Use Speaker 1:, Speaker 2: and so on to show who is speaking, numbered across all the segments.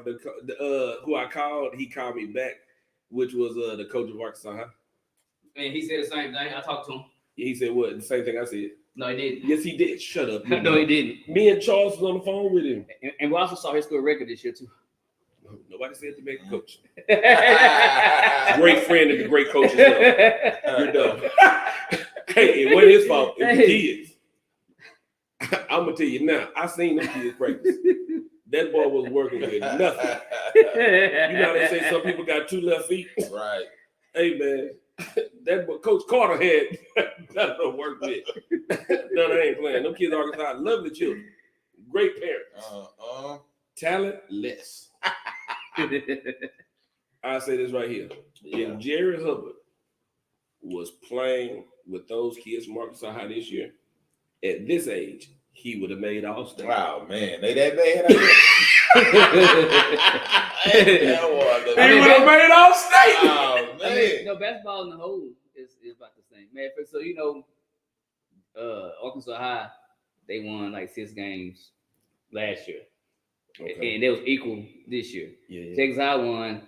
Speaker 1: who I called, he called me back, which was the coach of Arkansas High.
Speaker 2: And he said the same thing. I talked to him.
Speaker 1: He said what? The same thing I said.
Speaker 2: No, he didn't.
Speaker 1: Yes, he did. Shut up.
Speaker 2: No, he didn't.
Speaker 1: Me and Charles was on the phone with him.
Speaker 2: And we also saw his school record this year too.
Speaker 1: Nobody said to make a coach. Great friend and the great coach. You're dumb. Hey, it wasn't his fault. It was the kids. I'm gonna tell you now. I seen them kids practice. That boy was working with nothing. You know how they say some people got 2 left feet.
Speaker 3: Right.
Speaker 1: Hey man, that boy, Coach Carter had nothing to work with. No, they ain't playing. Them kids are Arkansas, lovely children, great parents, talentless. I say this right here. If Jerry Hubbard was playing with those kids from Arkansas High this year, at this age, he would have made All-State.
Speaker 3: Wow, man. They that bad?
Speaker 1: He would have made All-State.
Speaker 3: Oh, man.
Speaker 2: I mean, basketball in the whole is about the same. Man, so Arkansas High, they won like 6 games last year. Okay. And it was equal this year.
Speaker 1: Yeah.
Speaker 2: Texas High won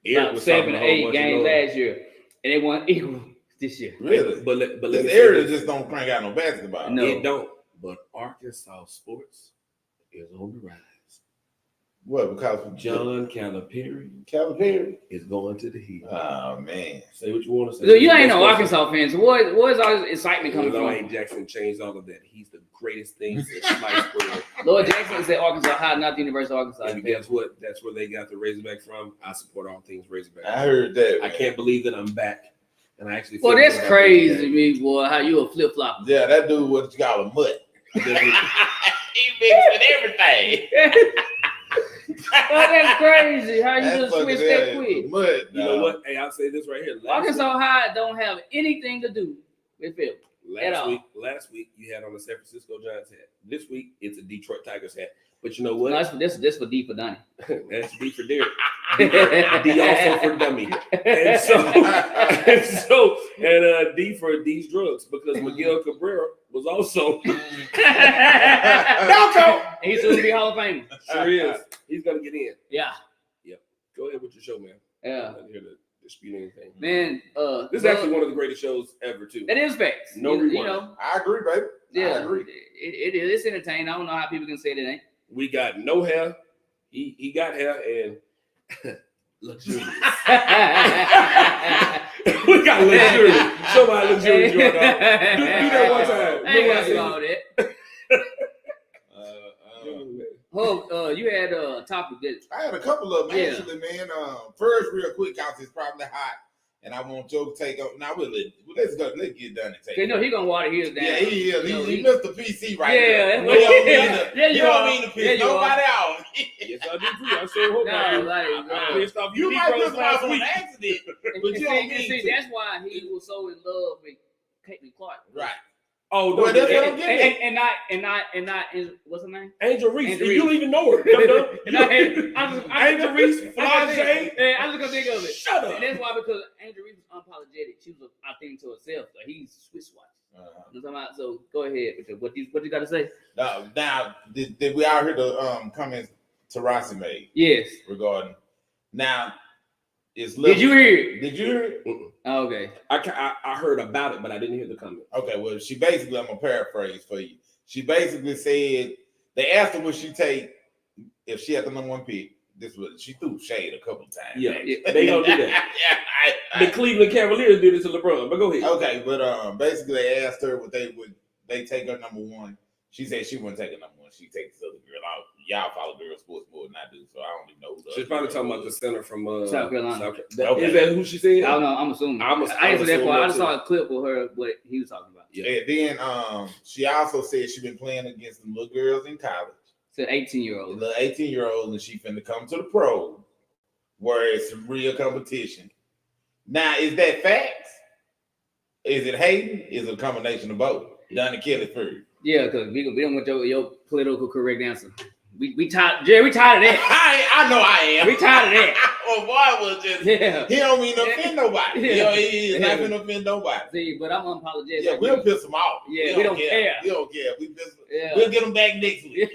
Speaker 2: about 7 or 8 games last year, and they won equal this year.
Speaker 3: Really?
Speaker 1: But
Speaker 3: this area just don't crank out no basketball.
Speaker 1: No, it don't. But Arkansas sports is on the rise.
Speaker 3: What? Because
Speaker 1: John Calipari is going to the Heat.
Speaker 3: Oh man!
Speaker 1: Say what you want to say.
Speaker 2: So you ain't no Arkansas fan. So where's all this excitement coming from?
Speaker 1: Lane Jackson changed all of that. He's the greatest thing since sliced bread.
Speaker 2: Lord Jackson said Arkansas High, not the University of Arkansas.
Speaker 1: And guess what? That's where they got the Razorback from. I support all things Razorback.
Speaker 3: I heard that.
Speaker 1: I can't believe that I'm back. And I actually.
Speaker 2: Well, that's crazy to me, boy. How you a flip flop?
Speaker 3: Yeah, that dude what you call a mutt. He mixed everything.
Speaker 2: Oh, that's crazy. How you just switch that quick?
Speaker 3: Mud,
Speaker 1: you know what? Hey, I'll say this right here.
Speaker 2: Arkansas High don't have anything to do with it.
Speaker 1: Last week you had on a San Francisco Giants hat. This week it's a Detroit Tigers hat. But you know what?
Speaker 2: No, that's for D for Donnie.
Speaker 1: That's D for Derek. D also for dummy. And D for D's drugs because Miguel Cabrera was also.
Speaker 2: He's going to be Hall of Fame.
Speaker 1: Sure is. He's going to get in.
Speaker 2: Yeah.
Speaker 1: Yep. Go ahead with your show, man.
Speaker 2: Yeah.
Speaker 1: I'm not here to dispute anything.
Speaker 2: Man,
Speaker 1: this is actually one of the greatest shows ever, too.
Speaker 2: That is facts.
Speaker 1: No rewind.
Speaker 3: I agree, baby.
Speaker 2: Yeah.
Speaker 3: I agree.
Speaker 2: It is. It's entertaining. I don't know how people can say that ain't.
Speaker 1: We got no hair. He got hair and luxurious. We got luxurious. Somebody luxurious. Do that one time.
Speaker 2: I ain't got to do all that. You had a topic that
Speaker 3: I had a couple of them actually, man. First, real quick, cause it's probably hot, and I want Joe to take up. Now let's go. Let's get done and take.
Speaker 2: You know he gonna water his down.
Speaker 3: Yeah, he is. He missed the PC right
Speaker 2: there.
Speaker 3: You don't mean to piss nobody out.
Speaker 1: Yes, I do too. I sure hope I pissed off
Speaker 3: you might piss off on accident, but you don't mean to.
Speaker 2: That's why he was so in love with Caitlin Clark.
Speaker 3: Right.
Speaker 1: Oh,
Speaker 3: well, that's what I'm getting.
Speaker 2: And not what's her name?
Speaker 1: Angel Reese. You don't even know her. Angel Reese, Flage.
Speaker 2: I was gonna think of it.
Speaker 1: Shut up.
Speaker 2: And that's why because Angel Reese was unapologetic. She was authentic to herself. Like he's Swiss watch. So go ahead with what you got to say.
Speaker 3: Now, did we all hear the comments Taurasi made?
Speaker 2: Yes.
Speaker 3: Regarding now.
Speaker 2: Did you hear it?
Speaker 3: Did you hear it?
Speaker 2: Oh, okay.
Speaker 1: I heard about it, but I didn't hear the comment.
Speaker 3: Okay, well, she basically, I'm gonna paraphrase for you. She basically said they asked her would she take if she had the number 1 pick. She threw shade a couple of times.
Speaker 1: Yeah, they don't do that. The Cleveland Cavaliers did it to LeBron, but go ahead.
Speaker 3: Okay, but basically they asked her would they take her number 1. She said she wouldn't take her number 1. She'd take this other girl out. Y'all follow girl sports more than I do, so I don't even know.
Speaker 1: She's probably talking about the center from
Speaker 2: South Carolina.
Speaker 1: Okay. Is that who she said?
Speaker 2: I don't know. I'm assuming. I answered that part. I just saw a clip of her what he was talking about.
Speaker 3: Yeah. And then she also said she been playing against the little girls in college.
Speaker 2: Said 18-year-old.
Speaker 3: The 18-year-old, and she finna come to the pro, where it's some real competition. Now, is that facts? Is it hating? Is it a combination of both? Donnie Kelly first.
Speaker 2: Yeah, because we don't want your political correct answer. We tired, Jerry. We tired of that.
Speaker 3: I know I am.
Speaker 2: We tired of that.
Speaker 3: Well, boy was just
Speaker 2: Yeah.
Speaker 3: he don't mean to offend nobody.
Speaker 2: Yeah.
Speaker 3: He is not gonna offend nobody.
Speaker 2: See, but I'm unapologetic.
Speaker 3: Yeah, we'll piss them off.
Speaker 2: Yeah, we don't care.
Speaker 3: We don't care.
Speaker 2: Yeah.
Speaker 3: We'll get them back next week.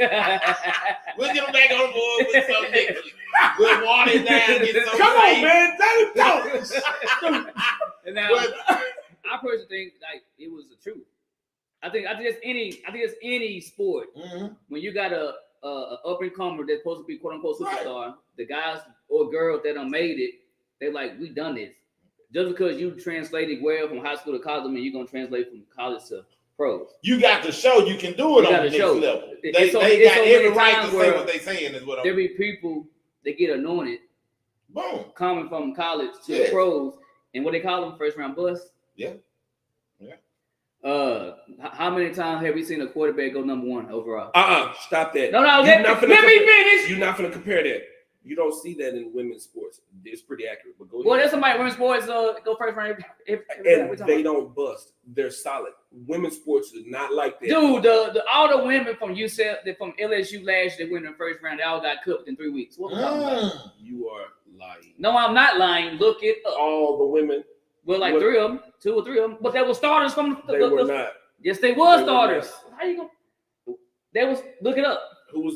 Speaker 3: We'll get them back on board with something next week. We'll water it down, get some.
Speaker 1: Come on, man. Let him talk.
Speaker 2: And now, I personally think like it was the truth. I think it's any sport when you got a up and comer that's supposed to be quote unquote superstar. Right. The guys or girls that done made it, they're like, we done this. Just because you translated well from high school to college, I mean you're gonna translate from college to pros. You
Speaker 3: got to show you can do it on the next level. They got every right to say what they saying is what I'm.
Speaker 2: There be people that get anointed,
Speaker 3: boom,
Speaker 2: coming from college to the pros, and what they call them first round bust.
Speaker 3: Yeah.
Speaker 2: How many times have we seen a quarterback go number one overall?
Speaker 1: Stop that.
Speaker 2: No, let me finish.
Speaker 1: You're not gonna compare that. You don't see that in women's sports. It's pretty accurate. But go ahead.
Speaker 2: Well, there's somebody in women's sports go first round.
Speaker 1: And they don't bust. They're solid. Women's sports is not like that.
Speaker 2: Dude, all the women from UCF, from LSU last year that went in the first round, they all got cut within 3 weeks. What was talking about?
Speaker 1: You are lying.
Speaker 2: No, I'm not lying. Look it up.
Speaker 1: All the women.
Speaker 2: Well, like 3 of them, 2 or 3 of them, but they were starters from.
Speaker 1: They were not.
Speaker 2: Yes, they were starters. How you gonna? They was. Look it up.
Speaker 1: Who was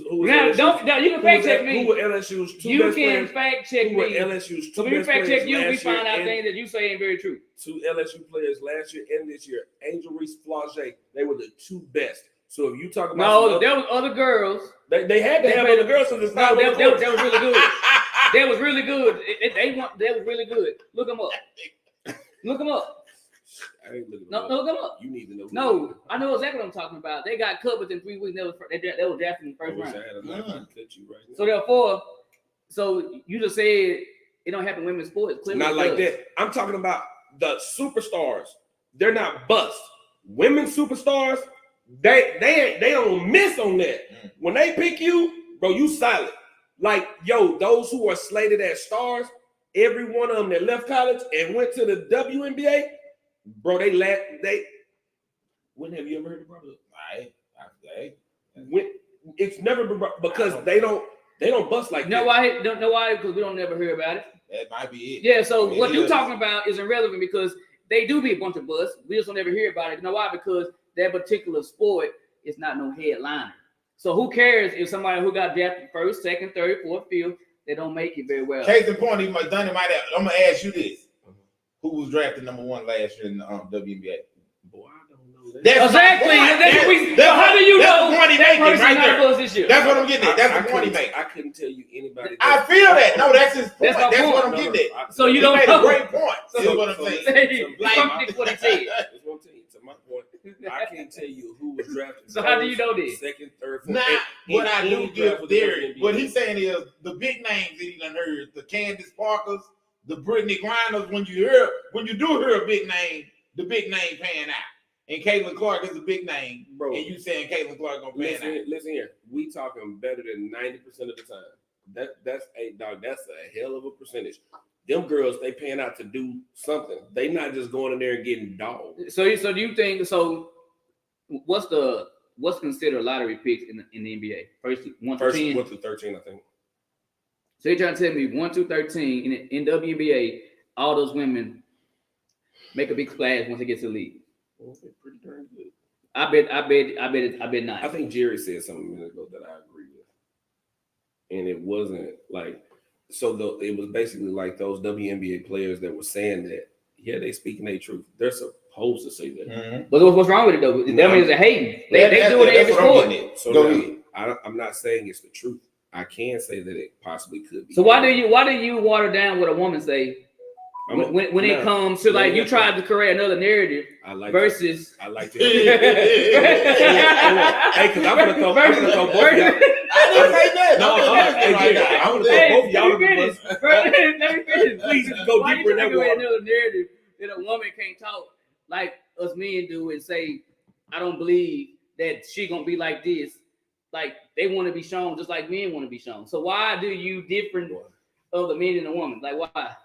Speaker 2: now, you can fact check me.
Speaker 1: Who were LSU's two
Speaker 2: you
Speaker 1: best
Speaker 2: can
Speaker 1: players?
Speaker 2: fact check
Speaker 1: who were
Speaker 2: me.
Speaker 1: LSU's two
Speaker 2: so when
Speaker 1: best
Speaker 2: we fact check you, we find out
Speaker 1: and
Speaker 2: things that you say ain't very true.
Speaker 1: 2 LSU players last year and this year, Angel Reese Flauget, they were the 2 best. So if you talk about
Speaker 2: there was other girls.
Speaker 1: They had to have other girls, so it's not.
Speaker 2: They was really good. They was really good. They was really good. Look them up. Look them up.
Speaker 1: I ain't looking
Speaker 2: no, look them up.
Speaker 1: You need to know.
Speaker 2: No, I know exactly what I'm talking about. They got cut within 3 weeks. They were drafted in the first round. So therefore, you just said it don't happen in women's sports. Clearly
Speaker 1: not like that. I'm talking about the superstars. They're not bust. Women's superstars, they don't miss on that. When they pick you, bro, you solid. Like, those who are slated as stars, every one of them that left college and went to the WNBA, bro, when have you ever heard of brother? It's never been because they don't bust like that.
Speaker 2: Know why? Don't know why? Because we don't never hear about it.
Speaker 3: That might be it.
Speaker 2: Yeah. So what you're talking about is irrelevant because they do be a bunch of busts. We just don't ever hear about it. You know why? Because that particular sport is not no headliner. So who cares if somebody who got drafted first, second, third, fourth, fifth, they don't make it very well.
Speaker 3: Case in point, I'm gonna ask you this: who was drafted number 1 last year in the WNBA?
Speaker 1: Boy, I don't know that.
Speaker 2: Exactly. How do you know
Speaker 3: that person right there?
Speaker 2: This year?
Speaker 3: That's what I'm getting at. That's the point he made.
Speaker 1: I couldn't tell you anybody.
Speaker 3: I feel that. No, that's his point. That's what I'm getting at.
Speaker 2: So you don't
Speaker 3: made
Speaker 2: know.
Speaker 3: a great point. That's what I'm saying.
Speaker 2: That's what he said.
Speaker 1: That's what I'm telling you. To my point, I can't tell you who was drafted.
Speaker 2: So how do you know this?
Speaker 1: Second, third, fourth.
Speaker 3: Now, what I do give theory, what he's saying is the big names that he done heard, the Candace Parkers, the Brittany Grinders. When you do hear a big name, the big name pan out. And Caitlin Clark is a big name, bro. And you saying Caitlin Clark gonna pan out? Listen
Speaker 1: here, we talking better than 90% of the time. That's a hell of a percentage. Them girls, they paying out to do something. They not just going in there and getting dogged.
Speaker 2: So do you think so? What's considered lottery picks in the NBA? First 1 to 10?
Speaker 1: 1 to 13, I think.
Speaker 2: So you're trying to tell me 1 to 13 in WNBA, all those women make a big splash once they get to the league.
Speaker 1: Well, they're pretty darn good.
Speaker 2: I bet not.
Speaker 1: I think Jerry said something a minute ago that I agree with, and it wasn't like it was basically like those WNBA players that were saying that. Yeah, they speaking their truth. They're supposed to say that.
Speaker 2: Mm-hmm. But what's wrong with it though? That means they're hating. They do it every sport.
Speaker 1: So go ahead. I'm not saying it's the truth. I can say that it possibly could be.
Speaker 2: So why do you water down what a woman say? When it comes to like you tried to create another narrative versus
Speaker 1: I like to hey, because I'm gonna throw both y'all.
Speaker 3: I didn't say that.
Speaker 1: I'm gonna throw both y'all under the bus.
Speaker 2: Let me finish.
Speaker 1: Please go deeper in that water.
Speaker 2: Another narrative that a woman can't talk like us men do and say, I don't believe that she gonna be like this. Like they want to be shown just like men want to be shown. So why do you different of the men and the woman? Like why?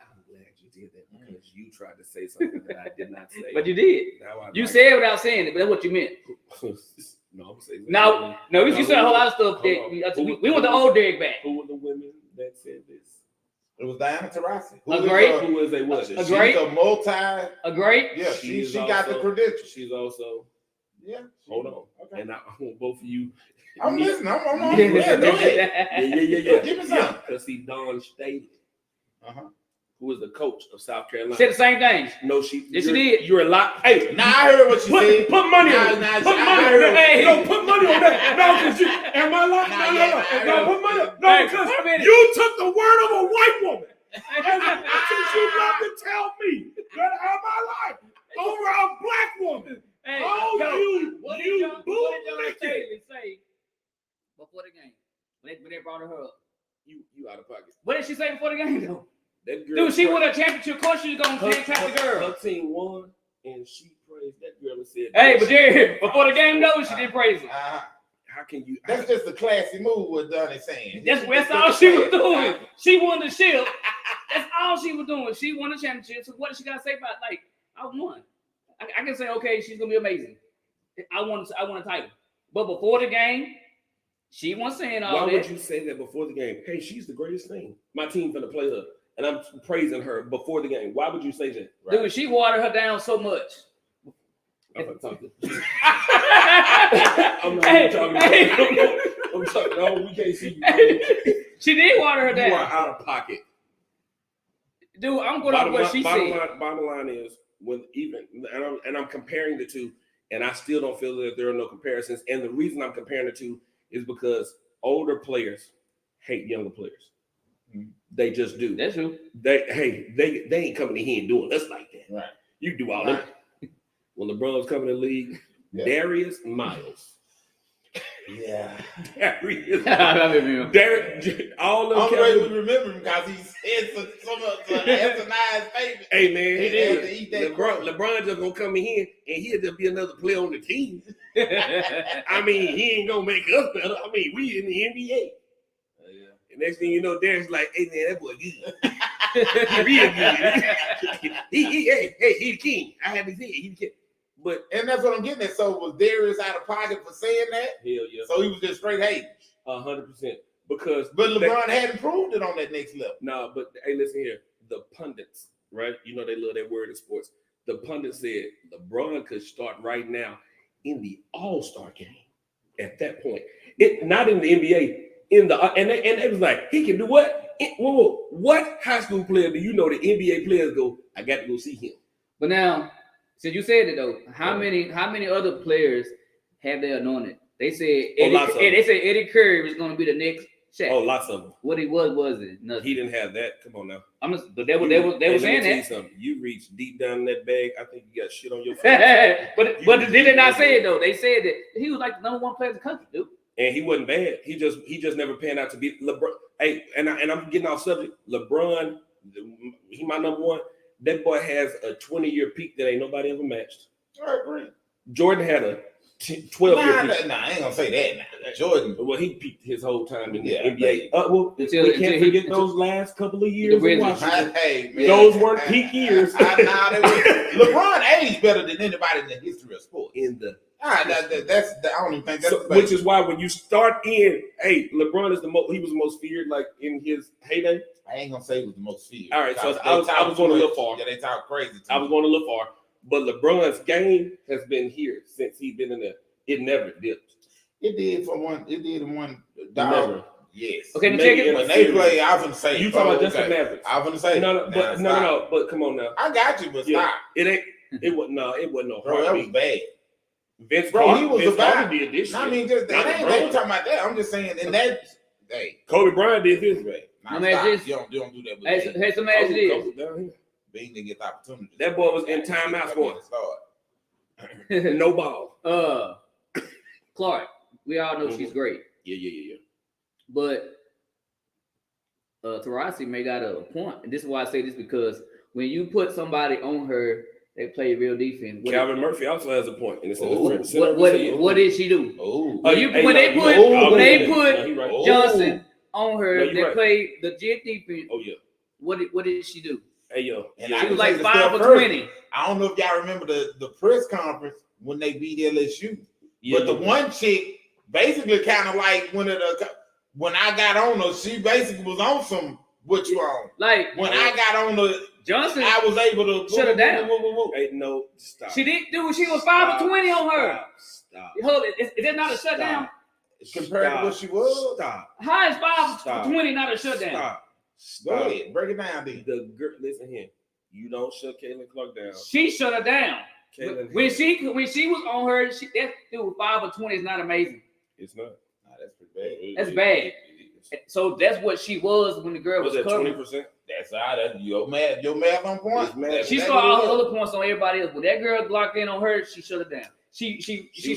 Speaker 1: Did that because you tried to say something that I did not say.
Speaker 2: But you did. You said without saying it, but that's what you meant.
Speaker 1: No, I'm gonna say
Speaker 2: No, you said a whole lot of stuff. We want the old Derek back.
Speaker 1: Who were the women that said this?
Speaker 3: It was Diana Taurasi.
Speaker 2: A great.
Speaker 1: Who is a what?
Speaker 3: She's
Speaker 2: great.
Speaker 3: a multi.
Speaker 2: A great.
Speaker 3: Yeah, she
Speaker 1: She's
Speaker 3: got the
Speaker 1: also-
Speaker 3: credentials.
Speaker 1: She's also.
Speaker 3: Yeah.
Speaker 1: Hold on.
Speaker 3: Okay.
Speaker 1: And I want both of you.
Speaker 3: I'm listening. I'm
Speaker 2: Yeah.
Speaker 3: yeah, go ahead.
Speaker 1: Yeah.
Speaker 3: Give me some.
Speaker 1: Because see, Dawn Staley,
Speaker 3: Uh-huh.
Speaker 1: who is the coach of South Carolina.
Speaker 2: Said the same thing.
Speaker 1: No, she.
Speaker 2: Yes, she
Speaker 1: you're-
Speaker 2: did.
Speaker 1: You're a lot. Hey,
Speaker 3: Now I heard what she said.
Speaker 1: put money on it.
Speaker 3: Nah,
Speaker 1: Put
Speaker 3: I
Speaker 1: money
Speaker 3: heard
Speaker 1: on
Speaker 3: what
Speaker 1: it.
Speaker 3: she
Speaker 1: No,
Speaker 3: said.
Speaker 1: put money on that. No, because you. Am I lying?
Speaker 3: Nah,
Speaker 1: No, put money. No,
Speaker 2: Hey,
Speaker 1: because
Speaker 2: wait a minute.
Speaker 1: you took the word of a white woman. And you love to tell me that am I lying over a black woman.
Speaker 2: Hey,
Speaker 1: Oh,
Speaker 2: yo, what did John
Speaker 1: bootlicker.
Speaker 2: say before the game? When they brought her up.
Speaker 1: You out of pocket.
Speaker 2: What did she say before the game though?
Speaker 1: That girl.
Speaker 2: Dude, she won a championship. Of course, she's gonna tap the girl.
Speaker 1: Her team won, and she praised that girl and said,
Speaker 2: Hey, but Jerry, before the game though, she did praise her.
Speaker 1: how can you?
Speaker 3: That's just a classy move what Donnie saying.
Speaker 2: That's all she was doing. She won the ship. That's all she was doing. She won the championship. So what does she gotta say about like I won? I can say okay, she's gonna be amazing. I want a title. But before the game, she wasn't saying all
Speaker 1: Why
Speaker 2: that.
Speaker 1: would you say that before the game? Hey, she's the greatest thing. My team finna play her, and I'm praising her before the game. Why would you say that?
Speaker 3: Right.
Speaker 2: Dude, she watered her down so much.
Speaker 1: I'm not talking.
Speaker 2: Hey,
Speaker 1: talking.
Speaker 2: hey.
Speaker 1: I'm talking. No, we can't see you.
Speaker 2: She did water her
Speaker 1: You
Speaker 2: down.
Speaker 1: are out of pocket.
Speaker 2: Dude, I'm going off what she said.
Speaker 1: Bottom line is and I'm comparing the two, and I still don't feel that there are no comparisons. And the reason I'm comparing the two is because older players hate younger players. They just do.
Speaker 2: That's true.
Speaker 1: They ain't coming in here and doing us like that.
Speaker 3: Right.
Speaker 1: You do all that. When LeBron's coming in the league,
Speaker 3: Yeah.
Speaker 1: Darius Miles.
Speaker 3: Yeah.
Speaker 1: Darius.
Speaker 2: I love him.
Speaker 1: Derek, all
Speaker 3: I'm
Speaker 1: them
Speaker 3: ready to
Speaker 1: Kevin.
Speaker 3: remember him because he said some of the asinine statements.
Speaker 1: Hey man,
Speaker 3: He had to eat that
Speaker 1: LeBron just gonna come in here and he'll just be another player on the team. I mean, he ain't gonna make us better. I mean, we in the NBA.
Speaker 3: Yeah.
Speaker 1: And next thing you know, Derek's like, hey man, that boy good. He real good. He the king. I have to say it. He the king. But
Speaker 3: And that's what I'm getting at. So was Darius out of pocket for saying that?
Speaker 1: hell yeah,
Speaker 3: So he was just straight hating.
Speaker 1: 100%. Because
Speaker 3: But LeBron hadn't proved it on that next level.
Speaker 1: no, but hey, listen here. The pundits, right? You know they love that word in sports. The pundits said LeBron could start right now in the All-Star game. At that point, it not in the NBA. And it was like he can do what? Whoa, what high school player do you know the NBA players go? I got to go see him.
Speaker 2: But now, since you said it though, how many other players have they anointed? They said
Speaker 1: lots of them.
Speaker 2: Eddie Curry was going to be the next Shaq.
Speaker 1: Oh, lots of them.
Speaker 2: What he was it? Nothing.
Speaker 1: He didn't have that. Come on now.
Speaker 2: But they were saying that.
Speaker 1: Something. You reached deep down in that bag. I think you got shit on your face.
Speaker 2: but did they not say it though? They said that he was like the number one player in the country, dude.
Speaker 1: And he wasn't bad. He just never panned out to be LeBron. Hey, and I'm getting off subject. LeBron, he my number one. That boy has a 20-year peak that ain't nobody ever matched.
Speaker 3: I agree.
Speaker 1: Jordan had a 12-year peak.
Speaker 3: Nah, I ain't gonna say that now. Jordan.
Speaker 1: Well, he peaked his whole time in the
Speaker 3: Yeah,
Speaker 1: NBA. We
Speaker 2: until
Speaker 1: can't forget those last couple of years.
Speaker 2: the
Speaker 1: in
Speaker 2: Wizards.
Speaker 1: Washington.
Speaker 3: Hey, man.
Speaker 1: Those weren't peak years.
Speaker 3: LeBron aged better than anybody in the history of sports. I don't even think that's
Speaker 1: Which is why when you start in, hey, LeBron is he was the most feared, like in his heyday.
Speaker 3: I ain't gonna say he was the most feared.
Speaker 1: All right, so
Speaker 3: They
Speaker 1: I was
Speaker 3: talk
Speaker 1: going a
Speaker 3: too
Speaker 1: little
Speaker 3: much.
Speaker 1: far.
Speaker 3: Yeah, they talk crazy.
Speaker 1: I was going a little far, but LeBron's game has been here since he's been in there. It never dipped.
Speaker 3: It did for one. It did in one.
Speaker 1: Never.
Speaker 3: Yes.
Speaker 2: Okay,
Speaker 1: Maybe
Speaker 2: check it.
Speaker 1: in
Speaker 3: When
Speaker 1: a
Speaker 3: they
Speaker 1: series.
Speaker 3: play, I was gonna say.
Speaker 1: You talking about just the
Speaker 3: okay.
Speaker 1: Mavericks?
Speaker 3: I was gonna say.
Speaker 1: But come on now.
Speaker 3: I got you, but
Speaker 1: Yeah.
Speaker 3: stop.
Speaker 1: It ain't. It wasn't no
Speaker 3: Bro, that was
Speaker 1: heartbeat.
Speaker 3: bad.
Speaker 1: Vince
Speaker 3: Bro,
Speaker 1: Carter,
Speaker 3: he was
Speaker 1: Vince
Speaker 3: about-
Speaker 1: Carter did this
Speaker 3: I
Speaker 1: shit.
Speaker 3: mean, just
Speaker 1: Not
Speaker 3: they ain't
Speaker 1: LeBron.
Speaker 3: talking about that. I'm just saying in that. Hey,
Speaker 1: Kobe Bryant did this.
Speaker 3: nah,
Speaker 2: I mean,
Speaker 3: stop.
Speaker 2: just-
Speaker 3: You don't do that with
Speaker 2: Hey,
Speaker 3: me.
Speaker 2: some ask this.
Speaker 1: Kobe down here.
Speaker 3: Bean didn't get the opportunity.
Speaker 1: That boy was in timeouts going. No ball.
Speaker 2: Clark, we all know she's great,
Speaker 1: Yeah.
Speaker 2: but Taurasi may got a point, and this is why I say this because when you put somebody on her, they play real defense.
Speaker 1: Calvin Murphy also has a point. And it's
Speaker 3: Oh,
Speaker 2: What did she do?
Speaker 3: Oh,
Speaker 2: When they put Johnson on her,
Speaker 1: No, you're
Speaker 2: they
Speaker 1: right.
Speaker 2: played legit defense.
Speaker 1: Oh yeah.
Speaker 2: What did she do?
Speaker 1: Hey yo.
Speaker 3: And
Speaker 1: Yeah.
Speaker 2: She
Speaker 3: I
Speaker 2: was
Speaker 3: can
Speaker 2: like
Speaker 3: say the
Speaker 2: 5
Speaker 3: stuff
Speaker 2: for
Speaker 3: first.
Speaker 2: 20.
Speaker 3: I don't know if y'all remember the press conference when they beat LSU. But the one chick basically kind of like when I got on her, she basically was on some what you on.
Speaker 2: Like
Speaker 3: When I got on her,
Speaker 2: Johnson,
Speaker 3: I was able to
Speaker 2: shut her down.
Speaker 1: Hey, no, stop.
Speaker 2: She didn't do. She was 5 for 20 on her.
Speaker 1: Stop.
Speaker 2: Hold it. Is that not a shutdown?
Speaker 3: Compared to what she was.
Speaker 1: Stop.
Speaker 2: How is 5
Speaker 1: Stop.
Speaker 2: for 20 not a shutdown?
Speaker 1: Stop.
Speaker 3: Go
Speaker 1: Stop.
Speaker 3: ahead, break it down, D.
Speaker 1: The girl, listen here. You don't shut Caitlin Clark down.
Speaker 2: She shut her down.
Speaker 1: Caitlin,
Speaker 2: When she was on her, that dude 5 for 20 is not amazing.
Speaker 1: it's not.
Speaker 3: Nah, that's pretty bad.
Speaker 2: That's bad. So that's what she was when the girl was
Speaker 1: that
Speaker 2: covering.
Speaker 1: 20%?
Speaker 3: That's all right. Your math on point.
Speaker 1: It's mad.
Speaker 2: She
Speaker 3: That's
Speaker 2: scored all
Speaker 3: what
Speaker 2: the
Speaker 3: it is.
Speaker 2: other points on everybody else. When that girl locked in on her, she shut her down. She
Speaker 1: was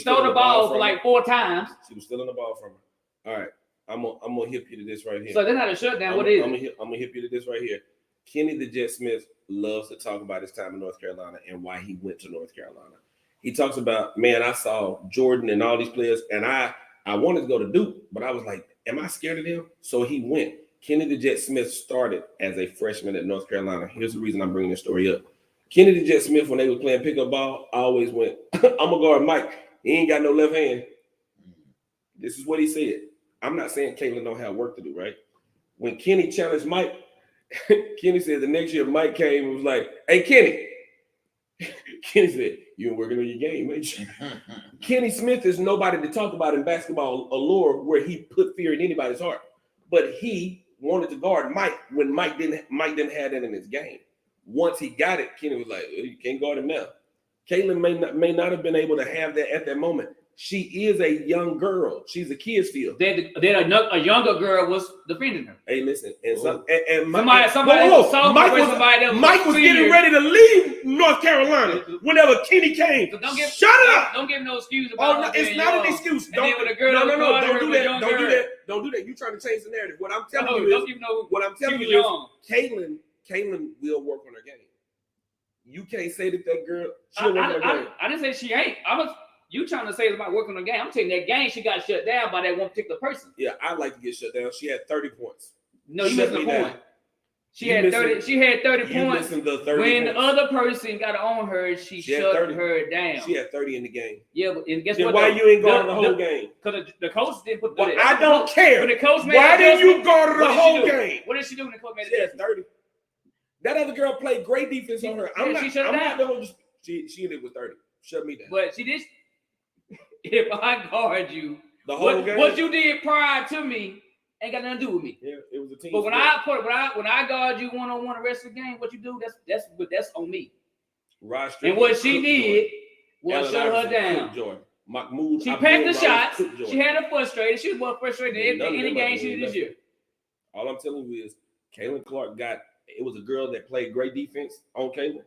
Speaker 2: stole
Speaker 1: stealing
Speaker 2: the
Speaker 1: the ball
Speaker 2: ball for
Speaker 1: from
Speaker 2: like
Speaker 1: her.
Speaker 2: 4 times.
Speaker 1: She was stealing the ball from her. All right. I'm gonna hip you to this right here.
Speaker 2: So that's not a shutdown.
Speaker 1: I'm
Speaker 2: What is
Speaker 1: gonna
Speaker 2: it?
Speaker 1: hip you to this right here. Kenny the Jet Smith loves to talk about his time in North Carolina and why he went to North Carolina. He talks about, man, I saw Jordan and all these players, and I wanted to go to Duke, but I was like, am I scared of them? So he went. Kenny the Jet Smith started as a freshman at North Carolina. Here's the reason I'm bringing this story up. Kenny the Jet Smith, when they were playing pickup ball, always went, I'm gonna guard Mike. He ain't got no left hand. This is what he said. I'm not saying Caitlin don't have work to do, right? When Kenny challenged Mike, Kenny said the next year Mike came and was like, hey, Kenny. Kenny said, you been working on your game, ain't you? Kenny Smith is nobody to talk about in basketball allure where he put fear in anybody's heart. But he wanted to guard Mike when Mike didn't have that in his game. Once he got it, Kenny was like, you can't guard him now. Caitlin may not have been able to have that at that moment. She is a young girl. She's a kid still.
Speaker 2: Then a younger girl was defending her.
Speaker 1: Hey, listen, and
Speaker 2: Somebody
Speaker 1: Mike was getting ready to leave North Carolina whenever Kenny came.
Speaker 2: So don't give,
Speaker 1: Shut up!
Speaker 2: Don't give no excuse
Speaker 1: Oh,
Speaker 2: about
Speaker 1: no,
Speaker 2: her
Speaker 1: it's
Speaker 2: being
Speaker 1: not
Speaker 2: young.
Speaker 1: an excuse.
Speaker 2: And then when a girl
Speaker 1: No,
Speaker 2: guarded her
Speaker 1: don't do
Speaker 2: with
Speaker 1: that.
Speaker 2: young
Speaker 1: Don't do
Speaker 2: girl.
Speaker 1: that. Don't do that. You're trying to change the narrative. What I'm telling
Speaker 2: No,
Speaker 1: you
Speaker 2: don't
Speaker 1: is,
Speaker 2: give no.
Speaker 1: what I'm telling
Speaker 2: she
Speaker 1: you
Speaker 2: was young.
Speaker 1: Caitlin will work on her game. You can't say that girl she'll work on her game.
Speaker 2: I didn't say she ain't. You trying to say it's about working on the game. I'm saying that game she got shut down by that one particular person.
Speaker 1: Yeah, I like to get shut down. She had 30 points.
Speaker 2: No, you
Speaker 1: Shut
Speaker 2: missing
Speaker 1: me
Speaker 2: the
Speaker 1: down.
Speaker 2: point. She had 30
Speaker 1: You
Speaker 2: points.
Speaker 1: missing the 30
Speaker 2: When the
Speaker 1: points.
Speaker 2: other person got on her, she
Speaker 1: had
Speaker 2: shut
Speaker 1: 30.
Speaker 2: her down.
Speaker 1: She had 30 in the game.
Speaker 2: Yeah, but and guess
Speaker 1: Then
Speaker 2: what?
Speaker 1: why you ain't guarding the whole game?
Speaker 2: Because the coach didn't put
Speaker 1: Well,
Speaker 2: the
Speaker 1: I don't care.
Speaker 2: When the coach made
Speaker 1: Why
Speaker 2: the
Speaker 1: didn't you
Speaker 2: adjustment,
Speaker 1: guard the
Speaker 2: what did she
Speaker 1: whole
Speaker 2: do?
Speaker 1: game?
Speaker 2: What did she do when the coach made
Speaker 1: She
Speaker 2: the
Speaker 1: had 30. That other girl played great defense on her. I'm
Speaker 2: she shut
Speaker 1: not
Speaker 2: down.
Speaker 1: going to. She ended with 30. Shut me down.
Speaker 2: But she did. If I guard you,
Speaker 1: The whole game.
Speaker 2: what you did prior to me ain't got nothing to do with me.
Speaker 1: Yeah, it was a team.
Speaker 2: But when
Speaker 1: sport.
Speaker 2: I guard you 1-on-1 the rest of the game, what you do, that's on me.
Speaker 1: Rod
Speaker 2: And
Speaker 1: Strickland
Speaker 2: what she
Speaker 1: cooked
Speaker 2: did was
Speaker 1: Allen
Speaker 2: shut her
Speaker 1: Iverson
Speaker 2: down.
Speaker 1: cooked Jordan. Mahmoud
Speaker 2: She
Speaker 1: Abdul
Speaker 2: packed the
Speaker 1: Rahman
Speaker 2: shots.
Speaker 1: cooked Jordan.
Speaker 2: She had her frustrated. She was more frustrated than
Speaker 1: None of
Speaker 2: any
Speaker 1: them
Speaker 2: game
Speaker 1: are
Speaker 2: she did this
Speaker 1: nothing.
Speaker 2: year.
Speaker 1: All I'm telling you is Caitlin Clark it was a girl that played great defense on cable,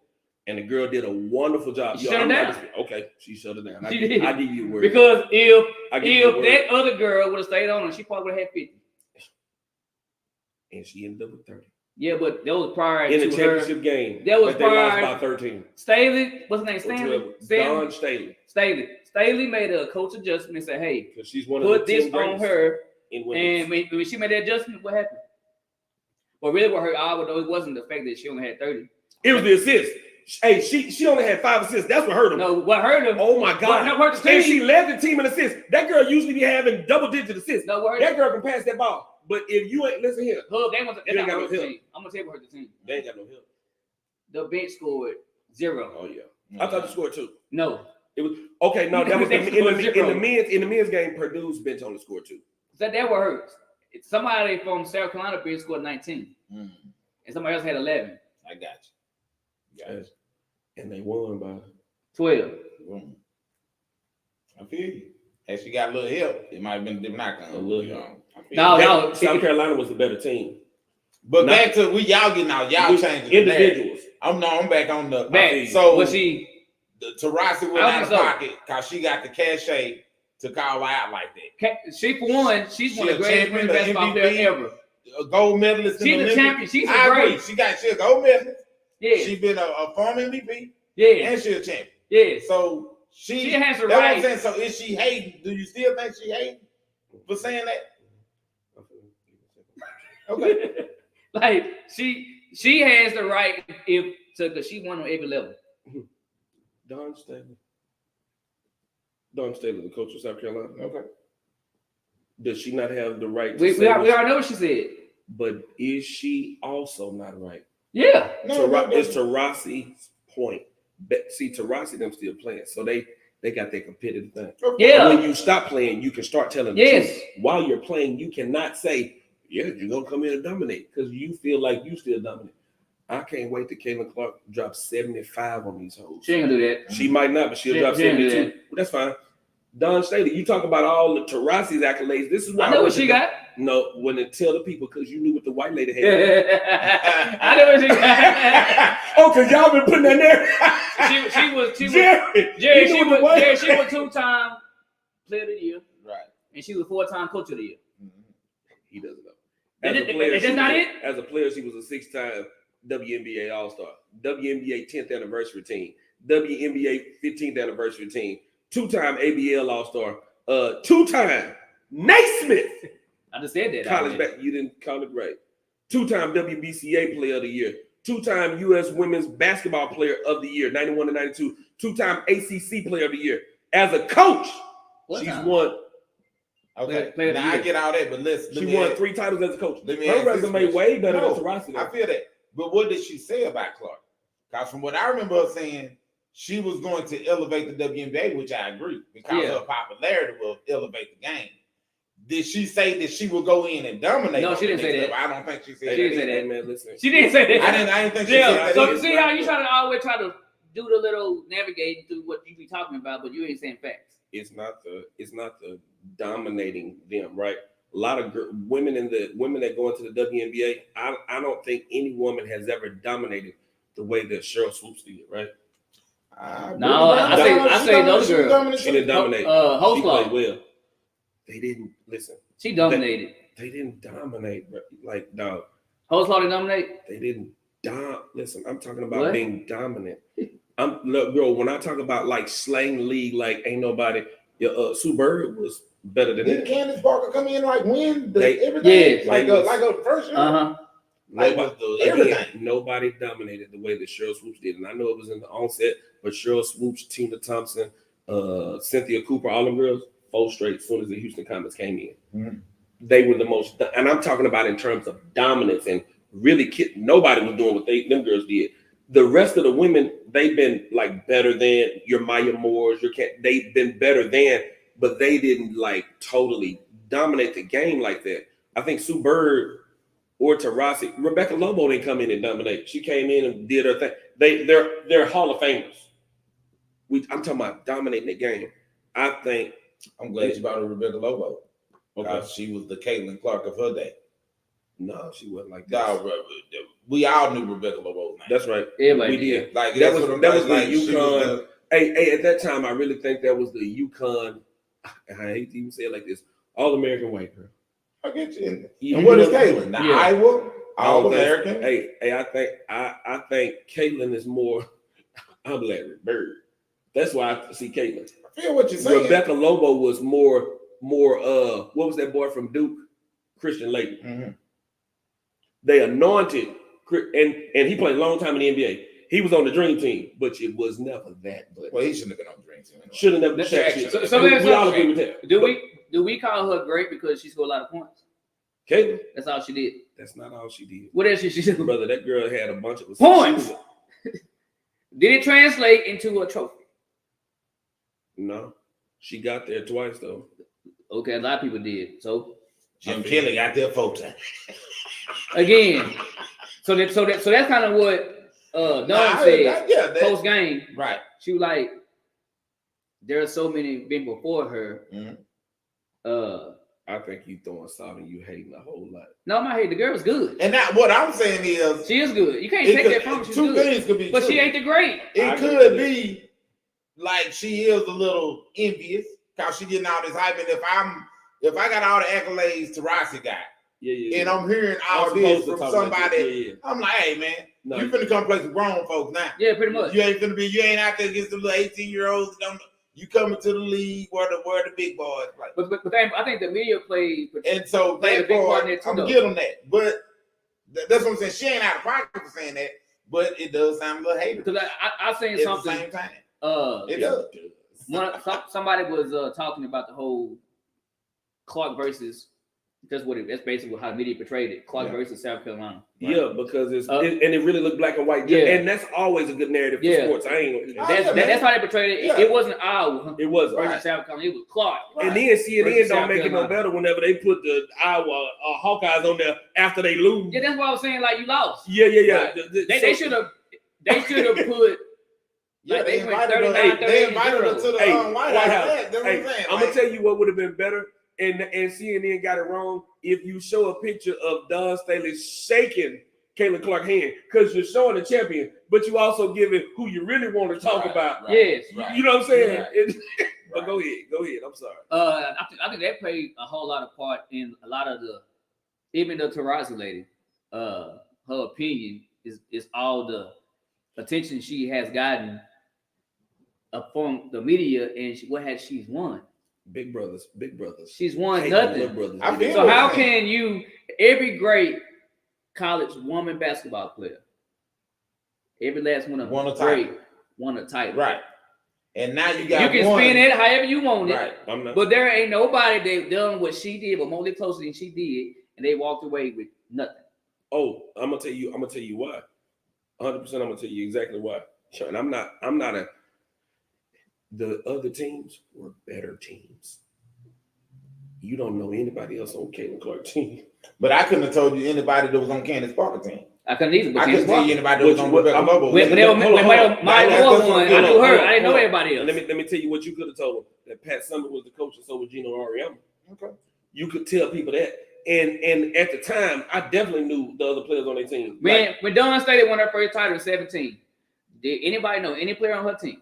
Speaker 1: and the girl did a wonderful job.
Speaker 2: She shut her down.
Speaker 1: Okay, she shut her down.
Speaker 2: She did.
Speaker 1: I give you a word.
Speaker 2: Because if
Speaker 1: I give you a word.
Speaker 2: that other girl would have stayed on her, she probably would have had 50.
Speaker 1: And she ended up with 30.
Speaker 2: Yeah, but that was prior
Speaker 1: In
Speaker 2: to
Speaker 1: the
Speaker 2: her.
Speaker 1: championship game.
Speaker 2: That was
Speaker 1: but they lost
Speaker 2: prior-
Speaker 1: by 13.
Speaker 2: Staley, what's her name?
Speaker 1: Don Staley.
Speaker 2: Staley made a coach adjustment and said, hey,
Speaker 1: Because she's one of
Speaker 2: put
Speaker 1: the
Speaker 2: this
Speaker 1: team
Speaker 2: on
Speaker 1: greatest
Speaker 2: her.
Speaker 1: in women's.
Speaker 2: And when she made that adjustment, what happened? But really what hurt Alba, though, it wasn't the fact that she only had 30.
Speaker 1: It was the assist. Hey, she only had 5 assists. That's what hurt him.
Speaker 2: No, what hurt him?
Speaker 1: Oh my God.
Speaker 2: What hurt the
Speaker 1: And
Speaker 2: team?
Speaker 1: she led the team in assists. That girl usually be having double-digit assists.
Speaker 2: No, what hurt
Speaker 1: That girl can pass that ball. But if you ain't, listen here,
Speaker 2: Hub, that's
Speaker 1: You
Speaker 2: not
Speaker 1: ain't got
Speaker 2: what
Speaker 1: no
Speaker 2: hurt the
Speaker 1: help.
Speaker 2: team. I'm going to tell you what hurt the team.
Speaker 1: they ain't got no help.
Speaker 2: The bench scored 0.
Speaker 1: Oh yeah, I thought you scored 2.
Speaker 2: No.
Speaker 1: It was okay. No, that was
Speaker 2: They scored
Speaker 1: in
Speaker 2: 0.
Speaker 1: the men's game. Purdue's bench only scored 2.
Speaker 2: That what hurts. Somebody from South Carolina bench scored 19. And somebody else had 11.
Speaker 3: I got you.
Speaker 1: Yes. And they won by
Speaker 2: 12.
Speaker 3: I feel you. Had she got a little help, it might have been a different outcome.
Speaker 1: A little help.
Speaker 3: I feel
Speaker 2: No,
Speaker 3: you.
Speaker 2: no.
Speaker 1: South Carolina was the better team.
Speaker 3: But
Speaker 1: Not-
Speaker 3: back to y'all getting out. Y'all changing the narrative.
Speaker 1: Individuals.
Speaker 3: I'm back on the
Speaker 2: Back.
Speaker 3: So
Speaker 2: Was she?
Speaker 3: Tarasi went out of pocket because she got the cachet to call her out like that.
Speaker 2: She for one, she's one of the
Speaker 3: She a
Speaker 2: greatest
Speaker 3: champion,
Speaker 2: women basketball
Speaker 3: the
Speaker 2: players
Speaker 3: MVP.
Speaker 2: ever.
Speaker 3: A gold medalist.
Speaker 2: She's
Speaker 3: in the
Speaker 2: a
Speaker 3: Olympics.
Speaker 2: champion. She's a
Speaker 3: I agree.
Speaker 2: great.
Speaker 3: She a gold medalist.
Speaker 2: Yeah.
Speaker 3: She been a former MVP
Speaker 2: Yeah.
Speaker 3: and she a champion.
Speaker 2: Yeah.
Speaker 3: So
Speaker 2: She has a
Speaker 3: that's what I'm
Speaker 2: right.
Speaker 3: saying. So is she hating? Do you still think she hating for saying that? Okay.
Speaker 2: Like she has the right because she won on every level.
Speaker 1: Don Staley. Dawn Staley, the coach of South Carolina.
Speaker 3: Okay.
Speaker 1: Does she not have the right to
Speaker 2: We
Speaker 1: say
Speaker 2: already know what she said.
Speaker 1: But is she also not right?
Speaker 2: Yeah.
Speaker 1: It's Taurasi's point. See, Taurasi them still playing, so they got their competitive thing.
Speaker 2: Yeah.
Speaker 1: When you stop playing, you can start telling the truth. While you're playing, you cannot say, "Yeah, you're gonna come in and dominate," because you feel like you still dominate. I can't wait till Caitlin Clark drops 75 on these hoes.
Speaker 2: She ain't gonna do that.
Speaker 1: She might not, but she'll drop 72. Well, that's fine. Dawn Staley, you talk about all the Taurasi's accolades. This is why
Speaker 2: I know what she got.
Speaker 1: No, when they tell the people, because you knew what the white lady had.
Speaker 2: I know what she got.
Speaker 1: Oh, because y'all been putting that there.
Speaker 2: She was
Speaker 1: Jerry,
Speaker 2: she was 2-time player of the year.
Speaker 3: Right.
Speaker 2: And she was 4-time coach of the year.
Speaker 1: He doesn't know.
Speaker 2: As
Speaker 1: a player, she was a 6-time WNBA All-Star, WNBA 10th anniversary team, WNBA 15th anniversary team, 2-time ABL All-Star, 2-time Naismith.
Speaker 2: I just said that.
Speaker 1: College back, you didn't call it right. 2-time WBCA Player of the Year, 2-time U.S. Women's Basketball Player of the Year, 91 and 92, 2-time ACC Player of the Year. As a coach, she's won.
Speaker 3: Okay, now I get all that, but
Speaker 1: she won 3 titles as a coach.
Speaker 3: Her
Speaker 1: resume way better than Taurasi.
Speaker 3: I feel that. But what did she say about Clark? Because from what I remember her saying, she was going to elevate the WNBA, which I agree, because her popularity will elevate the game. Did she say that she would go in and dominate?
Speaker 2: No, she didn't say that.
Speaker 3: I don't think she said
Speaker 2: that. She didn't say that,
Speaker 1: man. Listen,
Speaker 2: she didn't say that.
Speaker 3: I didn't think she said that.
Speaker 2: So you see how you always try to do the little navigating through what you be talking about, but you ain't saying facts.
Speaker 1: It's not the dominating them, right? A lot of women that go into the WNBA, I don't think any woman has ever dominated the way that Cheryl Swoops did, right?
Speaker 2: No, I say those girls.
Speaker 1: She didn't dominate. She played well. They didn't listen.
Speaker 2: She dominated.
Speaker 1: They didn't dominate. Like, dog.
Speaker 2: Hoslaw didn't dominate?
Speaker 1: They didn't listen, I'm talking about being dominant. Bro, when I talk about like slaying the league, like ain't nobody. Sue Bird was better than that.
Speaker 3: Did Candace Parker come in like win everything?
Speaker 2: Yeah,
Speaker 3: like a first year?
Speaker 1: Nobody dominated the way that Cheryl Swoops did. And I know it was in the onset, but Cheryl Swoops, Tina Thompson, Cynthia Cooper, all them girls, 4 straight as soon as the Houston Comets came in.
Speaker 3: Mm-hmm.
Speaker 1: They were the most, and I'm talking about in terms of dominance and really nobody was doing what them girls did. The rest of the women, they've been like better than your Maya Moores, they've been better than, but they didn't like totally dominate the game like that. I think Sue Bird or Taurasi, Rebecca Lobo didn't come in and dominate. She came in and did her thing. They're Hall of Famers. I'm talking about dominating the game. I think.
Speaker 3: I'm glad you brought up Rebecca Lobo.
Speaker 1: Okay.
Speaker 3: She was the Caitlin Clark of her day.
Speaker 1: No, she wasn't like that.
Speaker 3: No, we all knew Rebecca Lobo's name.
Speaker 1: That's right.
Speaker 2: Everybody
Speaker 1: we did.
Speaker 3: Like
Speaker 1: that was the UConn.
Speaker 3: The,
Speaker 1: hey, at that time, I really think that was the UConn. I hate to even say it like this. All American white girl.
Speaker 3: I get you. And what is Caitlin? The Iowa All American.
Speaker 1: Hey, I think Caitlin is more. I'm Larry Bird. That's why I see Caitlin.
Speaker 3: I feel what you're saying.
Speaker 1: Rebecca Lobo was more. What was that boy from Duke? Christian Laettner.
Speaker 3: Mm-hmm.
Speaker 1: They anointed, and he played a long time in the NBA. He was on the dream team, but it was never that. But
Speaker 3: well, he shouldn't have been on the dream team. Anyway.
Speaker 1: Should have never been.
Speaker 2: We all agree with that. Do we call her great because she scored a lot of points?
Speaker 1: Caitlin,
Speaker 2: that's all she did.
Speaker 1: That's not all she did.
Speaker 2: What else she did?
Speaker 1: Brother, that girl had a bunch of
Speaker 2: points. Did it translate into a trophy?
Speaker 1: No, she got there twice though.
Speaker 2: Okay, a lot of people did. So
Speaker 3: Jim Kelly got there 4 times.
Speaker 2: Again, so that's kind of what Dawn said post game.
Speaker 3: Right.
Speaker 2: She was like, there are so many been before her.
Speaker 3: Mm-hmm.
Speaker 1: I think you throwing salt and you hating a whole lot.
Speaker 2: No, I'm not hating. The girl was good.
Speaker 3: And that what I'm saying is
Speaker 2: she is good. You can't take that from her. She's
Speaker 3: two
Speaker 2: good.
Speaker 3: things could be
Speaker 2: but
Speaker 3: true.
Speaker 2: She ain't the great.
Speaker 3: It could be like she is a little envious because she getting all this hype. And if I got all the accolades Taurasi got, and I'm hearing all this from somebody, I'm like, hey man, you finna come play some grown folks now.
Speaker 2: Yeah, pretty much.
Speaker 3: You ain't out there against the little 18-year-olds that don't. You coming to the league where the big boys play.
Speaker 2: But I think the media played.
Speaker 3: And so
Speaker 2: played a big part in it too.
Speaker 3: I'm gonna get on that. But that's what I'm saying. She ain't out of pocket for saying that, but it does sound a little hater.
Speaker 2: Because I seen something.
Speaker 3: At the same time. It does.
Speaker 2: Somebody was talking about the whole Clark versus that's basically how the media portrayed it. Clark versus South Carolina. Right?
Speaker 1: Yeah, because it really looked black and white. Yeah, and that's always a good narrative for sports.
Speaker 2: That's how they portrayed it.
Speaker 1: Yeah.
Speaker 2: It wasn't Iowa.
Speaker 1: It wasn't
Speaker 2: versus South Carolina. It was Clark.
Speaker 1: Right. And then CNN don't make it no better whenever they put the Iowa Hawkeyes on there after they lose.
Speaker 2: Yeah, that's why I was saying like you lost.
Speaker 1: Yeah.
Speaker 2: Right. They should have put.
Speaker 3: Yeah,
Speaker 2: like
Speaker 3: they invited her to the White House.
Speaker 1: I'm gonna tell you what would have been better, and CNN got it wrong. If you show a picture of Don Staley shaking Caitlin Clark's hand, because you're showing the champion, but you also giving who you really want to talk about.
Speaker 2: Right. Yes,
Speaker 1: you know what I'm saying. Right. But go ahead. I'm sorry.
Speaker 2: I think that played a whole lot of part in a lot of even the Taurasi lady. Her opinion is all the attention she has gotten from the media, and she's won.
Speaker 1: Big brothers.
Speaker 2: She's won nothing.
Speaker 1: So
Speaker 2: how can you? Every great college woman basketball player, every last one of them, won a title.
Speaker 3: Right. And now you got
Speaker 2: you can spin it however you want it.
Speaker 3: Right.
Speaker 2: But there ain't nobody that done what she did, but more closer than she did, and they walked away with nothing.
Speaker 1: Oh, I'm gonna tell you why. 100%. I'm gonna tell you exactly why. And I'm not the other teams were better teams. You don't know anybody else on Caitlin Clark's team.
Speaker 3: But I couldn't have told you anybody that was on Candace Parker's team.
Speaker 2: I couldn't either.
Speaker 3: I couldn't tell you anybody that was on Rebecca Lobo.
Speaker 2: When Maya Moore won, I knew her. I didn't know everybody else.
Speaker 1: Let me tell you what you could have told them. That Pat Summitt was the coach, and so was Gino Auriemma.
Speaker 3: Okay.
Speaker 1: You could tell people that. And at the time, I definitely knew the other players on their team.
Speaker 2: When Dawn Staley won her first title in 17, did anybody know any player on her team?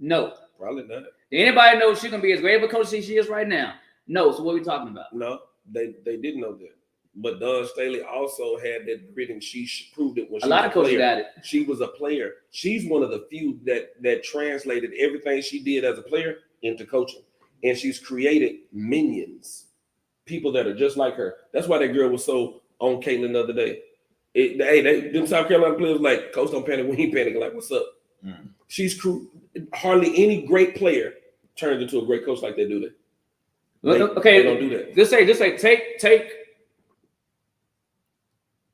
Speaker 2: No.
Speaker 1: Probably not.
Speaker 2: Did anybody know she's gonna be as great of a coach as she is right now? No. So what are we talking about?
Speaker 1: No, they didn't know that. But Dawn Staley also had that grit, and she proved it when she was a lot of coaches got it. She was a player. She's one of the few that translated everything she did as a player into coaching, and she's created minions, people that are just like her. That's why that girl was so on Caitlin the other day. Them South Carolina players like, Coach don't panic when he panic. Like, what's up? Mm. She's hardly any great player turns into a great coach like they do that. They don't do that.
Speaker 2: Just say, take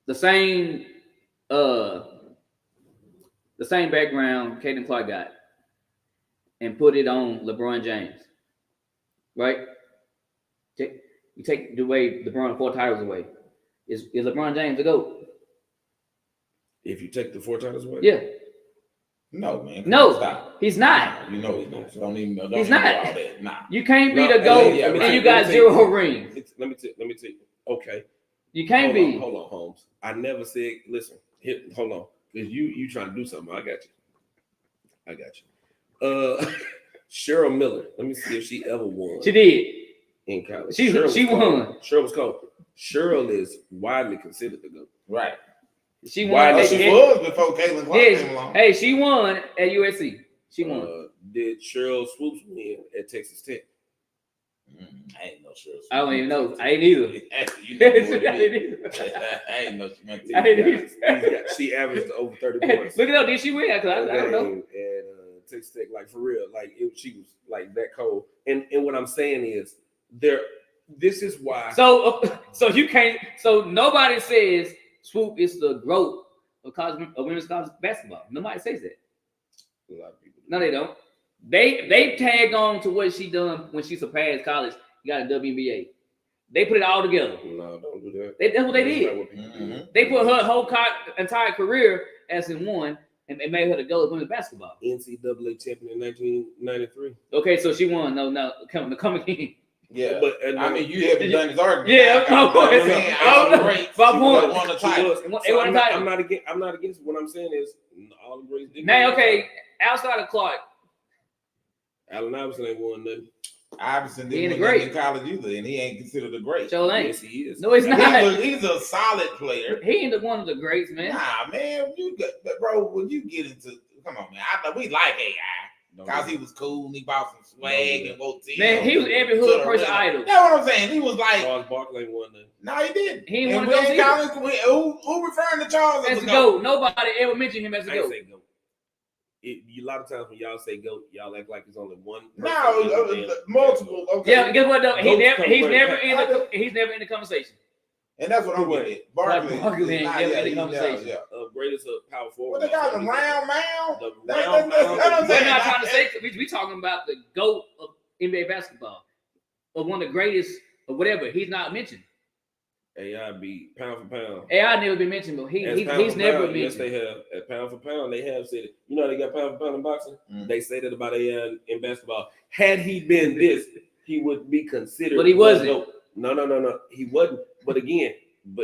Speaker 2: the same background Caitlin Clark got and put it on LeBron James, right? You take the way LeBron 4 titles away. Is LeBron James the GOAT?
Speaker 1: If you take the 4 titles away?
Speaker 2: Yeah.
Speaker 3: No, man.
Speaker 2: No,
Speaker 3: stop.
Speaker 2: He's not.
Speaker 3: You know he's not. Don't
Speaker 2: he's
Speaker 3: not.
Speaker 2: That.
Speaker 3: Nah.
Speaker 2: You can't be the GOAT and you got 0 rings.
Speaker 1: Let me tell you. Okay.
Speaker 2: You can't be.
Speaker 1: Hold on, Holmes. I never said, listen, hold on. Because you trying to do something. I got you. Cheryl Miller. Let me see if she ever won.
Speaker 2: She did.
Speaker 1: In college.
Speaker 2: She won.
Speaker 1: Cheryl was cold. Cheryl is widely considered the GOAT.
Speaker 3: Right.
Speaker 2: She won.
Speaker 3: She was before Caitlin Clark came along.
Speaker 2: Hey, she won at USC. She won.
Speaker 1: Did Cheryl Swoops win at Texas Tech?
Speaker 3: I ain't no Cheryl Swoops.
Speaker 2: I don't even know. I ain't either.
Speaker 3: You know I ain't know she went to.
Speaker 1: She averaged over 30 points.
Speaker 2: Look it up. Did she win? I don't know.
Speaker 1: And Texas Tech, like for real, like she was like that cold. And what I'm saying is, this is why.
Speaker 2: So you can't. So nobody says Swoop is the GOAT of women's college basketball. Nobody says that.
Speaker 1: A lot of people do.
Speaker 2: No, they don't. They tag on to what she done when she surpassed college. You got a WNBA. They put it all together.
Speaker 1: No, don't do that.
Speaker 2: That's what they did. They put her whole entire career as in one, and they made her the GOAT of women's basketball.
Speaker 1: NCAA champion in 1993.
Speaker 2: Okay, so she won. No, come again.
Speaker 3: Yeah, but I mean, you haven't done this argument.
Speaker 2: Yeah, I'm
Speaker 1: not against. What I'm saying is, all the greats.
Speaker 2: Now, okay, outside of Clark,
Speaker 1: Allen Iverson ain't won nothing.
Speaker 3: Iverson didn't win in college either, and he ain't considered a great.
Speaker 2: So ain't.
Speaker 1: Yes, he is.
Speaker 2: No, he's not.
Speaker 3: He's a solid player.
Speaker 2: He ain't one of the greats, man.
Speaker 3: Nah, man, bro. When you get into, come on, man. We like AI. Because he was cool and he bought some swag and wrote teams.
Speaker 2: Man, he was every hood person idol.
Speaker 3: That's what I'm saying. He was like
Speaker 1: Charles Barkley won that.
Speaker 3: No, he didn't.
Speaker 2: He didn't want to go
Speaker 3: college. Who referring to Charles
Speaker 2: as a GOAT? Nobody ever mentioned him as a GOAT.
Speaker 1: A lot of times when y'all say GOAT, y'all act like it's only one.
Speaker 3: No, multiple. Okay.
Speaker 2: Yeah, guess what though?
Speaker 1: Goats
Speaker 2: He's
Speaker 1: come
Speaker 2: never
Speaker 1: first.
Speaker 2: he's never in the conversation.
Speaker 3: And that's what I'm getting at. Barkley.
Speaker 2: Barkley ain't never in the conversation.
Speaker 3: Yeah.
Speaker 1: Greatest of power forward.
Speaker 3: What they got, the round mound?
Speaker 1: The
Speaker 3: That's
Speaker 1: round
Speaker 3: what
Speaker 1: mound.
Speaker 3: I'm
Speaker 2: We're
Speaker 3: saying.
Speaker 2: not trying to say we talking about the GOAT of NBA basketball, or one of the greatest, or whatever. He's not mentioned.
Speaker 1: AI be pound for pound.
Speaker 2: AI never been mentioned, but
Speaker 1: As
Speaker 2: he's
Speaker 1: pound for
Speaker 2: never
Speaker 1: pound, yes,
Speaker 2: mentioned.
Speaker 1: they have. At pound for pound, they have said it. You know, they got pound for pound in boxing. They say that about AI in basketball. Had he been this, he would be considered.
Speaker 2: But he wasn't.
Speaker 1: GOAT. No. He wasn't. But again,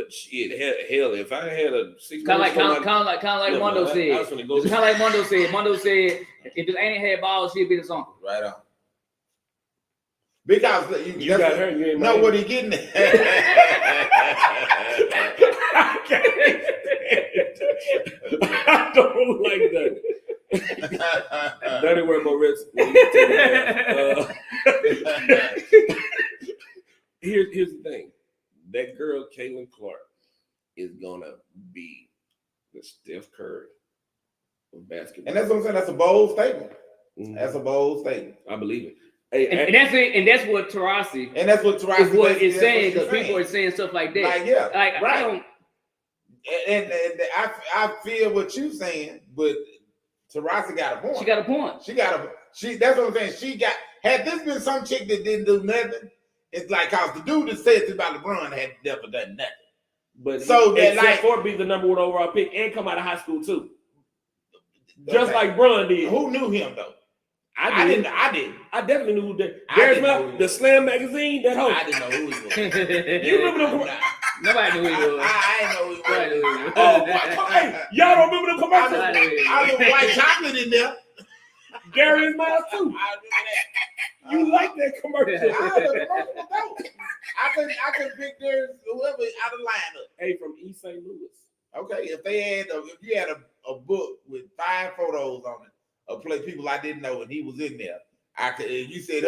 Speaker 1: shit, hell, if I had a 6
Speaker 2: Kind of like Mondo said.
Speaker 1: I was gonna go.
Speaker 2: It's kind of like Mondo said. Mondo said, if this ain't had balls, she'd be his uncle.
Speaker 3: Right on. Because
Speaker 1: You got her. You ain't
Speaker 3: know
Speaker 1: mine.
Speaker 3: what he getting at.
Speaker 1: I don't like that. Dirty word, Moritz. Here's the thing. That girl, Caitlin Clark, is gonna be the Steph Curry of basketball.
Speaker 3: And that's what I'm saying. That's a bold statement.
Speaker 1: Mhm.
Speaker 3: That's a bold statement.
Speaker 1: I believe it. Hey,
Speaker 2: And that's it. And that's what Tarasi
Speaker 3: And that's what Tarasi
Speaker 2: is what it's
Speaker 3: that's
Speaker 2: saying,
Speaker 3: what
Speaker 2: because
Speaker 3: she's
Speaker 2: people are
Speaker 3: saying.
Speaker 2: saying stuff like that.
Speaker 3: Like, yeah,
Speaker 2: Like,
Speaker 3: right.
Speaker 2: I don't.
Speaker 3: And I feel what you're saying, but Tarasi got a point.
Speaker 2: She got a point.
Speaker 3: That's what I'm saying. Had this been some chick that didn't do nothing, it's like, cause the dude that said about LeBron had never done nothing.
Speaker 1: But
Speaker 3: So that,
Speaker 1: except
Speaker 3: like-
Speaker 1: for be the number 1 overall pick and come out of high school too, just
Speaker 3: Okay.
Speaker 1: like Bron did.
Speaker 3: Who knew him though?
Speaker 1: I didn't. I definitely knew who that. Darius Miller, the Slam magazine. That hoe.
Speaker 3: I didn't know who he was.
Speaker 1: You remember them?
Speaker 2: Nobody knew who he was.
Speaker 3: I didn't know who
Speaker 2: Nobody
Speaker 3: he
Speaker 2: knew
Speaker 3: was.
Speaker 2: who he was.
Speaker 1: Oh, hey, y'all don't remember the commercials?
Speaker 3: I knew white chocolate in there.
Speaker 1: Darius Miles too.
Speaker 3: I remember that.
Speaker 1: You like that commercial?
Speaker 3: I could pick Darius whoever out of lineup.
Speaker 1: Hey, from East St. Louis.
Speaker 3: Okay, if you had a book with 5 photos on it of people I didn't know and he was in there, if you said,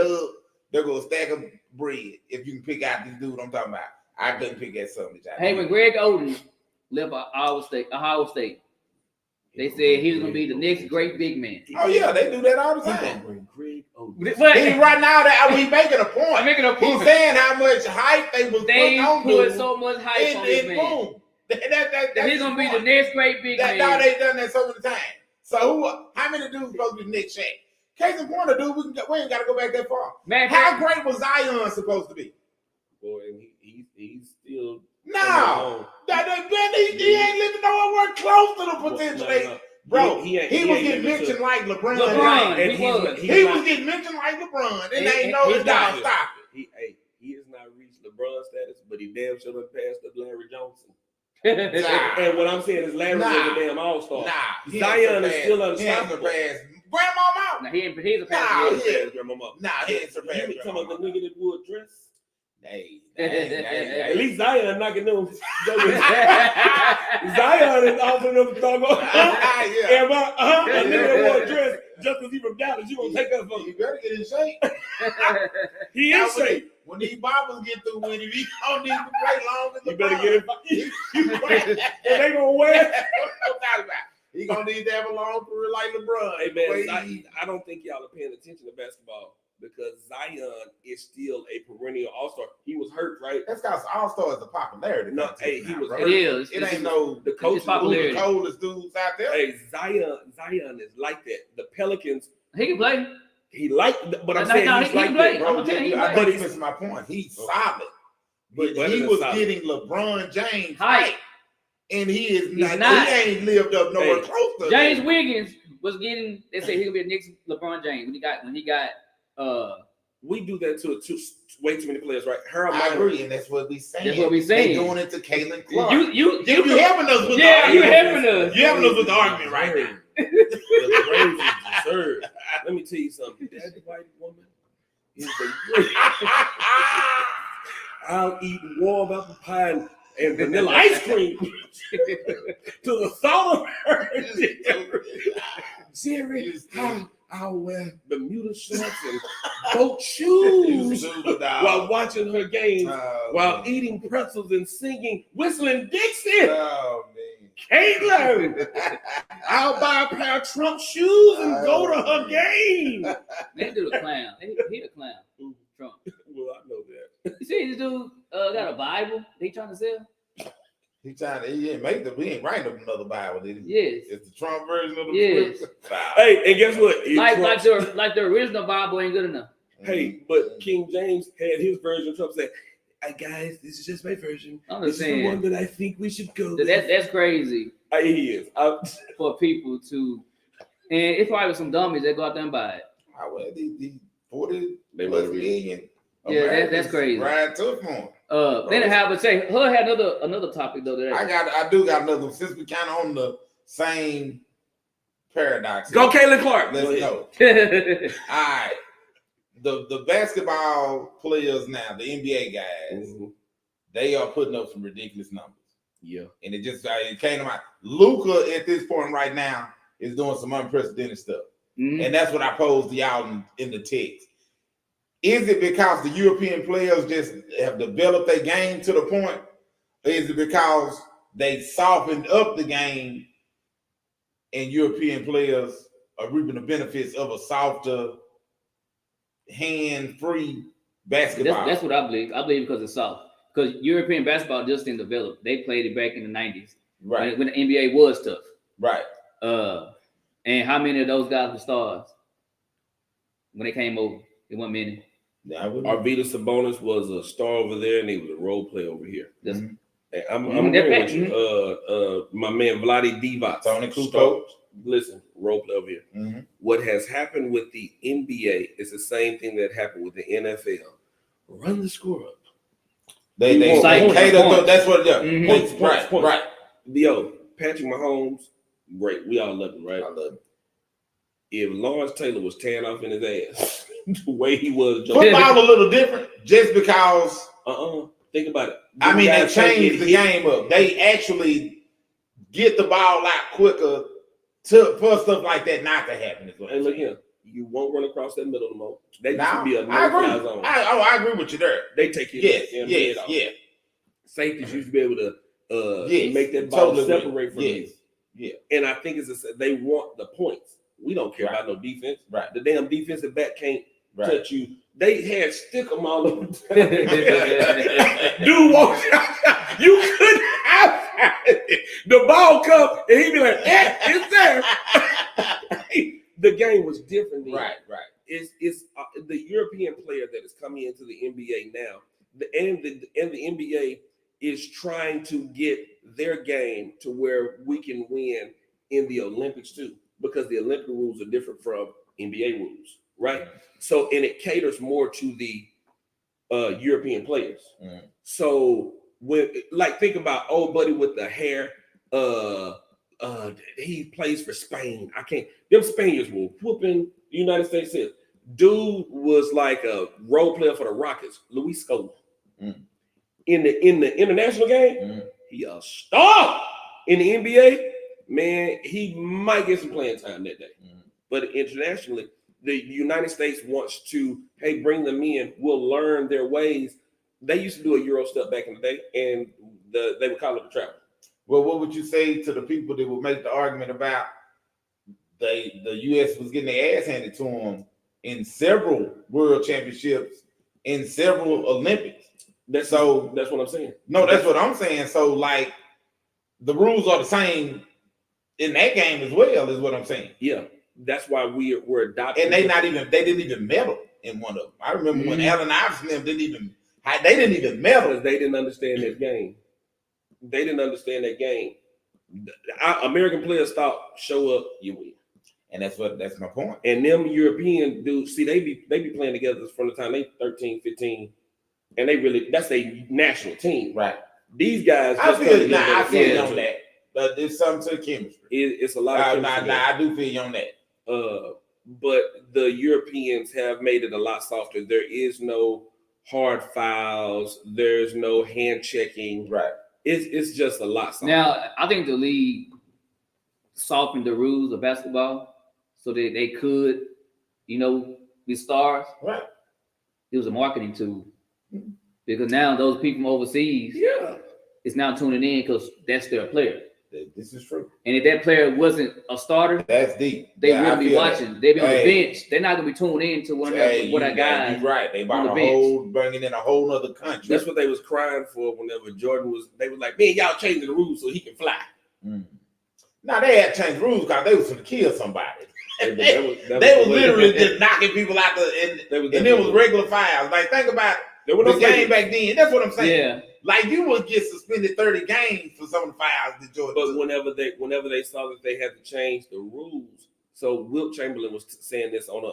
Speaker 3: they're gonna stack of bread if you can pick out this dude I'm talking about. I couldn't pick that something.
Speaker 2: Hey, when Greg Oden left Ohio State, they said he was gonna be the next great big man.
Speaker 3: Oh yeah, they do that all the
Speaker 1: He
Speaker 3: time.
Speaker 1: gonna bring Greg Oden.
Speaker 2: But
Speaker 3: He right now that he's making a
Speaker 2: I'm
Speaker 3: point.
Speaker 2: making a
Speaker 3: He's
Speaker 2: point.
Speaker 3: saying how much hype they was
Speaker 2: They
Speaker 3: putting on
Speaker 2: put
Speaker 3: dude,
Speaker 2: so much hype on this
Speaker 3: and
Speaker 2: man.
Speaker 3: boom.
Speaker 2: That he's gonna be the
Speaker 3: point.
Speaker 2: next great big
Speaker 3: Now
Speaker 2: man.
Speaker 3: they done that so many times. So how many dudes supposed to be Nick Shaq? Case in point, dude, we ain't got to go back that far.
Speaker 2: Man,
Speaker 3: How great was Zion supposed to be?
Speaker 1: Boy, and he's still.
Speaker 3: No, he ain't living nowhere close to the potential. Bro, he was getting mentioned like LeBron.
Speaker 2: LeBron,
Speaker 1: And
Speaker 2: he
Speaker 1: he's
Speaker 2: was.
Speaker 1: not-
Speaker 3: He was getting mentioned like LeBron, and they ain't know
Speaker 2: he's
Speaker 3: it's not
Speaker 2: not.
Speaker 3: stop.
Speaker 1: He has not reached LeBron status, but he damn sure done passed up Larry Johnson.
Speaker 3: Nah.
Speaker 1: And what I'm saying is Larry was a damn all-star.
Speaker 3: Nah,
Speaker 1: Zion is still unstoppable.
Speaker 3: Grandmama.
Speaker 2: Nah, he's a
Speaker 3: Nah,
Speaker 2: pass.
Speaker 3: yeah.
Speaker 1: Grandmama.
Speaker 3: Nah, he ain't surpassed.
Speaker 1: You talking about the nigga that wore a dress?
Speaker 3: Hey,
Speaker 1: At least Zion knocking them. Zion is offering them to talk about.
Speaker 3: Yeah.
Speaker 1: A nigga that wore a dress just because he from Dallas, you gonna take that from
Speaker 3: You
Speaker 1: him.
Speaker 3: better get in shape.
Speaker 1: He is safe.
Speaker 3: When these boppers get through with him, he don't need to play long as
Speaker 1: You better get it. And they gonna wear.
Speaker 3: He gonna need to have a long career like LeBron.
Speaker 1: Hey man, I don't think y'all are paying attention to basketball because Zion is still a perennial all-star. He was hurt, right?
Speaker 3: That's because All-Star is a popularity.
Speaker 1: No,
Speaker 3: contest
Speaker 1: he
Speaker 3: now,
Speaker 1: was
Speaker 3: bro.
Speaker 2: It is.
Speaker 3: It ain't no
Speaker 1: The coach
Speaker 3: who
Speaker 2: popularity.
Speaker 3: the coldest dudes out there.
Speaker 1: Hey, Zion is like that. The Pelicans,
Speaker 2: He can play.
Speaker 1: he like, but I'm
Speaker 2: No,
Speaker 1: saying
Speaker 2: no,
Speaker 1: he's
Speaker 2: he
Speaker 1: like
Speaker 2: can
Speaker 1: that,
Speaker 2: play.
Speaker 1: bro.
Speaker 2: I'm gonna tell you,
Speaker 3: I
Speaker 2: but
Speaker 3: think that's my point. He's solid, but
Speaker 1: better
Speaker 3: he
Speaker 1: than
Speaker 3: was
Speaker 1: solid.
Speaker 3: getting LeBron James
Speaker 2: Hype.
Speaker 3: hype, and he is
Speaker 2: He's
Speaker 3: not.
Speaker 2: not.
Speaker 3: He ain't lived up nowhere
Speaker 1: Hey,
Speaker 3: close to
Speaker 2: James
Speaker 3: that.
Speaker 2: Wiggins was getting. They said he could be the next LeBron James when he got.
Speaker 1: We do that to way too many players, right? Harold
Speaker 3: I
Speaker 1: Miner.
Speaker 3: agree, and that's what we saying.
Speaker 2: That's what we
Speaker 3: They
Speaker 2: saying.
Speaker 3: doing it to Caitlin Clark.
Speaker 2: You
Speaker 3: helping us with
Speaker 2: Yeah,
Speaker 3: the
Speaker 2: you
Speaker 3: argument.
Speaker 2: helping us.
Speaker 3: You helping us with the argument right now.
Speaker 1: The Braves is deserved. Let me tell you something. That white woman is the greatest. I'll eat warm apple pie and vanilla ice cream to the thought of her. Jerry, I'll wear Bermuda shorts and boat shoes while watching her games, while eating pretzels and singing, whistling Dixie.
Speaker 3: Oh man.
Speaker 1: Caleb, I'll buy a pair of Trump shoes and go to her game.
Speaker 2: They do the clown. He the clown. Trump.
Speaker 1: Well, I know that.
Speaker 2: You see this dude got a Bible he trying to sell?
Speaker 3: He ain't writing another Bible, did he?
Speaker 2: Yes.
Speaker 3: It's the Trump version of the
Speaker 2: Yes.
Speaker 1: Hey, and guess what?
Speaker 2: Like the original Bible ain't good enough.
Speaker 1: Hey, but King James had his version. Trump said, "Hey guys, this is just my version.
Speaker 2: I'm
Speaker 1: This
Speaker 2: just
Speaker 1: is the
Speaker 2: saying.
Speaker 1: one that I think we should go with."
Speaker 2: That's crazy
Speaker 1: He is.
Speaker 2: for people to, and it's probably some dummies that go out there and buy it.
Speaker 3: These 40
Speaker 1: They
Speaker 3: plus
Speaker 1: better be.
Speaker 3: million.
Speaker 2: Yeah, that's
Speaker 3: Americans
Speaker 2: crazy.
Speaker 3: Ride tough on him.
Speaker 2: Then I have, but say, her had another topic though. Today.
Speaker 3: I do got another one. Since we kind of on the same paradox.
Speaker 1: Go, Caitlin Clark.
Speaker 3: Let's go. All right. The basketball players now, the NBA guys, they are putting up some ridiculous numbers.
Speaker 1: Yeah.
Speaker 3: And it came to mind. Luka at this point right now is doing some unprecedented stuff.
Speaker 2: Mhm.
Speaker 3: And that's what I posed to y'all in the text. Is it because the European players just have developed their game to the point? Or is it because they softened up the game and European players are reaping the benefits of a softer, hand-free basketball?
Speaker 2: That's what I believe. I believe because it's soft. Because European basketball just didn't develop. They played it back in the 90s.
Speaker 3: Right.
Speaker 2: When the NBA was tough.
Speaker 3: Right.
Speaker 2: And how many of those guys were stars when they came over? It wasn't many.
Speaker 1: Arvydas Sabonis was a star over there, and he was a role player over here.
Speaker 2: That's-
Speaker 1: And I'm
Speaker 2: They're
Speaker 1: agreeing with
Speaker 2: packed.
Speaker 1: you. My man Vlade Divac,
Speaker 3: Tony Kukoc.
Speaker 1: star- Listen, role player over here.
Speaker 3: Mm-hmm.
Speaker 1: What has happened with the NBA is the same thing that happened with the NFL. Run the score up.
Speaker 3: They
Speaker 2: Points,
Speaker 3: cater.
Speaker 2: points.
Speaker 3: That's what. Yeah.
Speaker 2: Mhm.
Speaker 3: Points. Right.
Speaker 1: Yo, Patrick Mahomes, great. We all love him, right?
Speaker 3: I love it.
Speaker 1: If Lawrence Taylor was tearing off in his ass the way he was,
Speaker 3: Football a little different, just because.
Speaker 1: Think about it.
Speaker 3: I mean, they
Speaker 1: Guys can't
Speaker 3: changed
Speaker 1: get
Speaker 3: the
Speaker 1: hit.
Speaker 3: game up. They actually get the ball out quicker for stuff like that not to happen. Is what
Speaker 1: And
Speaker 3: I'm
Speaker 1: look
Speaker 3: saying.
Speaker 1: here, you won't run across that middle no more. They used
Speaker 3: Now,
Speaker 1: to be a
Speaker 3: I
Speaker 1: no-fly
Speaker 3: agree.
Speaker 1: zone.
Speaker 3: I agree with you there.
Speaker 1: They take it.
Speaker 3: Yes.
Speaker 1: Safeties used to be able to
Speaker 3: Yes,
Speaker 1: make that ball
Speaker 3: totally
Speaker 1: separate from
Speaker 3: yes.
Speaker 1: you. And I think they want the points. We don't care
Speaker 3: Right.
Speaker 1: about no defense.
Speaker 3: Right.
Speaker 1: The damn defensive back can't
Speaker 3: Right.
Speaker 1: touch you. They had stick them all over. Dude walks out. You couldn't have it. The ball come and he'd be like, it's there. The game was different then.
Speaker 3: Right.
Speaker 1: It's the European player that is coming into the NBA now, and the NBA is trying to get their game to where we can win in the Olympics too, because the Olympic rules are different from NBA rules, right? So, and it caters more to the European players.
Speaker 3: Mm.
Speaker 1: So when, like, think about old buddy with the hair. He plays for Spain. Them Spaniards were whooping the United States. Dude was like a role player for the Rockets, Luis Scola.
Speaker 3: Mm.
Speaker 1: In the international game, he a star. In the NBA, man, he might get some playing time that day. But internationally, the United States wants to, hey, bring them in. We'll learn their ways. They used to do a Euro step back in the day, and they would call it the travel.
Speaker 3: Well, what would you say to the people that would make the argument about the U.S. was getting their ass handed to them in several world championships, in several Olympics?
Speaker 1: That's what I'm saying.
Speaker 3: No, that's what I'm saying. So, like, the rules are the same in that game as well, is what I'm saying.
Speaker 1: Yeah, that's why we're adopting.
Speaker 3: And they didn't even medal in one of them. I remember when Allen Iverson them didn't even medal.
Speaker 1: Because they didn't understand that game. They didn't understand that game. American players thought, show up, you win.
Speaker 3: And that's my point.
Speaker 1: And them European dudes, see, they be playing together from the time they 13, 15, and that's a national team.
Speaker 3: Right.
Speaker 1: These guys,
Speaker 3: I feel you
Speaker 1: together.
Speaker 3: on that. But there's something to chemistry.
Speaker 1: It's a lot of chemistry there.
Speaker 3: I do feel you on that.
Speaker 1: But the Europeans have made it a lot softer. There is no hard fouls. There's no hand checking.
Speaker 3: Right.
Speaker 1: It's just a lot softer.
Speaker 2: Now, I think the league softened the rules of basketball so that they could, be stars.
Speaker 3: Right.
Speaker 2: It was a marketing tool. Because now those people from overseas,
Speaker 1: Yeah.
Speaker 2: it's now tuning in because that's their player.
Speaker 3: This is true.
Speaker 2: And if that player wasn't a starter,
Speaker 3: That's deep.
Speaker 2: they
Speaker 3: Yeah, I
Speaker 2: wouldn't be
Speaker 3: feel
Speaker 2: watching.
Speaker 3: that.
Speaker 2: They'd be on the
Speaker 3: Hey.
Speaker 2: bench. They're not gonna be tuned in to one of
Speaker 3: Hey,
Speaker 2: what I got.
Speaker 3: You're right. They brought
Speaker 2: on
Speaker 3: a
Speaker 2: the bench.
Speaker 3: whole, bringing in a whole other country.
Speaker 1: That's what they was crying for whenever Jordan was. They was like, "Man, y'all changing the rules so he can fly."
Speaker 3: Now they had changed rules because they was going to kill somebody.
Speaker 1: That
Speaker 3: They was
Speaker 1: the way-
Speaker 3: literally just knocking people out and it was regular fouls. Like think about
Speaker 1: There were
Speaker 3: the
Speaker 1: no
Speaker 3: game
Speaker 1: favorites.
Speaker 3: back then. That's what I'm saying.
Speaker 2: Yeah.
Speaker 3: Like you would get suspended 30 games for some of the fouls that Jordan
Speaker 1: But
Speaker 3: took.
Speaker 1: whenever they saw that they had to change the rules, so Wilt Chamberlain was saying this on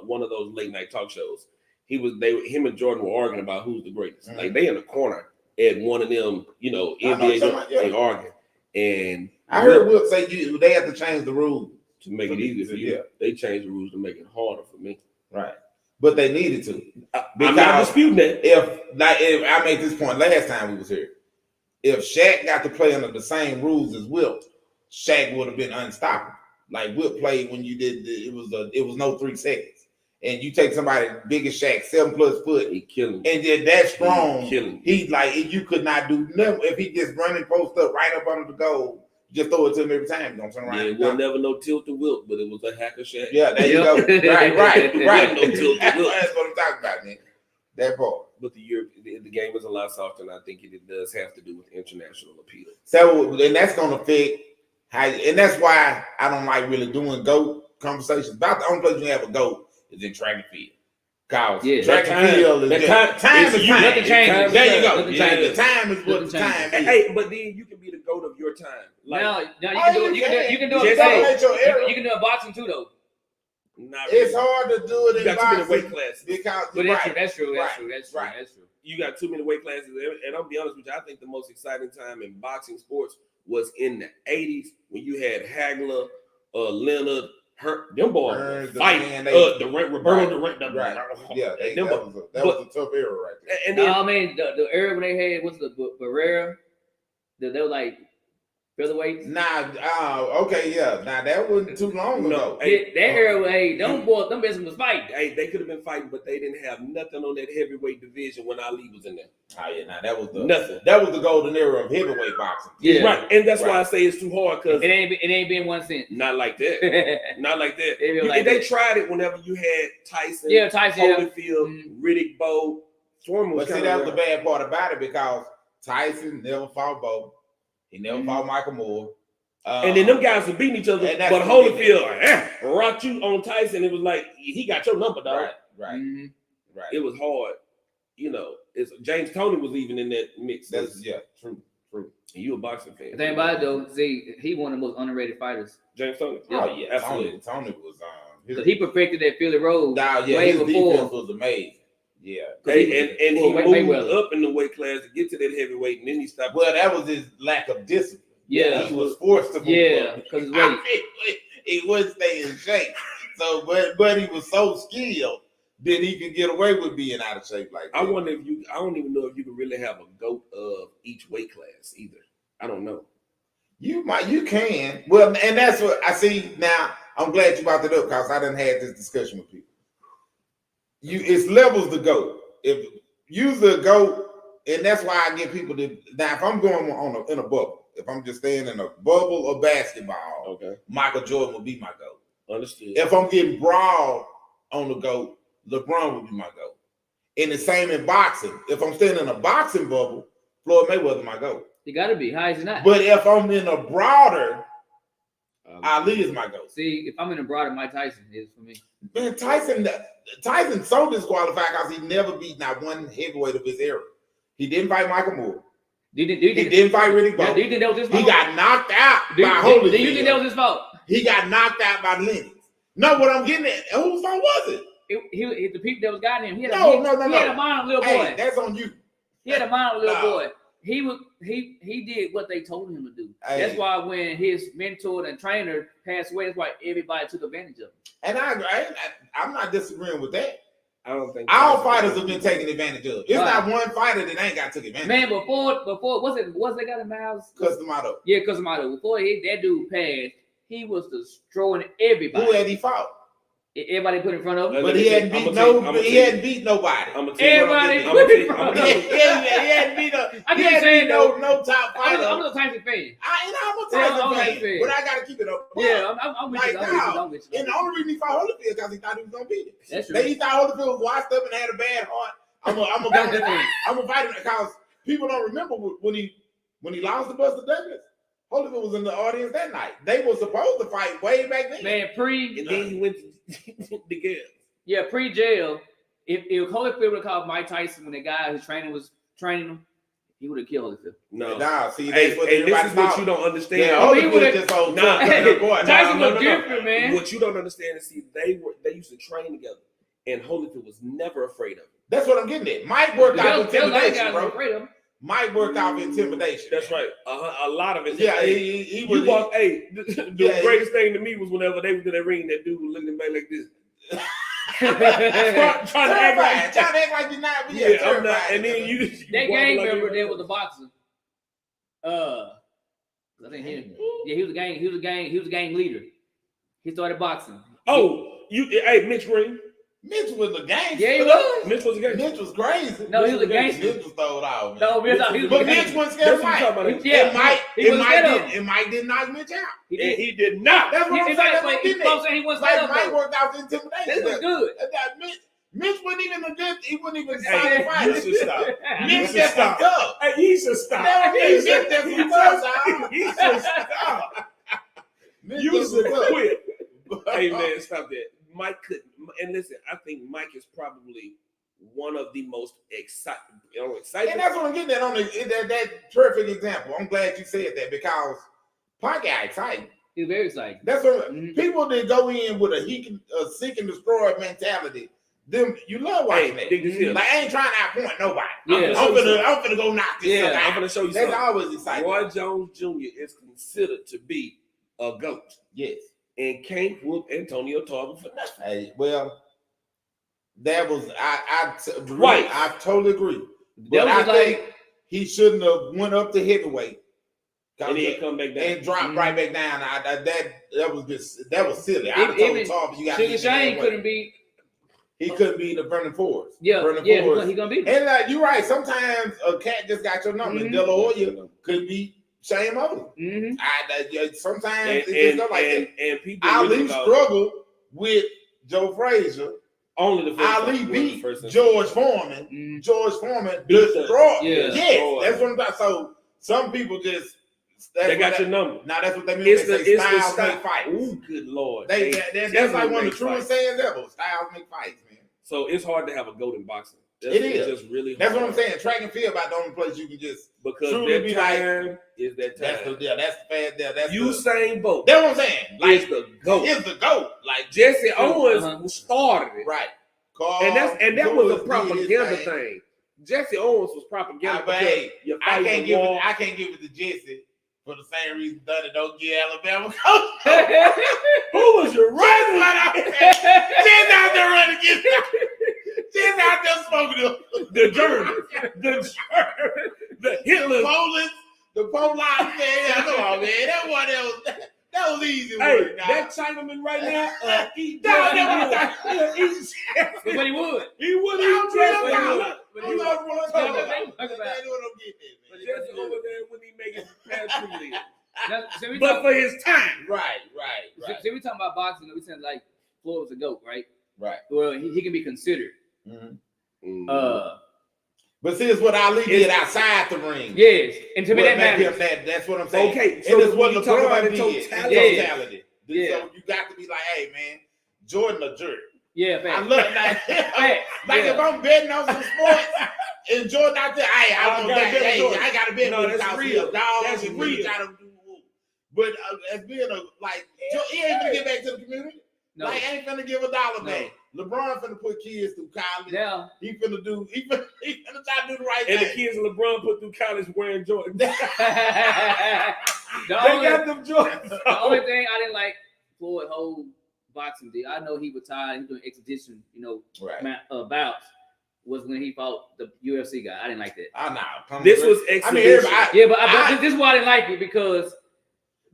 Speaker 1: one of those late night talk shows. Him and Jordan were arguing about who's the greatest.
Speaker 3: Mhm.
Speaker 1: Like they in the corner at one of them,
Speaker 3: I know
Speaker 1: NBA
Speaker 3: somebody, yeah.
Speaker 1: they arguing, and
Speaker 3: I heard Wilt say they have to change the rules.
Speaker 1: to make it easier for you,
Speaker 3: Yeah.
Speaker 1: they changed the rules to make it harder for me.
Speaker 3: Right. But they needed to.
Speaker 1: I'm not disputing that.
Speaker 3: If I made this point last time we was here, if Shaq got to play under the same rules as Wilt, Shaq would have been unstoppable. Like Wilt played when you did, it was no 3 seconds, and you take somebody big as Shaq, 7+ foot,
Speaker 1: He killing.
Speaker 3: and then that strong,
Speaker 1: He killing.
Speaker 3: he's like you could not do nothing if he just running post up right up under the goal. Just throw it to him every time. He's gonna turn around.
Speaker 1: Yeah,
Speaker 3: and
Speaker 1: we'll
Speaker 3: dunk.
Speaker 1: never know tilt to Wilt, but it was a hacker Shaq.
Speaker 3: Yeah, there you
Speaker 2: Yep.
Speaker 3: go. Right.
Speaker 1: No tilt to Wilt.
Speaker 3: That's what I'm talking about, man. That part.
Speaker 1: But the game is a lot softer, and I think it does have to do with international appeal.
Speaker 3: So, and that's gonna affect how, and that's why I don't like really doing GOAT conversations. About the only place you have a GOAT is in track and field. Cause
Speaker 2: Yeah,
Speaker 3: track
Speaker 1: that
Speaker 3: and field is
Speaker 1: that
Speaker 3: just,
Speaker 1: time-
Speaker 3: time is
Speaker 1: you-
Speaker 3: time.
Speaker 2: nothing changes.
Speaker 3: There you go.
Speaker 2: Nothing
Speaker 3: Yeah,
Speaker 2: changes.
Speaker 3: the time is what the
Speaker 2: Nothing
Speaker 3: time
Speaker 2: changes.
Speaker 3: is.
Speaker 1: Hey, but then you can be the GOAT of your time. Like,
Speaker 2: now you
Speaker 3: Oh,
Speaker 2: can do
Speaker 3: you
Speaker 2: it. You can do
Speaker 1: Just
Speaker 2: it.
Speaker 1: say-
Speaker 3: Dominate your era.
Speaker 2: You can do a boxing too, though.
Speaker 1: not
Speaker 3: It's
Speaker 1: really.
Speaker 3: hard to do it
Speaker 1: You
Speaker 3: in
Speaker 1: got too many weight
Speaker 3: boxing
Speaker 1: classes.
Speaker 3: because
Speaker 2: But
Speaker 3: right.
Speaker 2: that's true. That's
Speaker 3: Right.
Speaker 2: true. That's true.
Speaker 3: Right.
Speaker 2: That's true.
Speaker 1: You got too many weight classes, and I'll be honest with you. I think the most exciting time in boxing sports was in the '80s when you had Hagler, Leonard, them boys
Speaker 3: Burns, the
Speaker 1: fight.
Speaker 3: man, they-
Speaker 1: Roberto
Speaker 3: Right.
Speaker 1: Durant.
Speaker 3: Right. Yeah,
Speaker 1: Them
Speaker 3: that
Speaker 1: boys.
Speaker 3: was a tough era right there.
Speaker 1: And then
Speaker 2: I mean, the era when they had what's the Barrera, they were like featherweights.
Speaker 3: Okay, yeah. Now that wasn't too long ago.
Speaker 1: No, hey,
Speaker 2: That era, hey, them boys, them bitches was fighting.
Speaker 1: hey, they could have been fighting, but they didn't have nothing on that heavyweight division when Ali was in there.
Speaker 3: Oh yeah, now that was
Speaker 1: Nothing.
Speaker 3: the golden era of heavyweight boxing.
Speaker 2: Yeah.
Speaker 1: Right, and that's why I
Speaker 3: Right.
Speaker 1: say it's too hard because
Speaker 2: It ain't been one since.
Speaker 1: not like that. Not like that.
Speaker 2: They be like
Speaker 1: They
Speaker 2: that.
Speaker 1: tried it whenever you had Tyson,
Speaker 2: Yeah, Tyson. Yeah.
Speaker 1: Holyfield,
Speaker 2: Mhm.
Speaker 1: Riddick Bowe. Foreman was
Speaker 3: But see,
Speaker 1: kinda
Speaker 3: that was the bad part about it because Tyson never fought Bo. He never fought Michael Moore.
Speaker 1: and then them guys were beating each other,
Speaker 3: and that's
Speaker 1: but
Speaker 3: what they
Speaker 1: Holyfield rocked you on Tyson. It was like he got your number, dog.
Speaker 3: Right.
Speaker 2: Mhm.
Speaker 1: It was hard. It's James Toney was even in that mix.
Speaker 3: That's true.
Speaker 1: And you a boxing fan.
Speaker 2: The thing about it though, see, he one of the most underrated fighters.
Speaker 1: James Toney.
Speaker 3: Oh yeah,
Speaker 1: absolutely.
Speaker 3: Tony was
Speaker 2: So he perfected that Philly Road way
Speaker 3: his
Speaker 2: before.
Speaker 3: defense was amazing. Yeah.
Speaker 1: Hey, and he
Speaker 2: Well,
Speaker 1: moved
Speaker 2: Mayweather.
Speaker 1: up in the weight class to get to that heavyweight, and then he stopped.
Speaker 3: Well, that was his lack of discipline.
Speaker 2: Yeah.
Speaker 3: He was forced to move
Speaker 2: Yeah,
Speaker 3: up.
Speaker 2: because his weight.
Speaker 3: He wouldn't stay in shape. So, but he was so skilled that he could get away with being out of shape like that.
Speaker 1: I wonder if I don't even know if you could really have a GOAT of each weight class either. I don't know.
Speaker 3: You can. Well, and that's what I see now. I'm glad you brought that up because I didn't have this discussion with people. It's levels to GOAT. If you the GOAT, and that's why I get people to now. If I'm going in a bubble, if I'm just staying in a bubble of basketball,
Speaker 1: Okay,
Speaker 3: Michael Jordan will be my GOAT.
Speaker 1: understood.
Speaker 3: If I'm getting broad on the GOAT, LeBron would be my GOAT. And the same in boxing. If I'm staying in a boxing bubble, Floyd Mayweather my GOAT.
Speaker 2: He gotta be. How is he not?
Speaker 3: But if I'm in a broader, Ali is my GOAT.
Speaker 2: See, if I'm in a broader, Mike Tyson is for me.
Speaker 3: Man, Tyson's so disqualified because he never beat not one heavyweight of his era. He didn't fight Michael Moore.
Speaker 2: Do you
Speaker 3: He didn't fight Riddick Bowe.
Speaker 2: do you think that was his fault?
Speaker 3: He got knocked out
Speaker 2: Do
Speaker 3: by
Speaker 2: you think that
Speaker 3: Holyfield.
Speaker 2: was his fault?
Speaker 3: He got knocked out by Lennox. No, what I'm getting at, whose fault was it?
Speaker 2: He the people that was guiding him. He had
Speaker 3: No.
Speaker 2: He had a mind little
Speaker 3: Hey,
Speaker 2: boy.
Speaker 3: that's on you.
Speaker 2: He had a mind little
Speaker 3: No.
Speaker 2: boy. He did what they told him to do.
Speaker 3: Hey.
Speaker 2: That's why when his mentor and trainer passed away, that's why everybody took advantage of him.
Speaker 3: And I'm not disagreeing with that.
Speaker 1: I don't think
Speaker 3: All fighters have been taken advantage of. It's
Speaker 2: Right.
Speaker 3: not one fighter that ain't got took advantage.
Speaker 2: Man, before what's they got in Miles?
Speaker 3: Customato.
Speaker 2: Yeah, Customato. Before that dude passed, he was destroying everybody.
Speaker 3: Who had he fought?
Speaker 2: Everybody put in front of him.
Speaker 3: But he hadn't beat nobody.
Speaker 1: Everybody.
Speaker 3: I'm
Speaker 2: Everybody
Speaker 3: gonna
Speaker 2: put
Speaker 3: tell
Speaker 2: in
Speaker 3: you.
Speaker 2: front of
Speaker 3: He
Speaker 2: him.
Speaker 3: hadn't beat
Speaker 2: I keep saying
Speaker 3: no
Speaker 2: though.
Speaker 3: top fighter.
Speaker 2: I'm a Tyson fan.
Speaker 3: I'm a
Speaker 2: Yeah,
Speaker 3: Tyson
Speaker 2: I'm a
Speaker 3: fan,
Speaker 2: Tyson fan.
Speaker 3: but I gotta keep it up.
Speaker 2: Yeah, I'm with
Speaker 3: Like,
Speaker 2: you.
Speaker 3: now,
Speaker 2: I'm with you.
Speaker 3: And the only reason he fought Holyfield because he thought he was gonna beat him.
Speaker 2: That's true.
Speaker 3: He thought Holyfield was washed up and had a bad heart. I'm gonna fight him because people don't remember when he lost to Buster Douglas. Holyfield was in the audience that night. They were supposed to fight way back then.
Speaker 2: Man,
Speaker 1: And then he went to Gale.
Speaker 2: pre-jail, if Holyfield would have called Mike Tyson when the guy whose trainer was training him, he would have killed Holyfield.
Speaker 1: No.
Speaker 3: Nah, see,
Speaker 1: Hey,
Speaker 3: that's what
Speaker 1: and this
Speaker 3: everybody
Speaker 1: is what
Speaker 3: thought.
Speaker 1: you don't understand.
Speaker 3: Yeah,
Speaker 2: Oh, he
Speaker 3: Holyfield
Speaker 2: would've-
Speaker 3: just old
Speaker 1: Nah,
Speaker 2: Tyson was different, man.
Speaker 1: What you don't understand is, see, they used to train together, and Holyfield was never afraid of him.
Speaker 3: That's what I'm getting at. Mike worked out
Speaker 2: Those other
Speaker 3: intimidation,
Speaker 2: guys were
Speaker 3: bro.
Speaker 2: afraid of him.
Speaker 3: Mike worked out intimidation.
Speaker 1: That's right. A lot of it.
Speaker 3: Yeah,
Speaker 1: Hey,
Speaker 3: he
Speaker 1: you
Speaker 3: was.
Speaker 1: walk. Hey, the
Speaker 3: Yeah,
Speaker 1: greatest thing to me was whenever they was in that ring, that dude was looking back like this, trying to act like.
Speaker 3: Trying to act like you're not.
Speaker 1: Yeah, I'm not. And then you
Speaker 2: That
Speaker 1: walk
Speaker 2: gang
Speaker 1: like
Speaker 2: member
Speaker 1: you-
Speaker 2: there was a boxer. I think he was a gang leader. He started boxing.
Speaker 1: Oh, Mitch Green.
Speaker 3: Mitch was a gangster.
Speaker 2: Yeah, he was.
Speaker 1: Mitch was a guy.
Speaker 3: Mitch was crazy.
Speaker 2: No, he was a gangster.
Speaker 3: Mitch was throwed out. Man.
Speaker 2: No, he was
Speaker 3: But
Speaker 2: a
Speaker 3: Mitch
Speaker 2: gangster.
Speaker 3: wasn't scared
Speaker 1: That's
Speaker 3: of
Speaker 1: what you
Speaker 3: Mike.
Speaker 1: talking about.
Speaker 2: Yeah, he was scared of him.
Speaker 3: And Mike did knock Mitch out.
Speaker 2: He
Speaker 1: And
Speaker 2: did.
Speaker 1: he did not.
Speaker 3: That's what I'm saying. That's what I'm getting at.
Speaker 2: He wasn't
Speaker 3: Like
Speaker 2: scared
Speaker 3: Mike
Speaker 2: of him.
Speaker 3: worked out intimidation.
Speaker 2: This was good.
Speaker 3: Mitch wasn't even a good. He wasn't even
Speaker 1: Hey,
Speaker 3: solid
Speaker 1: you
Speaker 3: fighter.
Speaker 1: should stop.
Speaker 3: Mitch
Speaker 1: should
Speaker 3: just
Speaker 1: stop.
Speaker 3: was tough.
Speaker 1: Hey, he should stop.
Speaker 3: Never
Speaker 1: He
Speaker 3: did.
Speaker 1: should-
Speaker 3: Mitch just
Speaker 1: he
Speaker 3: was tough,
Speaker 1: should-
Speaker 3: dog.
Speaker 1: He should stop.
Speaker 3: Mitch
Speaker 1: You
Speaker 3: just was
Speaker 1: should
Speaker 3: tough.
Speaker 1: quit. Hey man, stop that. Mike couldn't. And listen, I think Mike is probably one of the most exciting.
Speaker 3: And that's what I'm getting at on that perfect example. I'm glad you said that because Punk got excited.
Speaker 2: He was very excited.
Speaker 3: That's what
Speaker 2: Mhm.
Speaker 3: people that go in with a seek and destroy mentality. Them you love watching that.
Speaker 1: dig this here.
Speaker 3: Like I ain't trying to outpoint nobody.
Speaker 2: Yeah.
Speaker 3: I'm finna go knock this
Speaker 2: Yeah,
Speaker 3: sucker
Speaker 1: I'm
Speaker 3: out.
Speaker 1: gonna show you
Speaker 3: That's
Speaker 1: something.
Speaker 3: always exciting.
Speaker 1: Roy Jones Jr. is considered to be a GOAT
Speaker 3: Yes.
Speaker 1: and can't whoop Antonio Tarver for nothing.
Speaker 3: Hey, well, that was
Speaker 1: Right.
Speaker 3: I totally agree.
Speaker 2: That
Speaker 3: But I
Speaker 2: was
Speaker 3: think
Speaker 2: like,
Speaker 3: he shouldn't have went up to heavyweight
Speaker 1: And then come back down.
Speaker 3: and dropped
Speaker 2: Mhm.
Speaker 3: right back down. That was silly. I told
Speaker 2: even
Speaker 3: Tarver you got
Speaker 2: Sugar Shane couldn't be.
Speaker 3: He couldn't be the Vernon Forrest.
Speaker 2: Yeah,
Speaker 3: Vernon
Speaker 2: yeah,
Speaker 3: Forrest.
Speaker 2: he gonna be. There.
Speaker 3: And you're right. Sometimes a cat just got your number.
Speaker 2: Mhm.
Speaker 3: De La Hoya could be Shane Mosley.
Speaker 2: Mm-hmm.
Speaker 3: Sometimes
Speaker 1: And,
Speaker 3: it's just
Speaker 1: and,
Speaker 3: stuff like
Speaker 1: and,
Speaker 3: that.
Speaker 1: and people
Speaker 3: Ali
Speaker 1: really thought
Speaker 3: struggled with Joe Frazier.
Speaker 1: only the first
Speaker 3: Ali
Speaker 1: one,
Speaker 3: beat
Speaker 1: the first
Speaker 3: George Foreman.
Speaker 2: Mm-hmm.
Speaker 3: George Foreman
Speaker 1: Beat the-
Speaker 3: destroyed.
Speaker 2: Yeah.
Speaker 3: Yes, that's what I'm talking. So some people just
Speaker 1: They got your number.
Speaker 3: Now that's what they mean.
Speaker 1: It's
Speaker 3: They
Speaker 1: the
Speaker 3: say
Speaker 1: it's the
Speaker 3: styles
Speaker 1: style.
Speaker 3: make fights.
Speaker 1: Ooh, good lord.
Speaker 3: That's
Speaker 1: definitely
Speaker 3: like one of
Speaker 1: make
Speaker 3: the truest
Speaker 1: fights.
Speaker 3: sayings ever. Styles make fights, man.
Speaker 1: So it's hard to have a GOAT in boxing.
Speaker 3: It is.
Speaker 1: It's just really hard.
Speaker 3: That's what I'm saying. Track and field about the only place you can just
Speaker 1: Because
Speaker 3: truly
Speaker 1: that
Speaker 3: be
Speaker 1: time is that
Speaker 3: that's the
Speaker 1: time.
Speaker 3: that's the fast that's
Speaker 1: Usain Bolt
Speaker 3: that's what I'm saying. Like
Speaker 1: is the GOAT.
Speaker 3: it's the GOAT. Like
Speaker 1: Jesse Owens
Speaker 2: Uh-huh.
Speaker 1: started it.
Speaker 3: right. Carl
Speaker 1: And that was a
Speaker 3: Lewis did
Speaker 1: propaganda
Speaker 3: his
Speaker 1: thing. Jesse Owens was propaganda.
Speaker 3: But
Speaker 1: because
Speaker 3: hey,
Speaker 1: you're
Speaker 3: I
Speaker 1: fighting
Speaker 3: can't
Speaker 1: the
Speaker 3: give
Speaker 1: wall.
Speaker 3: it. I can't give it to Jesse for the same reason Dunny don't give Alabama coach.
Speaker 1: Who was your
Speaker 3: Right,
Speaker 1: right?
Speaker 3: Just out there running against. Just out there smoking them.
Speaker 1: The Germans, the Hitler.
Speaker 3: Poland, the Poland, man. Come on, man. That was easy.
Speaker 1: Hey,
Speaker 3: work, dog.
Speaker 1: that Chinaman right now, eat
Speaker 3: That
Speaker 1: Jesse.
Speaker 3: was-
Speaker 1: He'll eat Jesse.
Speaker 2: But he would.
Speaker 1: He would
Speaker 3: That
Speaker 1: eat
Speaker 3: was real
Speaker 1: Jesse.
Speaker 3: talent.
Speaker 2: But
Speaker 3: I'm
Speaker 2: he would.
Speaker 3: not gonna talk
Speaker 2: Yeah,
Speaker 3: about
Speaker 2: but
Speaker 3: it.
Speaker 2: they-
Speaker 3: That's what I'm getting at, man.
Speaker 1: Jesse over there when he making past 3 leagues.
Speaker 2: So we
Speaker 1: But
Speaker 2: talk,
Speaker 1: for his time.
Speaker 3: Right.
Speaker 2: so we talking about boxing. We saying like Floyd was a GOAT, right?
Speaker 3: Right.
Speaker 2: Well, he can be considered.
Speaker 3: But see, it's what Ali did outside the ring.
Speaker 2: Yes, and to me
Speaker 3: What
Speaker 2: that
Speaker 3: make him
Speaker 2: matters.
Speaker 3: that's what I'm saying.
Speaker 1: Okay,
Speaker 3: And
Speaker 1: so
Speaker 3: it's what
Speaker 1: when you talk
Speaker 3: LeBron
Speaker 1: about
Speaker 3: did.
Speaker 1: the
Speaker 3: Totality.
Speaker 1: totality,
Speaker 3: Totality.
Speaker 2: Yeah.
Speaker 3: So you got to be like, hey, man, Jordan a jerk.
Speaker 2: Yeah,
Speaker 3: I
Speaker 2: fact.
Speaker 3: love like, like
Speaker 2: Yeah.
Speaker 3: if I'm betting on some sports and Jordan out there, hey,
Speaker 1: I
Speaker 3: I'm
Speaker 1: gotta
Speaker 3: gonna
Speaker 1: bet
Speaker 3: hey,
Speaker 1: Jordan.
Speaker 3: I gotta bet
Speaker 1: No,
Speaker 3: with
Speaker 1: that's
Speaker 3: because
Speaker 1: real.
Speaker 3: he a dog
Speaker 1: That's
Speaker 3: and
Speaker 1: real.
Speaker 3: really try to do. But as being a like, he ain't gonna get back to the community.
Speaker 2: No.
Speaker 3: Like, ain't finna give $1 back.
Speaker 2: No.
Speaker 3: LeBron finna put kids through college.
Speaker 2: Yeah.
Speaker 3: He finna try to do the right
Speaker 1: And the
Speaker 3: thing.
Speaker 1: kids LeBron put through college wearing Jordans.
Speaker 2: the,
Speaker 1: They
Speaker 2: only,
Speaker 1: got them Jordans.
Speaker 2: the only thing I didn't like Floyd whole boxing deal. I know he was tired. He was doing exhibition,
Speaker 3: Right.
Speaker 2: bouts. Was when he fought the UFC guy. I didn't like that.
Speaker 3: I know.
Speaker 1: This was
Speaker 3: I
Speaker 1: exhibition.
Speaker 3: mean, everybody.
Speaker 2: Yeah, but this is why I didn't like it because
Speaker 3: I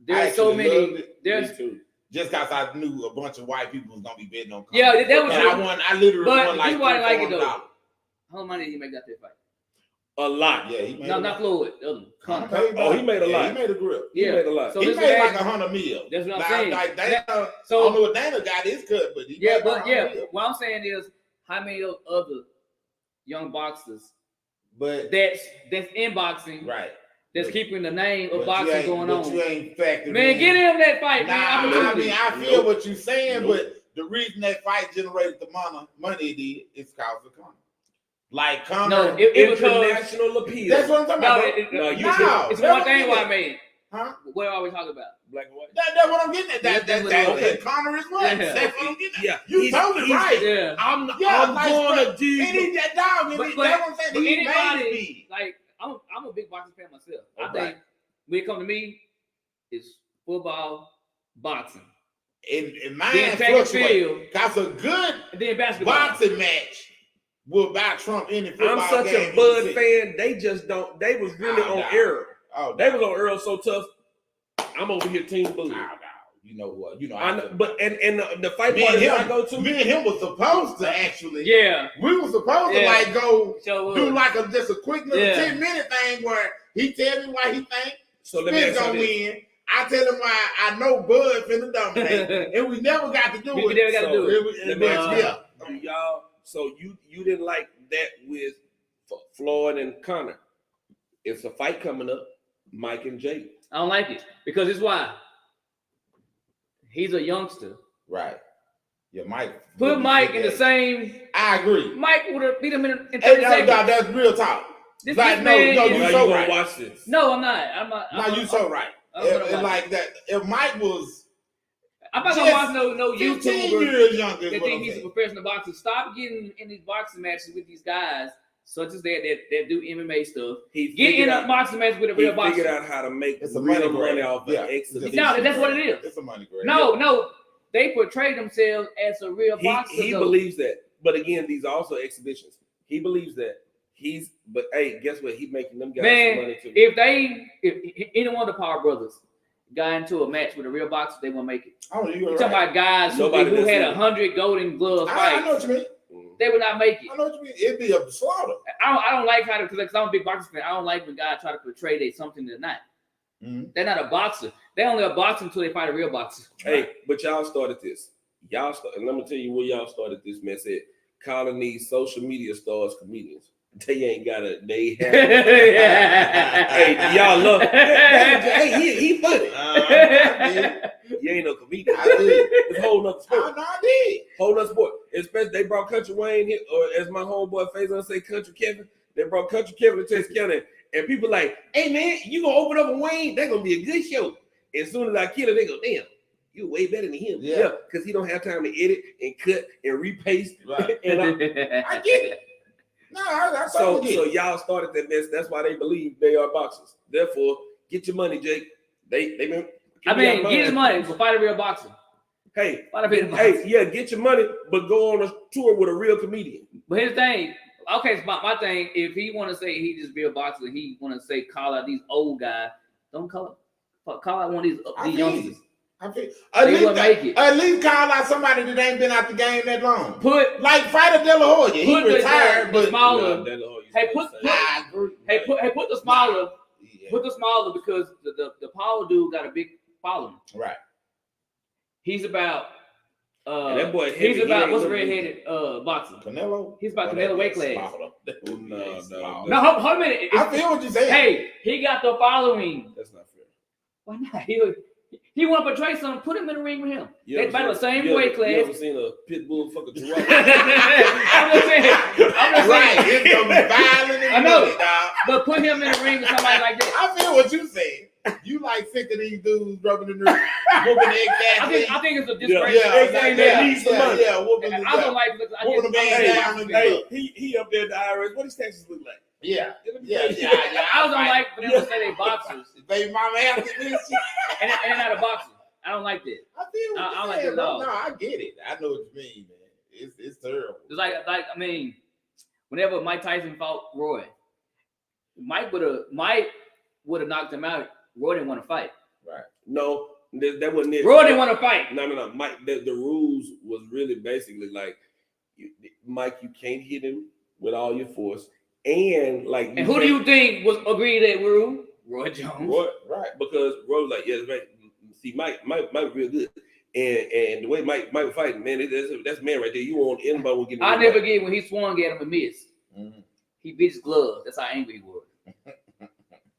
Speaker 2: there's so
Speaker 3: actually loved
Speaker 2: many.
Speaker 3: it.
Speaker 2: There's
Speaker 1: Me too.
Speaker 3: just because I knew a bunch of white people was gonna be betting on Conor.
Speaker 2: Yeah, that was
Speaker 3: and
Speaker 2: true.
Speaker 3: I literally
Speaker 2: But
Speaker 3: won like
Speaker 2: this is why I like it, though.
Speaker 3: $300.
Speaker 2: How much money did he make that fight?
Speaker 1: A lot.
Speaker 3: Yeah, he made
Speaker 2: No,
Speaker 3: a
Speaker 2: not
Speaker 3: lot.
Speaker 2: Floyd. The other one.
Speaker 3: Conor
Speaker 2: Conor.
Speaker 3: paid
Speaker 1: Oh, he made a lot.
Speaker 3: He made a grip.
Speaker 1: He
Speaker 2: Yeah.
Speaker 1: made a lot.
Speaker 2: So
Speaker 3: He
Speaker 2: this
Speaker 3: made
Speaker 2: is
Speaker 3: like 100 mil.
Speaker 2: That's what I'm
Speaker 3: Like-
Speaker 2: saying.
Speaker 3: Like Dana, I
Speaker 2: So
Speaker 3: don't know if Dana got his cut, but he
Speaker 2: yeah,
Speaker 3: made
Speaker 2: but
Speaker 3: 100
Speaker 2: yeah,
Speaker 3: mil.
Speaker 2: what I'm saying is, how many of other young boxers
Speaker 3: But
Speaker 2: that's in boxing
Speaker 3: right,
Speaker 2: that's
Speaker 3: But-
Speaker 2: keeping the name
Speaker 3: but
Speaker 2: of boxing
Speaker 3: you
Speaker 2: going
Speaker 3: ain't,
Speaker 2: on?
Speaker 3: But you ain't factored
Speaker 2: Man,
Speaker 3: in.
Speaker 2: get him that fight,
Speaker 3: Nah,
Speaker 2: man.
Speaker 3: I
Speaker 2: Opportunity.
Speaker 3: mean, I feel
Speaker 1: Nope.
Speaker 3: what you're saying,
Speaker 1: Nope.
Speaker 3: but the reason that fight generated the money it did is because of Conor. Like Conor,
Speaker 2: No, it was because
Speaker 1: International appeal.
Speaker 3: that's what I'm talking
Speaker 2: no,
Speaker 3: about.
Speaker 1: No, you
Speaker 3: No,
Speaker 2: it's
Speaker 3: that's
Speaker 2: one
Speaker 3: what
Speaker 2: thing
Speaker 3: I'm
Speaker 2: why I
Speaker 3: getting
Speaker 2: made it.
Speaker 3: at. Huh?
Speaker 2: What are we talking about?
Speaker 1: Black and white.
Speaker 3: That's what I'm getting at.
Speaker 2: That's
Speaker 3: That
Speaker 1: okay.
Speaker 3: Conor is what?
Speaker 2: Yeah.
Speaker 3: That's what I'm getting at.
Speaker 1: Yeah,
Speaker 3: You
Speaker 1: he's-
Speaker 3: totally
Speaker 1: he's-
Speaker 3: right.
Speaker 2: Yeah.
Speaker 1: I'm
Speaker 3: Yeah,
Speaker 1: I'm
Speaker 3: like,
Speaker 1: gonna do.
Speaker 3: And he that dog, and
Speaker 2: But-
Speaker 3: he,
Speaker 2: but-
Speaker 3: that's what I'm saying.
Speaker 2: But
Speaker 3: He made
Speaker 2: anybody,
Speaker 3: me.
Speaker 2: like, I'm a big boxing fan myself. I
Speaker 3: Right.
Speaker 2: think when it comes to me, it's football, boxing,
Speaker 3: In my
Speaker 2: then track and
Speaker 3: fluctuate.
Speaker 2: field,
Speaker 3: That's a good
Speaker 2: and then basketball.
Speaker 3: boxing match will buy Trump any football
Speaker 1: I'm such
Speaker 3: game
Speaker 1: a Bud
Speaker 3: you see.
Speaker 1: fan. They just don't. They was really
Speaker 3: Oh,
Speaker 1: on
Speaker 3: no.
Speaker 1: Earl.
Speaker 3: Oh,
Speaker 1: They was on Earl so tough. I'm over here team Bud.
Speaker 3: no. You know what? You know.
Speaker 1: I know, but and the fight
Speaker 3: me
Speaker 1: party
Speaker 3: and
Speaker 1: that I
Speaker 3: him,
Speaker 1: go to.
Speaker 3: me and him was supposed to actually.
Speaker 2: Yeah.
Speaker 3: We were supposed to
Speaker 2: Yeah.
Speaker 3: like go
Speaker 2: So
Speaker 3: do like just a quick little
Speaker 2: Yeah.
Speaker 3: 10-minute thing where he tell me why he think
Speaker 1: So let me
Speaker 3: Spence
Speaker 1: ask you
Speaker 3: gonna
Speaker 1: this.
Speaker 3: win. I tell him why I know Bud finna dominate, and we never got to do
Speaker 2: We
Speaker 3: it.
Speaker 2: never got to
Speaker 1: So,
Speaker 2: do it.
Speaker 3: It was-
Speaker 1: Let me ask you
Speaker 3: yeah.
Speaker 1: this. Do y'all. So you didn't like that with Floyd and Conor. It's a fight coming up. Mike and Jake.
Speaker 2: I don't like it because it's why he's a youngster.
Speaker 3: Right. Yeah, Mike.
Speaker 2: Put Mike in the same.
Speaker 3: I agree.
Speaker 2: Mike would have beat him in 30
Speaker 3: Hey,
Speaker 2: seconds.
Speaker 3: that's real talk.
Speaker 2: This
Speaker 3: like,
Speaker 2: man
Speaker 3: no,
Speaker 2: is-
Speaker 1: Oh,
Speaker 3: you
Speaker 1: now
Speaker 3: so
Speaker 1: you gonna
Speaker 3: right.
Speaker 1: watch this?
Speaker 2: No, I'm not. I'm not.
Speaker 3: No, you so right.
Speaker 2: I'm not gonna
Speaker 3: If,
Speaker 2: watch
Speaker 3: like that, if Mike was
Speaker 2: I'm not gonna
Speaker 3: just
Speaker 2: watch no
Speaker 3: 15
Speaker 2: YouTuber
Speaker 3: years younger, is
Speaker 2: that
Speaker 3: what
Speaker 2: think
Speaker 3: I'm
Speaker 2: he's a
Speaker 3: saying.
Speaker 2: professional boxer. Stop getting in these boxing matches with these guys, such as that do MMA stuff.
Speaker 1: He
Speaker 2: Get
Speaker 1: figured
Speaker 2: in a
Speaker 1: out,
Speaker 2: boxing match with a
Speaker 1: he
Speaker 2: real
Speaker 1: figured
Speaker 2: boxer.
Speaker 1: out how to make
Speaker 3: It's a
Speaker 1: real
Speaker 3: money
Speaker 1: money
Speaker 3: grab.
Speaker 1: off
Speaker 3: Yeah.
Speaker 1: of exhibition.
Speaker 2: No, that's what it is.
Speaker 3: It's a money grab.
Speaker 2: No, they portray themselves as a real boxer.
Speaker 1: He
Speaker 2: though.
Speaker 1: believes that, but again, these are also exhibitions. He believes that but hey, guess what? He making them guys
Speaker 2: Man,
Speaker 1: some money too.
Speaker 2: if any one of the Power Brothers got into a match with a real boxer, they won't make it.
Speaker 3: Oh, you're
Speaker 2: You
Speaker 3: right.
Speaker 2: talking about guys
Speaker 1: Nobody
Speaker 2: who
Speaker 1: that's
Speaker 2: had
Speaker 1: in it.
Speaker 2: 100 Golden Glove
Speaker 3: I
Speaker 2: fights?
Speaker 3: know what you mean.
Speaker 2: They would not make it.
Speaker 3: I know what you mean. It'd be a slaughter.
Speaker 2: I don't like how because I'm a big boxing fan. I don't like when guys try to portray they something they're not.
Speaker 3: Mhm.
Speaker 2: They're not a boxer. They're only a boxer until they fight a real boxer.
Speaker 1: Hey, but y'all started this. And let me tell you where y'all started this mess at. Calling these social media stars comedians. They ain't got a. They have. Hey, y'all love. Hey, he funny.
Speaker 3: I did.
Speaker 1: You ain't no comedian.
Speaker 3: I did.
Speaker 1: It's a whole nother sport.
Speaker 3: I did.
Speaker 1: Whole nother sport. Especially they brought Country Wayne here, or as my homeboy Faison say, Country Kevin. They brought Country Kevin to Texas County, and people like, hey man, you gonna open up a Wayne? That's gonna be a good show. As soon as I kill it, they go, damn, you way better than him.
Speaker 3: Yeah.
Speaker 1: Because he don't have time to edit and cut and repaste.
Speaker 3: Right.
Speaker 1: And
Speaker 3: I get it. No, I
Speaker 1: so
Speaker 3: totally get it.
Speaker 1: y'all started that mess. That's why they believe they are boxers. Therefore, get your money, Jake. They been.
Speaker 2: I mean, get his money, but fight a real boxer.
Speaker 1: Hey,
Speaker 2: Fight a real boxer.
Speaker 1: hey, yeah, get your money, but go on a tour with a real comedian.
Speaker 2: But here's the thing. Okay, so my thing, if he want to say he just be a boxer, he want to say call out these old guys, don't call out one of these
Speaker 3: I feel
Speaker 2: youngsters.
Speaker 3: you. I feel,
Speaker 2: They wouldn't make it.
Speaker 3: at least call out somebody that ain't been out the game that long.
Speaker 2: Put
Speaker 3: Like Fighter De La Hoya. He
Speaker 2: Put the-
Speaker 3: retired,
Speaker 2: the
Speaker 3: but
Speaker 2: smaller.
Speaker 1: Nah, De La Hoya
Speaker 2: Hey,
Speaker 1: stay
Speaker 2: put-
Speaker 1: the same.
Speaker 3: I agree.
Speaker 2: put the smaller.
Speaker 3: Yeah.
Speaker 2: Put the smaller because the Paul dude got a big following.
Speaker 3: Right.
Speaker 2: He's about
Speaker 1: And that boy heavy,
Speaker 2: he's
Speaker 1: he
Speaker 2: about
Speaker 1: ain't
Speaker 2: what's
Speaker 1: no
Speaker 2: redheaded boxer.
Speaker 3: Canelo?
Speaker 2: He's about
Speaker 3: Oh,
Speaker 2: Canelo
Speaker 3: that
Speaker 2: weight
Speaker 3: is
Speaker 2: class.
Speaker 3: smaller.
Speaker 1: No, no.
Speaker 2: No, hold a minute.
Speaker 3: I feel what you're saying.
Speaker 2: Hey, he got the following.
Speaker 1: That's not fair.
Speaker 2: Why not? He want to portray something. Put him in the ring with him.
Speaker 1: You
Speaker 2: They
Speaker 1: ever
Speaker 2: about the
Speaker 1: seen-
Speaker 2: same
Speaker 1: you
Speaker 2: weight
Speaker 1: ever-
Speaker 2: class.
Speaker 1: You ever seen a pit bull fuck a chihuahua?
Speaker 2: I'm just saying.
Speaker 3: Right. It's gonna be violent and
Speaker 2: I know.
Speaker 3: bloody, dog.
Speaker 2: But put him in the ring with somebody like that.
Speaker 3: I feel what you saying. You like sick of these dudes rubbing the knee, whooping the exact.
Speaker 2: I think it's a
Speaker 1: Yeah,
Speaker 2: disgrace.
Speaker 3: Whooping the
Speaker 2: I don't like. I
Speaker 3: Whooping the man
Speaker 1: Hey,
Speaker 3: down in the
Speaker 1: hey,
Speaker 3: club.
Speaker 1: he up there at the IRS. What his taxes look like?
Speaker 3: Yeah.
Speaker 1: Yeah.
Speaker 2: I don't like for them to say they boxers
Speaker 3: Baby mama after this shit.
Speaker 2: and they're not a boxer. I don't like that.
Speaker 3: I feel what
Speaker 2: I
Speaker 3: you're
Speaker 2: like
Speaker 3: saying,
Speaker 2: it
Speaker 3: bro.
Speaker 2: all.
Speaker 3: No, I get it. I know what you mean, man. It's terrible.
Speaker 2: It's like I mean, whenever Mike Tyson fought Roy, Mike would have knocked him out. Roy didn't want to fight.
Speaker 3: Right.
Speaker 1: No, That wasn't it.
Speaker 2: Roy didn't want to fight.
Speaker 1: No. Mike, the rules was really basically like, Mike, you can't hit him with all your force, and like.
Speaker 2: And who do you think was agreed that rule? Roy Jones.
Speaker 1: Roy, right? Because Roy was like, yes, right. See, Mike real good, and the way Mike was fighting, man, that's man right there. You want anybody will get.
Speaker 2: I never get when he swung at him and missed. Mm-hmm. He beat his glove. That's how angry he was.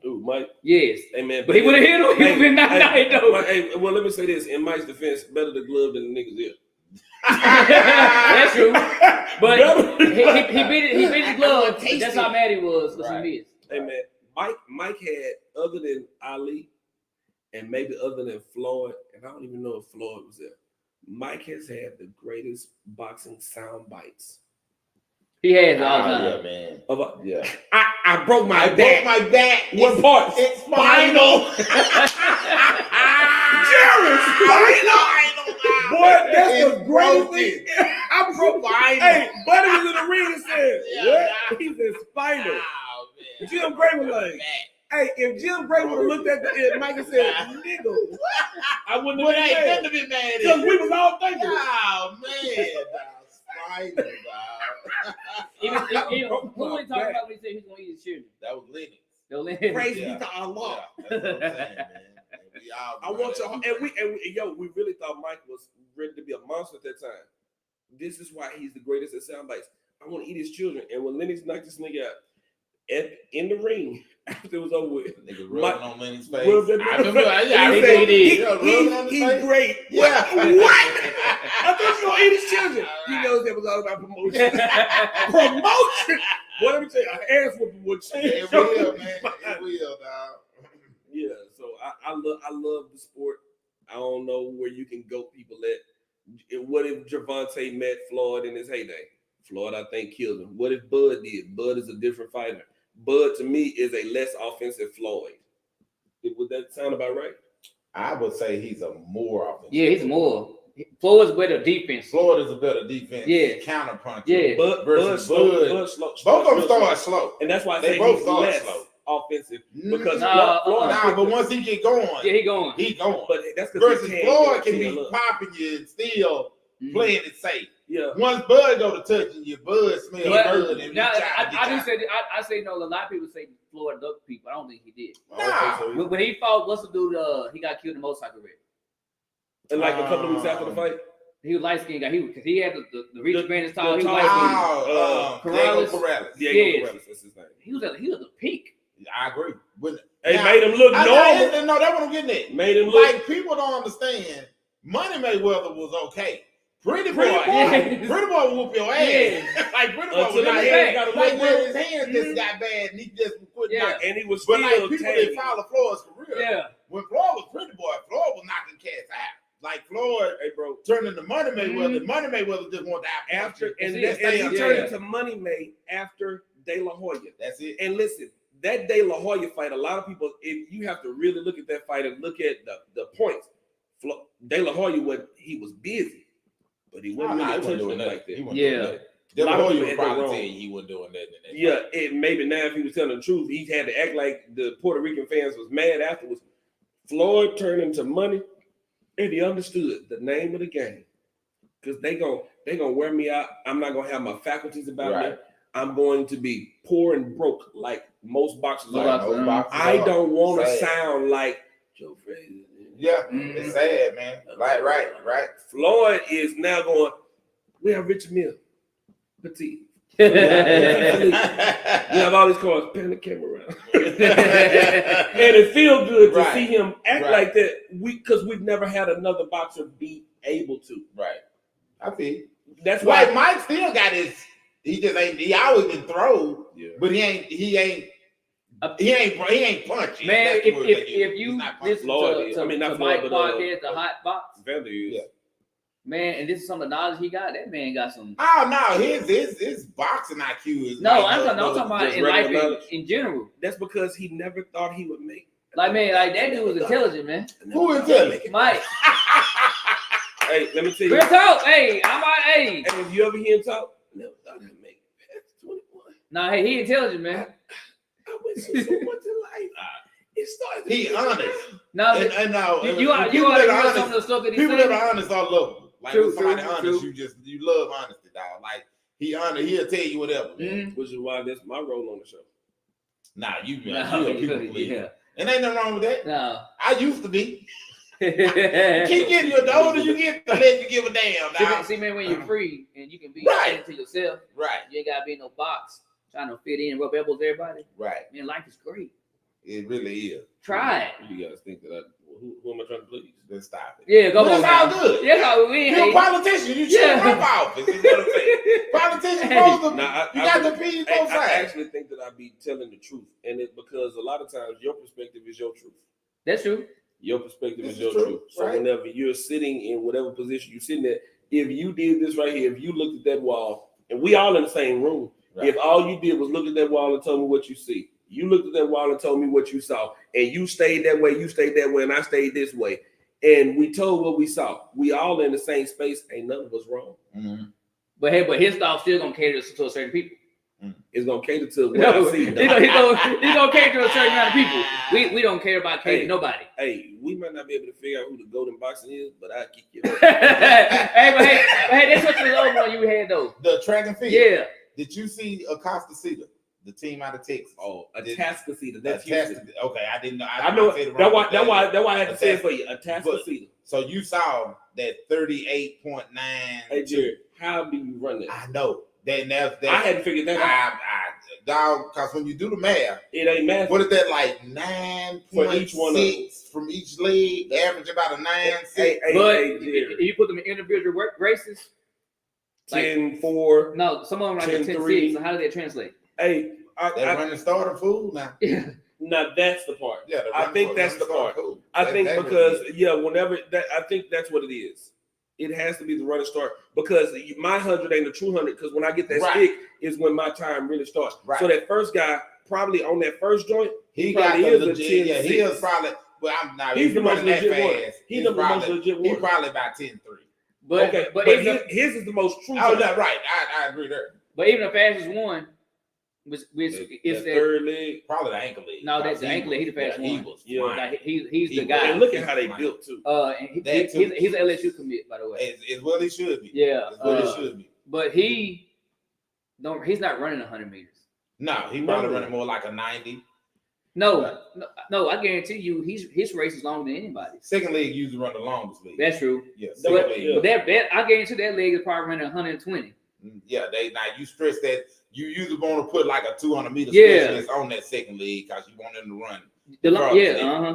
Speaker 1: Ooh, Mike.
Speaker 2: Yes.
Speaker 1: Hey man,
Speaker 2: but he would have hit him. He would have been knocked out though.
Speaker 1: Hey, well, let me say this: in Mike's defense, better the glove than the nigga's ear.
Speaker 2: That's true. But he beat his glove. That's how mad he was because he missed.
Speaker 1: Hey man, Mike had, other than Ali, and maybe other than Floyd, and I don't even know if Floyd was there. Mike has had the greatest boxing sound bites.
Speaker 2: He has all the time.
Speaker 3: Yeah, man.
Speaker 1: Yeah. I broke my back.
Speaker 3: Broke my back.
Speaker 1: What part?
Speaker 3: It's spinal.
Speaker 1: Jerry, spinal. Boy, that's the greatest thing. I broke my Hey, Buddy was in the ring and said, what? He said spinal. Jim Gray was like, hey, if Jim Gray would have looked at the end, Mike and said, nigga, I wouldn't have been mad. Because we was all thinking.
Speaker 3: Oh, man. Spinal,
Speaker 2: Even who was he talking about when he said he's going to eat his children?
Speaker 3: That was Lennox.
Speaker 1: Praise be to Allah.
Speaker 3: Yeah, that's what I'm saying, man.
Speaker 1: I want y'all, and we really thought Mike was ready to be a monster at that time. This is why he's the greatest at sound bites. I want to eat his children. And when Lennox knocked this nigga out in the ring, after it was over with,
Speaker 3: nigga rubbing on Lennox's face.
Speaker 1: I remember. He's great.
Speaker 3: Yeah.
Speaker 1: What? I thought you were gonna eat his children. He knows that was all about promotion. Promotion. What let me tell you, an ass whooping would change.
Speaker 3: It will, man. It will, dog.
Speaker 1: Yeah. So I love the sport. I don't know where you can go people at. What if Gervonta met Floyd in his heyday? Floyd, I think, killed him. What if Bud did? Bud is a different fighter. Bud, to me, is a less offensive Floyd. Would that sound about right?
Speaker 3: I would say he's a more offensive.
Speaker 2: Yeah, he's more. Floyd's better defense.
Speaker 3: Floyd is a better defense.
Speaker 2: Yeah.
Speaker 3: Counter punch.
Speaker 1: Yeah.
Speaker 3: Versus Bud. Both of them start slow.
Speaker 1: And that's why I
Speaker 3: they
Speaker 1: say
Speaker 3: both
Speaker 1: he's
Speaker 3: start
Speaker 1: less
Speaker 3: slow.
Speaker 1: Offensive. Because
Speaker 3: but once he get going,
Speaker 2: he going.
Speaker 1: But that's because
Speaker 3: versus Floyd can be popping you and still playing it safe.
Speaker 1: Yeah.
Speaker 3: Once Bud go to touching you, Bud smell Bud. And
Speaker 2: I say no. A lot of people say Floyd ducked people. I don't think he did.
Speaker 3: Nah.
Speaker 2: When he fought, what's the dude? He got killed in a motorcycle wreck.
Speaker 1: And like a couple of weeks after the fight.
Speaker 2: He was light skinned guy. Because he had the reach advantage tall. He was
Speaker 3: light
Speaker 2: Corrales.
Speaker 1: Diego Corrales. That's his name.
Speaker 2: He was at the peak.
Speaker 3: I agree.
Speaker 1: Made him look normal.
Speaker 3: No, that's what I'm getting at.
Speaker 1: Made him look
Speaker 3: like people don't understand. Money Mayweather was okay. Pretty boy whoop your ass.
Speaker 2: Yeah.
Speaker 3: Like Pretty Boy was his hands just got bad and he just couldn't knock.
Speaker 1: And he was
Speaker 3: still
Speaker 1: like
Speaker 3: people that follow Floyd's career.
Speaker 2: Yeah.
Speaker 3: When Floyd was Pretty Boy, Floyd was knocking cats out. Like Floyd, turning to Money Mayweather. Money Mayweather just wanted to
Speaker 1: after and he turned into Money May after De La Hoya.
Speaker 3: That's it.
Speaker 1: And listen, that De La Hoya fight, a lot of people, if you have to really look at that fight and look at the points. De La Hoya, he was busy, but he wasn't really doing that like that.
Speaker 3: De La Hoya would probably tell you he wasn't doing that.
Speaker 1: Maybe now if he was telling the truth, he had to act like the Puerto Rican fans was mad afterwards. Floyd turned into Money, and he understood the name of the game. Because they gonna wear me out. I'm not gonna have my faculties about me. I'm going to be poor and broke like most boxers are. I don't want to sound like Joe Frazier.
Speaker 3: Yeah, it's sad, man. Right.
Speaker 1: Floyd is now going, we have Richard Mille, Petit. We have all these cars, pan the camera around. And it feels good to see him act like that. Because we've never had another boxer be able to.
Speaker 3: Right. I feel.
Speaker 1: That's why
Speaker 3: Mike still got his. He just ain't. He always been throw, but he ain't punchy.
Speaker 2: Man, if you listen to Mike podcast, the Hot Box, man, and this is some of the knowledge he got. That man got some.
Speaker 3: Oh no, his boxing IQ is.
Speaker 2: No, I'm talking about in life in general.
Speaker 1: That's because he never thought he would make.
Speaker 2: Like man, like that dude was intelligent, man.
Speaker 3: Who is intelligent?
Speaker 2: Mike.
Speaker 1: Hey, let me tell you.
Speaker 2: Real talk. Hey, I'm like, hey.
Speaker 1: Hey, if you ever hear him talk, never thought I'd make it past 21.
Speaker 2: Nah, hey, he intelligent, man.
Speaker 1: I went through so much in life. It started.
Speaker 3: He honest.
Speaker 2: No,
Speaker 3: And now
Speaker 2: you are
Speaker 3: people that
Speaker 2: hear
Speaker 3: are
Speaker 2: some of the
Speaker 3: honest,
Speaker 2: stuff that he
Speaker 3: people
Speaker 2: said.
Speaker 3: that are honest are lovable. Like
Speaker 2: True,
Speaker 3: when somebody
Speaker 2: true,
Speaker 3: honest,
Speaker 2: true.
Speaker 3: you love honesty, dog. Like he honest, he'll tell you whatever. Man.
Speaker 2: Mhm.
Speaker 1: Which is why that's my role on the show.
Speaker 3: Nah, you
Speaker 2: No,
Speaker 3: a people pleaser.
Speaker 2: yeah.
Speaker 3: And ain't nothing wrong with that.
Speaker 2: No.
Speaker 3: I used to be.
Speaker 2: Keep
Speaker 3: Keep getting the older you get, the less you give a damn, dog.
Speaker 2: See, man, when you're free and you can be
Speaker 3: Right.
Speaker 2: to yourself,
Speaker 3: Right,
Speaker 2: you ain't gotta be in no box trying to fit in, rub elbows with everybody.
Speaker 3: right.
Speaker 2: Man, life is great.
Speaker 3: It really is.
Speaker 2: Try it.
Speaker 1: You guys think that who am I trying to please?
Speaker 3: Then stop it.
Speaker 2: Yeah, go
Speaker 3: But
Speaker 2: on.
Speaker 3: it's all
Speaker 2: now.
Speaker 3: good.
Speaker 2: Yeah, no, we ain't
Speaker 3: You're a
Speaker 2: hating.
Speaker 3: politician. You should run for office. Is what I'm saying. Politicians supposed to.
Speaker 1: Nah,
Speaker 3: You got to be both
Speaker 1: I
Speaker 3: sides.
Speaker 1: actually think that I be telling the truth, and it because a lot of times your perspective is your truth.
Speaker 2: That's true.
Speaker 1: Your perspective
Speaker 3: This
Speaker 1: is
Speaker 3: is
Speaker 1: your
Speaker 3: true,
Speaker 1: truth. So
Speaker 3: right.
Speaker 1: whenever you're sitting in whatever position you're sitting at, if you did this right here, if you looked at that wall, and we all in the same room,
Speaker 3: Right.
Speaker 1: if all you did was look at that wall and told me what you see, you looked at that wall and told me what you saw, and you stayed that way, and I stayed this way, and we told what we saw, we all in the same space, ain't none of us wrong.
Speaker 3: Mhm.
Speaker 2: But hey, but his thought still gonna cater to a certain people.
Speaker 1: It's gonna cater to what
Speaker 2: No,
Speaker 1: I see.
Speaker 2: he gonna cater to a certain amount of people. We don't care about catering
Speaker 1: Hey.
Speaker 2: nobody.
Speaker 1: Hey, we might not be able to figure out who the golden boxing is, but I kick you.
Speaker 2: hey, that's what the other one you had though.
Speaker 3: The track and field.
Speaker 2: Yeah.
Speaker 3: Did you see Acosta Cedar, the team out of Texas?
Speaker 1: Oh, a
Speaker 3: Did-
Speaker 1: Tascasita. That's Houston.
Speaker 3: Atascocita. Okay, I didn't know.
Speaker 1: I know.
Speaker 3: said it
Speaker 1: That's
Speaker 3: wrong.
Speaker 1: why I had to say it for you. A
Speaker 3: But-
Speaker 1: Tascasita.
Speaker 3: So you saw that 38.9.
Speaker 1: Hey, Jared, how do you run that?
Speaker 3: I know. That's
Speaker 1: I hadn't figured that out.
Speaker 3: dog, because when you do the math,
Speaker 1: It ain't math.
Speaker 3: what is that like 9.6
Speaker 1: For each one of them.
Speaker 3: from each leg? Average about a 9.6.
Speaker 1: Hey,
Speaker 2: But
Speaker 1: hey,
Speaker 2: if
Speaker 1: Jared.
Speaker 2: you put them in individual races,
Speaker 1: 10-4.
Speaker 2: no, some of them like
Speaker 1: 10-3.
Speaker 2: 10-6. So how do they translate?
Speaker 1: Hey,
Speaker 3: They're running starter food now.
Speaker 2: Yeah.
Speaker 1: now that's the part.
Speaker 3: Yeah, they're
Speaker 1: I
Speaker 3: running
Speaker 1: think
Speaker 3: for-
Speaker 1: that's
Speaker 3: running
Speaker 1: the part.
Speaker 3: starter food.
Speaker 1: I think
Speaker 3: That's
Speaker 1: because
Speaker 3: what it is.
Speaker 1: whenever that, I think that's what it is. It has to be the running start because my 100 ain't a true 100 because when I get that
Speaker 3: Right.
Speaker 1: stick is when my time really starts.
Speaker 3: Right.
Speaker 1: So that first guy probably on that first joint,
Speaker 3: He got
Speaker 1: probably
Speaker 3: the
Speaker 1: is a
Speaker 3: legit. Yeah, he
Speaker 1: 10-6.
Speaker 3: is probably. Well, I'm not.
Speaker 1: He's the most
Speaker 3: running that
Speaker 1: legit one.
Speaker 3: fast.
Speaker 1: He's the most
Speaker 3: probably,
Speaker 1: legit
Speaker 3: He's
Speaker 1: one.
Speaker 3: probably about 10-3.
Speaker 2: But
Speaker 1: okay,
Speaker 2: but
Speaker 1: but
Speaker 2: even
Speaker 1: his is the most true.
Speaker 3: Oh,
Speaker 1: time.
Speaker 3: no, right. I agree there.
Speaker 2: but even the fastest one which
Speaker 1: That
Speaker 2: is that
Speaker 1: third leg.
Speaker 3: Probably the ankle leg.
Speaker 2: No, that's the ankle leg. He the fastest
Speaker 3: He
Speaker 2: one.
Speaker 3: was
Speaker 1: Yeah.
Speaker 3: flying.
Speaker 2: like, he's
Speaker 3: He
Speaker 2: the guy.
Speaker 1: And look at how they
Speaker 3: He's fine.
Speaker 1: built too.
Speaker 2: And
Speaker 3: That too.
Speaker 2: he's an LSU commit, by the way.
Speaker 3: As well he should be.
Speaker 2: Yeah.
Speaker 3: As well he should be.
Speaker 2: But he's not running 100 meters.
Speaker 3: No, he probably
Speaker 1: No.
Speaker 3: running more like a 90.
Speaker 2: No, I guarantee you, his race is longer than anybody.
Speaker 3: Second leg usually run the longest leg.
Speaker 2: That's true.
Speaker 3: Yeah,
Speaker 1: But-
Speaker 3: second
Speaker 2: But,
Speaker 3: leg.
Speaker 1: yeah.
Speaker 2: but that I guarantee that leg is probably running 120.
Speaker 3: Yeah, now you stress that you usually want to put like a 200 meter
Speaker 2: Yeah.
Speaker 3: specialist on that second leg because you want them to run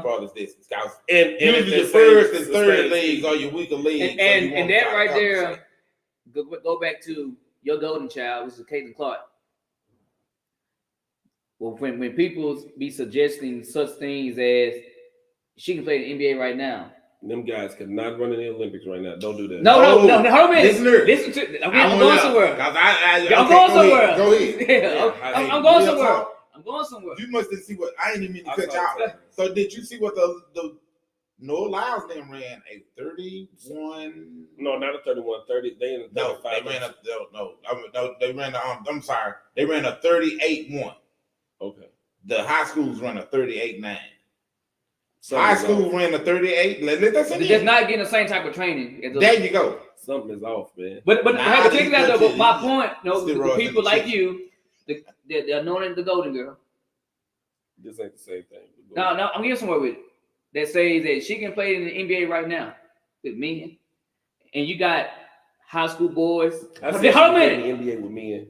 Speaker 3: farthest distance. 'Cause
Speaker 1: And
Speaker 3: usually your
Speaker 1: it's
Speaker 3: first
Speaker 1: the
Speaker 3: and
Speaker 1: same-
Speaker 3: third
Speaker 1: the same
Speaker 3: legs
Speaker 1: speed.
Speaker 3: are your weaker legs.
Speaker 2: And,
Speaker 3: so you
Speaker 2: and,
Speaker 3: want
Speaker 2: and
Speaker 3: to
Speaker 2: that
Speaker 3: try to
Speaker 2: right
Speaker 3: compensate.
Speaker 2: there, go back to your golden child, which is Caitlin Clark. Well, when people be suggesting such things as she can play in the NBA right now.
Speaker 1: Them guys cannot run in the Olympics right now. Don't do that.
Speaker 2: No, hold on a minute.
Speaker 3: Listener.
Speaker 2: Listen to. I'm
Speaker 3: I'm
Speaker 2: going somewhere.
Speaker 3: I'm
Speaker 2: I'm
Speaker 3: okay,
Speaker 2: going
Speaker 3: go
Speaker 2: somewhere.
Speaker 3: ahead, Go ahead.
Speaker 2: Yeah,
Speaker 1: Hey,
Speaker 2: I'm going
Speaker 3: real
Speaker 2: somewhere.
Speaker 3: talk.
Speaker 2: I'm going somewhere.
Speaker 3: You must have seen what I ain't even mean to
Speaker 1: I
Speaker 3: cut
Speaker 1: saw
Speaker 3: you
Speaker 1: it.
Speaker 3: out. So did you see what the Noah Lyles then ran a 31?
Speaker 1: No, not a 31, 30. They in the
Speaker 3: No,
Speaker 1: 35.
Speaker 3: they ran a no. They ran a I'm sorry. They ran a 38-1.
Speaker 1: Okay.
Speaker 3: The high schools run a 38-9.
Speaker 1: Something
Speaker 3: High
Speaker 1: is
Speaker 3: school
Speaker 1: off.
Speaker 3: ran a 38. Let that
Speaker 2: They're
Speaker 3: sink
Speaker 2: just
Speaker 3: in.
Speaker 2: not getting the same type of training. As
Speaker 3: There you go.
Speaker 1: Something is off, man.
Speaker 2: But
Speaker 3: Nah,
Speaker 2: hey, but check
Speaker 3: these
Speaker 2: it out though. But
Speaker 3: legit-
Speaker 2: my point, the
Speaker 3: steroids
Speaker 2: people
Speaker 3: and
Speaker 2: like
Speaker 3: shit.
Speaker 2: you, they're anointing the golden girl.
Speaker 1: This ain't the same thing.
Speaker 2: No, I'm getting somewhere with it. That says that she can play in the NBA right now with men, and you got high school boys.
Speaker 1: I
Speaker 2: Hold
Speaker 1: see
Speaker 2: a
Speaker 1: how
Speaker 2: minute.
Speaker 1: in the NBA with men.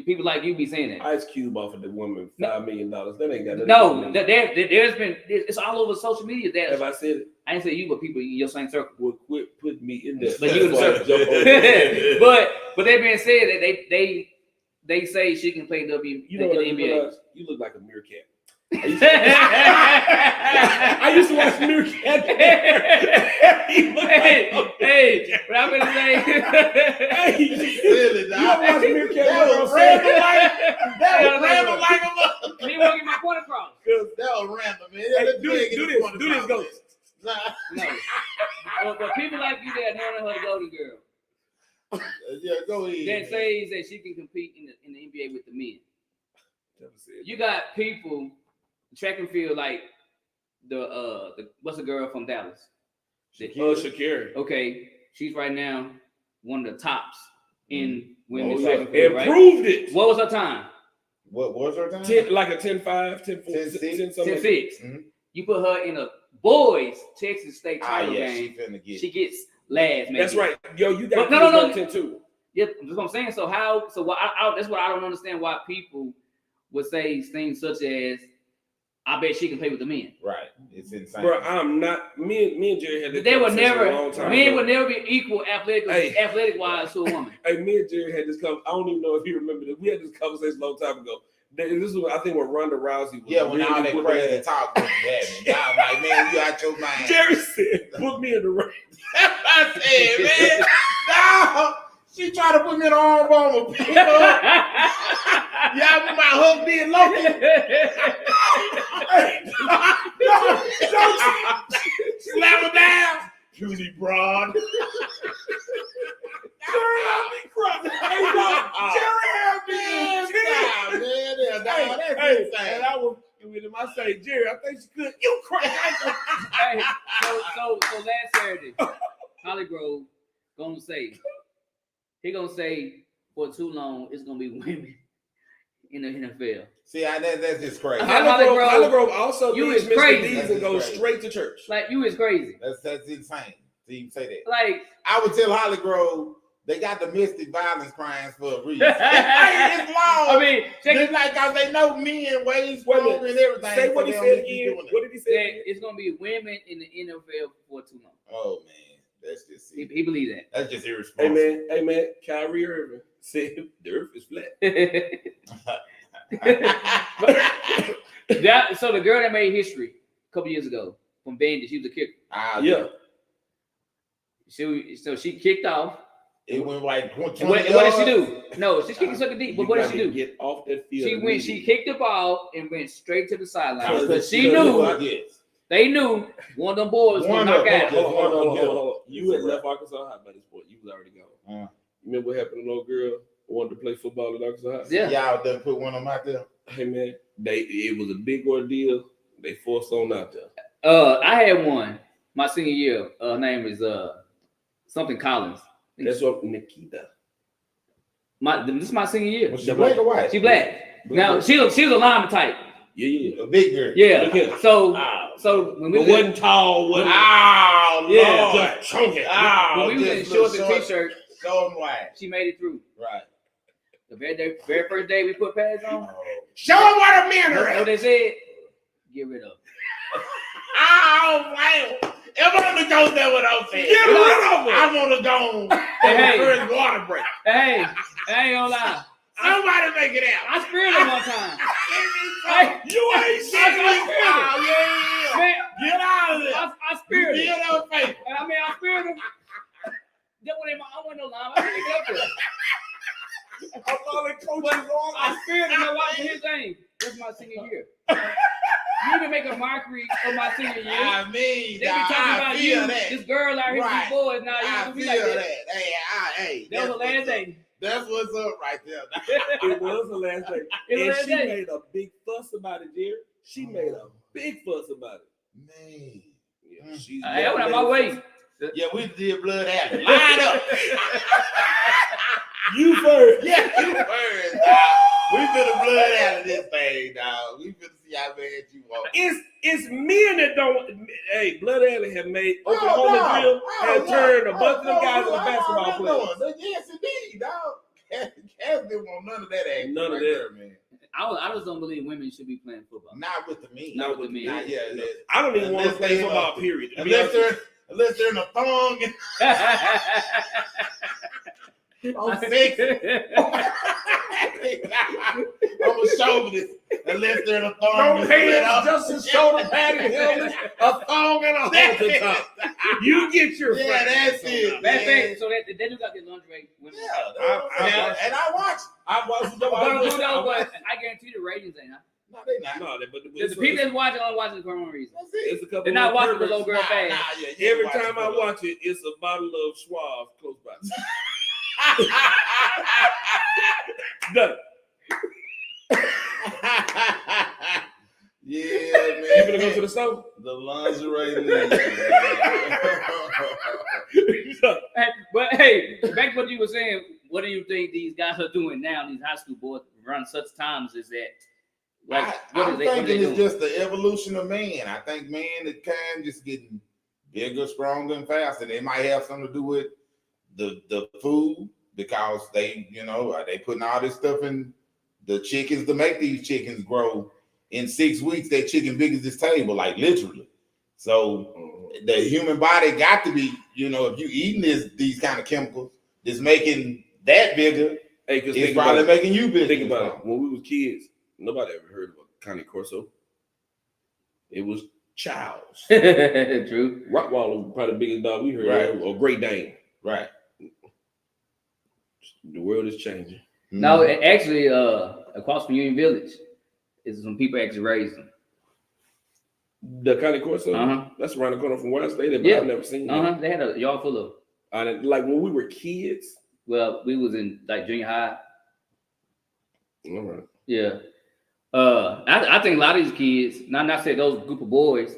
Speaker 2: People like you be saying that.
Speaker 1: Ice Cube offered the woman $5 million. That ain't got nothing
Speaker 2: No,
Speaker 1: to do with me.
Speaker 2: there's been it's all over social media.
Speaker 1: Have
Speaker 2: That
Speaker 1: I said it?
Speaker 2: I ain't say you, but people in your same circle.
Speaker 1: Well, quit putting me in there.
Speaker 2: But you in the
Speaker 1: That's why I
Speaker 2: circle.
Speaker 1: jump on it.
Speaker 2: but that being said, that they say she can play
Speaker 1: You know what I
Speaker 2: in the
Speaker 1: just
Speaker 2: NBA.
Speaker 1: realized? You look like a meerkat. I used to watch Meerkat. He looked like
Speaker 2: hey, but I'm gonna say,
Speaker 3: Really,
Speaker 1: you
Speaker 3: dog.
Speaker 1: ever watch Meerkat?
Speaker 3: That was random like a mother.
Speaker 2: he won't get my point across.
Speaker 3: That was random, man.
Speaker 1: Hey,
Speaker 3: Let
Speaker 1: do
Speaker 3: me
Speaker 1: this,
Speaker 3: get
Speaker 1: do
Speaker 3: the
Speaker 1: this,
Speaker 3: point
Speaker 1: do this,
Speaker 3: across,
Speaker 1: go.
Speaker 3: man. Nah.
Speaker 2: No, but people like you that know her the golden girl
Speaker 3: Yeah, go ahead.
Speaker 2: that says that she can compete in the NBA with the men.
Speaker 1: Never said
Speaker 2: You got people track and field, like the what's the girl from Dallas?
Speaker 1: Shakira.
Speaker 2: Okay, she's right now one of the tops in
Speaker 1: Oh,
Speaker 2: women's
Speaker 1: yeah.
Speaker 2: track and field, right?
Speaker 1: Improved it.
Speaker 2: What was her time?
Speaker 3: What was her time?
Speaker 1: 10, like a 10-5, 10-4,
Speaker 3: 10-6.
Speaker 1: 10 something.
Speaker 2: 10-6.
Speaker 3: Mhm.
Speaker 2: You put her in a boys Texas State
Speaker 3: Ah,
Speaker 2: title
Speaker 3: yeah,
Speaker 2: game.
Speaker 3: she finna get.
Speaker 2: She gets last. Maybe.
Speaker 1: That's right. Yo, you got
Speaker 2: But no.
Speaker 1: 10-2.
Speaker 2: Yeah, that's what I'm saying. So how? So what? That's what I don't understand. Why people would say things such as, "I bet she can play with the men."
Speaker 3: Right. It's insane.
Speaker 1: Bro, I'm not. Me and Jerry had this
Speaker 2: They would
Speaker 1: conversation
Speaker 2: never.
Speaker 1: a long time
Speaker 2: Men
Speaker 1: ago.
Speaker 2: would never be equal athletic wise to a woman.
Speaker 1: Hey, me and Jerry had this conversation. I don't even know if you remember this. We had this conversation a long time ago. This is, I think, when Ronda Rousey was
Speaker 3: Yeah, when all that
Speaker 1: whooping
Speaker 3: crazy
Speaker 1: ass.
Speaker 3: talk was happening. I was like, man, you out your mind.
Speaker 1: Jerry said, "Put me in the ring."
Speaker 3: I said, man, no. She tried to put me in the arm on my people. Y'all remember my Hook did Loki? Slam her down. Judy Broad.
Speaker 1: Jerry had me crying. Hey, no, Jerry had me crying. And I was with him. I say, Jerry, I think she could. You crying.
Speaker 2: Hey, so last Saturday, Holly Grove gonna say for too long it's gonna be women in the NFL.
Speaker 3: See, that's just crazy.
Speaker 1: Holly Grove also
Speaker 2: You
Speaker 1: leaves
Speaker 2: is
Speaker 1: Mr.
Speaker 2: crazy.
Speaker 1: D's and goes
Speaker 3: Crazy.
Speaker 1: straight to church.
Speaker 2: Like you is crazy.
Speaker 3: That's insane. To even say that.
Speaker 2: Like
Speaker 3: I would tell Holly Grove they got domestic violence crimes for a reason. Hey, it's long.
Speaker 2: I mean, check
Speaker 3: Just
Speaker 2: it.
Speaker 3: like how they know men ways
Speaker 1: Wait a
Speaker 3: strong
Speaker 1: minute.
Speaker 3: and everything.
Speaker 1: Say
Speaker 3: so
Speaker 1: what he
Speaker 3: they
Speaker 1: said
Speaker 3: don't need to
Speaker 1: again.
Speaker 3: doing it.
Speaker 1: What did he say?
Speaker 2: That
Speaker 1: again?
Speaker 2: it's gonna be women in the NFL for too long.
Speaker 3: Oh man, that's just
Speaker 2: He believe that.
Speaker 3: that's just irresponsible.
Speaker 1: Hey man, Kyrie Irving said the earth is flat.
Speaker 2: So the girl that made history a couple years ago from Vandy, she was a kicker.
Speaker 1: Yeah.
Speaker 2: She kicked off.
Speaker 3: It went like 20
Speaker 2: And what did she
Speaker 3: yards.
Speaker 2: do? No, she's kicking sucker deep. But
Speaker 1: You
Speaker 2: what did
Speaker 1: gotta
Speaker 2: she do?
Speaker 1: Get off that field.
Speaker 2: She
Speaker 1: immediately.
Speaker 2: kicked the ball and went straight to the sideline
Speaker 1: Because
Speaker 2: because she
Speaker 1: because
Speaker 2: knew
Speaker 1: what?
Speaker 3: Yes.
Speaker 2: they knew one of them boys was
Speaker 3: One
Speaker 2: gonna
Speaker 3: of
Speaker 2: knock
Speaker 3: them.
Speaker 2: out.
Speaker 1: Hold on. You had
Speaker 3: It's a
Speaker 1: left Arkansas High by this point. You was already gone. You remember what happened to no girl who wanted to play football at Arkansas High?
Speaker 2: Yeah.
Speaker 3: Y'all done put one of them out there.
Speaker 1: Hey man, it was a big ordeal. They forced on out there.
Speaker 2: I had one my senior year. Her name is something Collins.
Speaker 1: That's what Nikita.
Speaker 2: This is my senior year.
Speaker 3: Was she black or white?
Speaker 2: She black. Now she was a lineman type.
Speaker 1: Yeah.
Speaker 3: A big girl.
Speaker 2: Yeah.
Speaker 1: Look here.
Speaker 2: So
Speaker 3: Oh,
Speaker 2: when we
Speaker 1: But
Speaker 2: was
Speaker 1: wasn't tall, wasn't
Speaker 3: oh
Speaker 2: Yeah.
Speaker 3: Lord.
Speaker 1: just chunky.
Speaker 3: Oh,
Speaker 2: when we was in
Speaker 3: just
Speaker 2: shorts
Speaker 3: look
Speaker 2: and
Speaker 3: short,
Speaker 2: t-shirt,
Speaker 3: Show them why.
Speaker 2: she made it through.
Speaker 3: Right.
Speaker 2: The very first day we put pads on,
Speaker 3: Show them what a man
Speaker 2: you know
Speaker 3: are.
Speaker 2: what they said? Get rid of it.
Speaker 3: Oh, man. If I'm gonna go there what I'm saying.
Speaker 1: Get rid of it.
Speaker 3: I want to go
Speaker 2: Hey.
Speaker 3: first water break.
Speaker 2: Hey, I ain't gonna lie.
Speaker 3: Somebody make it out.
Speaker 2: I speared him one time.
Speaker 3: Hey,
Speaker 1: You ain't shit.
Speaker 3: oh, yeah.
Speaker 2: Man,
Speaker 3: Get out of there.
Speaker 2: I speared him.
Speaker 3: Get up, face.
Speaker 2: I mean, I speared him. That wasn't I wasn't no line. I didn't get up there.
Speaker 1: I'm calling coaches on.
Speaker 2: I speared him and watching his thing. That's my senior year. You even make a mockery of my senior year.
Speaker 3: I mean,
Speaker 2: They be
Speaker 3: dawg,
Speaker 2: talking
Speaker 3: I
Speaker 2: about
Speaker 3: feel
Speaker 2: you,
Speaker 3: that.
Speaker 2: this girl out here,
Speaker 3: Right.
Speaker 2: these boys. Now
Speaker 3: I
Speaker 2: you be
Speaker 3: feel
Speaker 2: like
Speaker 3: that.
Speaker 2: that.
Speaker 3: Hey,
Speaker 2: That was the last day.
Speaker 3: That's what's up right there.
Speaker 1: It was the last day.
Speaker 2: It was
Speaker 1: And
Speaker 2: last
Speaker 1: she
Speaker 2: day.
Speaker 1: made a big fuss about it, Jerry. She made a big fuss about it.
Speaker 3: Man.
Speaker 1: Yeah, she's
Speaker 2: Hey, I went out my way.
Speaker 3: Yeah, we did blood alley. Line up.
Speaker 1: You first.
Speaker 3: Yeah, you first, dog. We finna blood alley this thing, dog. We finna see how bad you want.
Speaker 1: It's men that don't. Hey, Blood Alley have made Oklahoma
Speaker 3: no.
Speaker 1: Drill
Speaker 3: Oh,
Speaker 1: have
Speaker 3: no.
Speaker 1: turned a bunch of them
Speaker 3: Oh,
Speaker 1: guys
Speaker 3: no,
Speaker 1: into basketball
Speaker 3: I
Speaker 1: players.
Speaker 3: know. Yes, indeed, dog. Cass didn't want none of that action.
Speaker 1: None of
Speaker 3: right
Speaker 1: that.
Speaker 3: there, man.
Speaker 2: I just don't believe women should be playing football.
Speaker 3: Not with the men.
Speaker 2: Not with the men.
Speaker 3: Not, yeah,
Speaker 1: I don't even want to
Speaker 3: Unless
Speaker 1: play
Speaker 3: they,
Speaker 1: football. Period. To be
Speaker 3: unless
Speaker 1: honest.
Speaker 3: they're in a thong and I'm sexy. I'm a chauvinist. Unless they're in a thong.
Speaker 1: No
Speaker 3: and
Speaker 1: pants,
Speaker 3: split up.
Speaker 1: just a shoulder pad and helmet, a thong and a halter top. You get your
Speaker 3: Yeah,
Speaker 1: friends.
Speaker 3: that's it.
Speaker 2: Matter of
Speaker 3: man.
Speaker 2: fact, so they do got their lingerie. Women.
Speaker 3: Yeah, and I watch.
Speaker 1: I watched
Speaker 2: But I guarantee the ratings ain't.
Speaker 3: No, they not.
Speaker 1: No, but
Speaker 2: The people that's watching only watching for one reason.
Speaker 3: That's it.
Speaker 1: it's a couple.
Speaker 2: They're not
Speaker 1: of
Speaker 2: watching the
Speaker 1: perverts.
Speaker 2: little girl fast.
Speaker 3: yeah,
Speaker 1: Every time I watch it, it's a bottle of Schwab close by. Done.
Speaker 3: Yeah,
Speaker 1: You
Speaker 3: man.
Speaker 1: gonna go to the store?
Speaker 3: The lingerie league.
Speaker 2: But hey, back to what you were saying. What do you think these guys are doing now? These high school boys run such times is that? Like,
Speaker 3: I'm thinking it's just the evolution of man. I think man is kind of just getting bigger, stronger, and faster. They might have something to do with the food because they putting all this stuff in the chickens to make these chickens grow. In 6 weeks, that chicken big as this table, like literally. So the human body got to be, if you eating these kind of chemicals, that's making that bigger.
Speaker 1: Hey,
Speaker 3: It's probably making you bigger.
Speaker 1: Think about it. When we was kids, nobody ever heard of a Connie Corso. It was Childs.
Speaker 2: True.
Speaker 1: Rottweiler was probably the biggest dog we heard of, or Great Dane.
Speaker 3: Right.
Speaker 1: The world is changing.
Speaker 2: No, actually, across from Union Village, is some people actually raised them.
Speaker 1: The Connie Corso, that's around the corner from where I stayed at, but I've never seen it.
Speaker 2: They had a yard full of.
Speaker 1: Like when we were kids.
Speaker 2: Well, we was in like junior high.
Speaker 1: All right.
Speaker 2: Yeah. I think a lot of these kids, not say those group of boys,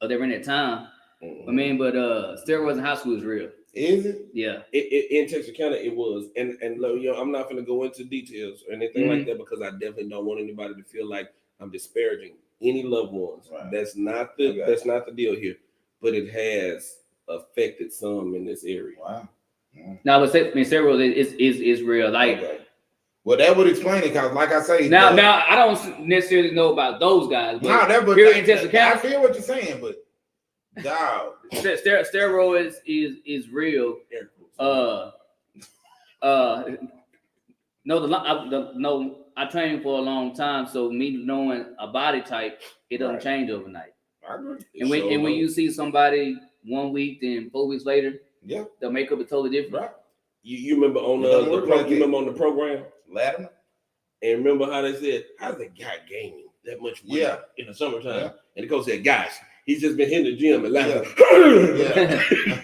Speaker 2: they were in that time. I mean, but steroids in high school is real.
Speaker 3: Is it?
Speaker 2: Yeah.
Speaker 1: In Texarkana, it was, and I'm not going to go into details or anything like that because I definitely don't want anybody to feel like I'm disparaging any loved ones.
Speaker 3: Right.
Speaker 1: That's not the deal here, but it has affected some in this area.
Speaker 3: Wow.
Speaker 2: Now, but steroids is real. Like,
Speaker 3: well, that would explain it because, like I say,
Speaker 2: now I don't necessarily know about those guys. But
Speaker 3: here in Texarkana, I feel what you're saying, but dog,
Speaker 2: steroids is real. I trained for a long time, so me knowing a body type, it doesn't change overnight.
Speaker 3: I agree.
Speaker 2: And when you see somebody 1 week, then 4 weeks later, the makeup is totally different.
Speaker 3: Right.
Speaker 1: You remember on the program,
Speaker 3: Latimer,
Speaker 1: and remember how they said, "How's the guy gaining that much weight in the summertime?"
Speaker 3: Yeah.
Speaker 1: And the coach said, "Guys, he's just been hitting the gym and laughing."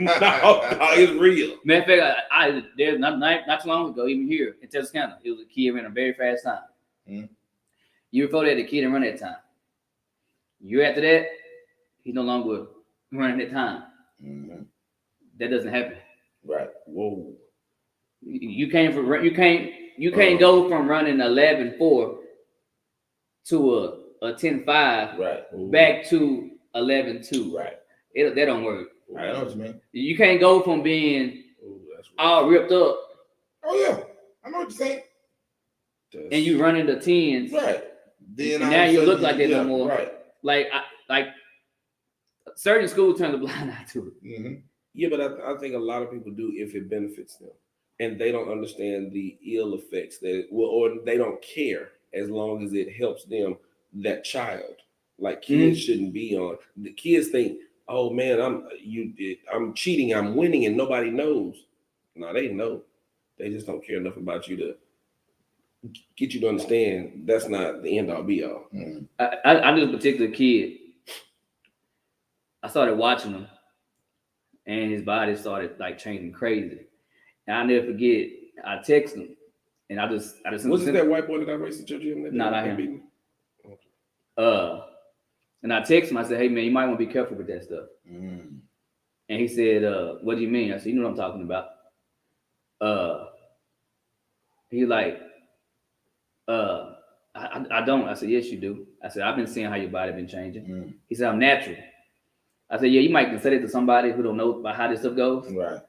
Speaker 1: No, it's real.
Speaker 2: Matter of fact, I there's not too long ago, even here in Texarkana, it was a kid ran a very fast time. Year before that, the kid didn't run that time. Year after that, he's no longer running that time. That doesn't happen.
Speaker 3: Right.
Speaker 1: Whoa.
Speaker 2: You can't go from running 11.4 to a 10.5 back to 11.2.
Speaker 3: Right.
Speaker 2: That don't work.
Speaker 3: I know what you mean.
Speaker 2: You can't go from being all ripped up.
Speaker 3: Oh yeah, I know what you're saying.
Speaker 2: And you running the 10s.
Speaker 3: Right. Then
Speaker 2: and now you look like that no more.
Speaker 3: Right.
Speaker 2: Like certain schools turn the blind eye to it.
Speaker 1: Yeah, but I think a lot of people do if it benefits them, and they don't understand the ill effects or they don't care as long as it helps them. That child, like kids shouldn't be on. The kids think, "Oh man, I'm cheating, I'm winning, and nobody knows." No, they know. They just don't care enough about you to get you to understand that's not the end all be all.
Speaker 2: I knew a particular kid. I started watching him, and his body started like changing crazy. And I'll never forget. I texted him, and I just
Speaker 1: was it that white boy that I raced at your gym?
Speaker 2: No, not him. And I texted him. I said, "Hey man, you might want to be careful with that stuff." And he said, "What do you mean?" I said, "You know what I'm talking about." He like, I don't. I said, "Yes, you do." I said, "I've been seeing how your body been changing." He said, "I'm natural." I said, "Yeah, you might consider it to somebody who don't know about how this stuff goes."
Speaker 3: Right.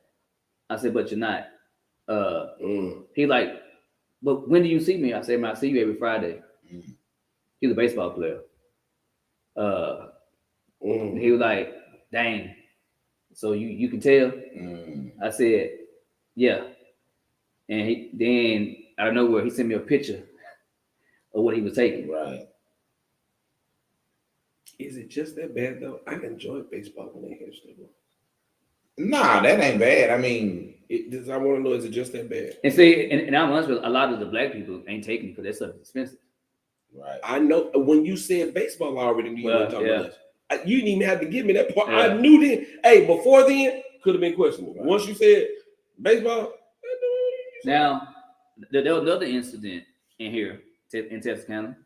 Speaker 2: I said, "But you're not." He like, "But when do you see me?" I said, "I see you every Friday." He was a baseball player. He was like, "Dang, so you can tell?" I said, "Yeah." And then out of nowhere, he sent me a picture of what he was taking.
Speaker 3: Right.
Speaker 1: Is it just that bad though? I enjoy baseball when they have stuff.
Speaker 3: Nah, that ain't bad. I mean,
Speaker 1: I want to know, is it just that bad?
Speaker 2: And see, and I'm honest with a lot of the black people ain't taking it because that stuff is expensive.
Speaker 3: Right.
Speaker 1: I know when you said baseball, I already knew you were talking about this. You didn't even have to give me that part.
Speaker 2: Yeah.
Speaker 1: I knew then. Hey, before then, could have been questionable.
Speaker 3: Right.
Speaker 1: Once you said baseball,
Speaker 2: Now, there was another incident in here in Texarkana.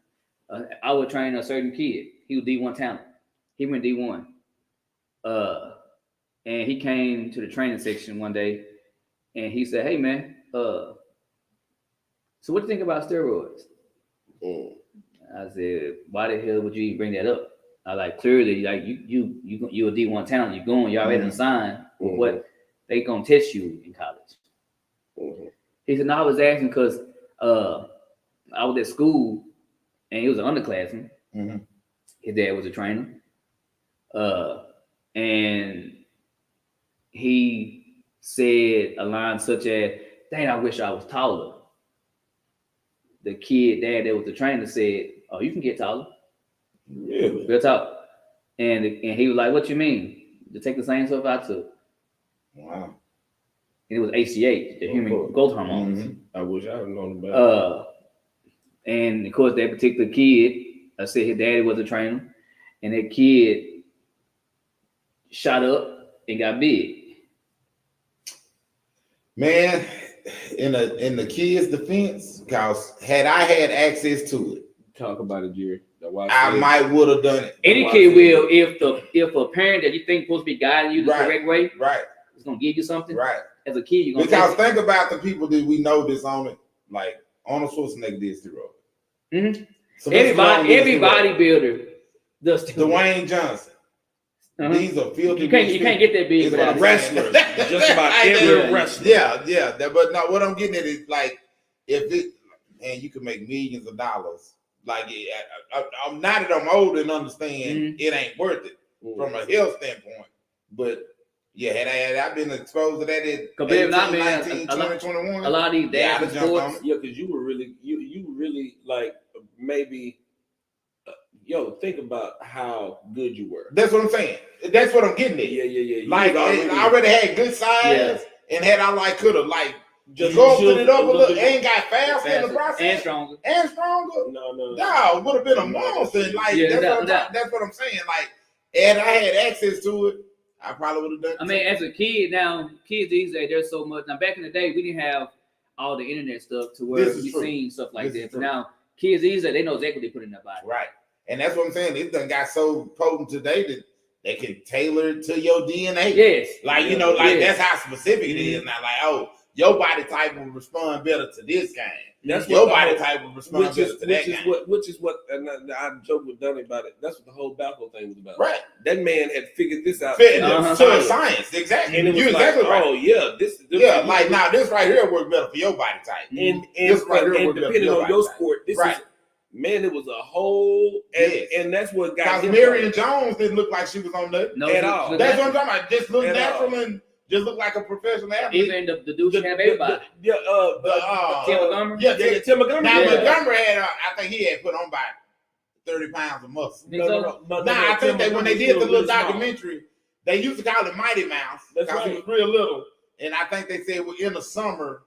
Speaker 2: I would train a certain kid. He was D1 talent. He went D1. And he came to the training section one day, and he said, "Hey man, so what do you think about steroids?" I said, "Why the hell would you bring that up?" I like clearly like you're a D1 talent. You're going. You already done signed. What they gonna test you in college? He said, "No, I was asking because I was at school and he was an underclassman. His dad was a trainer, and he said a line such as, 'Dang, I wish I was taller.'" The kid dad that was the trainer said, "Oh, you can get taller."
Speaker 1: Really?
Speaker 2: Real talk. And he was like, "What you mean? To take the same stuff I took?"
Speaker 3: Wow.
Speaker 2: And it was HGH, the human growth hormones.
Speaker 1: I wish I had known about it.
Speaker 2: And of course, that particular kid, I said his daddy was a trainer, and that kid shot up and got big.
Speaker 3: Man, in the kid's defense, because had I had access to it,
Speaker 1: Talk about it, Jerry.
Speaker 3: I might would have done it.
Speaker 2: Any kid will, if a parent that you think supposed to be guiding you the correct way,
Speaker 3: right,
Speaker 2: is gonna give you something.
Speaker 3: right.
Speaker 2: As a kid, you're gonna
Speaker 3: because think about the people that we know this on it, like Arnold Schwarzenegger did steroids.
Speaker 2: Every bodybuilder does steroids.
Speaker 3: Dwayne Johnson. These are filthy.
Speaker 2: You can't get that big without
Speaker 1: wrestlers. Just about every wrestler.
Speaker 3: Yeah. But no, what I'm getting at is like, if it, and you can make millions of dollars. Like, I'm not that I'm old and understand it ain't worth it from a health standpoint. But yeah, had I been exposed to that at 18, 19, 20, 21,
Speaker 2: a lot of these dads in sports.
Speaker 1: Yeah, because you were really, you really like maybe. Think about how good you were.
Speaker 3: That's what I'm saying. That's what I'm getting at.
Speaker 1: Yeah.
Speaker 3: Like, I already had good size, and had I like could have like just opened it up a little, and got faster in the process,
Speaker 2: and stronger.
Speaker 3: No, would have been a monster. Like that's what I'm saying. Like, and I had access to it, I probably would have done it.
Speaker 2: I mean, as a kid, now kids these days, there's so much. Now, back in the day, we didn't have all the internet stuff to where we seen stuff like that. But now, kids these days, they know exactly what they put in their body.
Speaker 3: Right. And that's what I'm saying. It done got so potent today that they can tailor it to your DNA.
Speaker 2: Yes.
Speaker 3: Like, that's how specific it is now. Like, oh, your body type will respond better to this game.
Speaker 1: That's
Speaker 3: your body type will respond better to that game.
Speaker 1: Which is what, and I joked with Donnie about it. That's what the whole Balco thing was about.
Speaker 3: Right.
Speaker 1: That man had figured this out.
Speaker 3: To science, exactly.
Speaker 1: And it was
Speaker 3: you're exactly right.
Speaker 1: Oh, yeah. This
Speaker 3: like, now this right here works better for your body type.
Speaker 1: And depending on your sport, this is. Man, it was a whole, and that's what got him.
Speaker 3: Marion Jones didn't look like she was on that
Speaker 1: at all.
Speaker 3: That's what I'm talking about. Just look natural and just look like a professional athlete.
Speaker 2: Even the dude have everybody.
Speaker 3: Tim
Speaker 2: Montgomery.
Speaker 3: Tim Montgomery. Now Montgomery had, I think he had put on about 30 pounds of muscle. I think that when they did the little documentary, they used to call it Mighty Mouse because he was real little, and I think they said in the summer.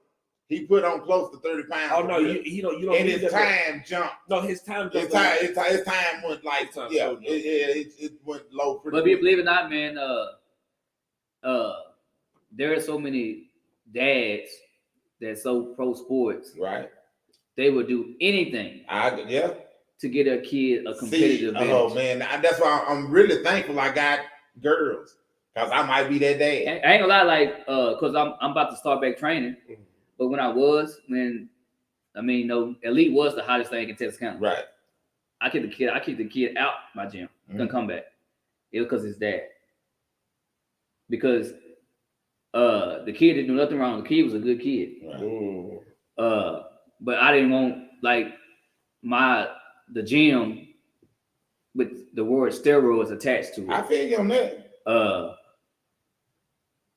Speaker 3: He put on close to 30 pounds.
Speaker 1: Oh no, you don't.
Speaker 3: And his time jumped.
Speaker 1: No, his time jumped.
Speaker 3: His time went like it went low pretty.
Speaker 2: But believe it or not, man, there are so many dads that's so pro sports.
Speaker 3: Right.
Speaker 2: They would do anything. To get a kid a competitive advantage.
Speaker 3: Oh man, that's why I'm really thankful I got girls because I might be that dad.
Speaker 2: I ain't gonna lie, like, cause I'm about to start back training. But when Elite was the hottest thing in Texas County.
Speaker 3: Right.
Speaker 2: I kicked the kid out my gym. Couldn't come back. It was because his dad. Because the kid didn't do nothing wrong. The kid was a good kid. Right. But I didn't want like the gym with the word steroids attached to it.
Speaker 3: I feel you on that.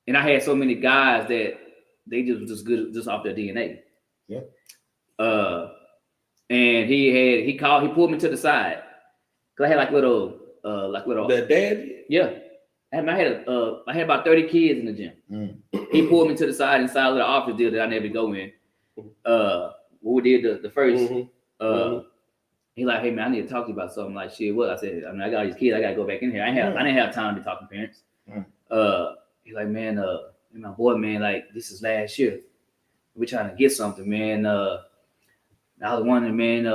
Speaker 2: And I had so many guys that they just good just off their DNA.
Speaker 3: Yeah.
Speaker 2: And he pulled me to the side. Cause I had like little
Speaker 1: the dad?
Speaker 2: Yeah. I had about 30 kids in the gym. He pulled me to the side inside of the office deal that I never go in. We did the first. He like, hey man, I need to talk to you about something. Like, shit, what? I said, I got all these kids, I gotta go back in here. I didn't have time to talk to parents. He's like, man, my boy, man, like this is last year. We're trying to get something, man. I was wondering, man,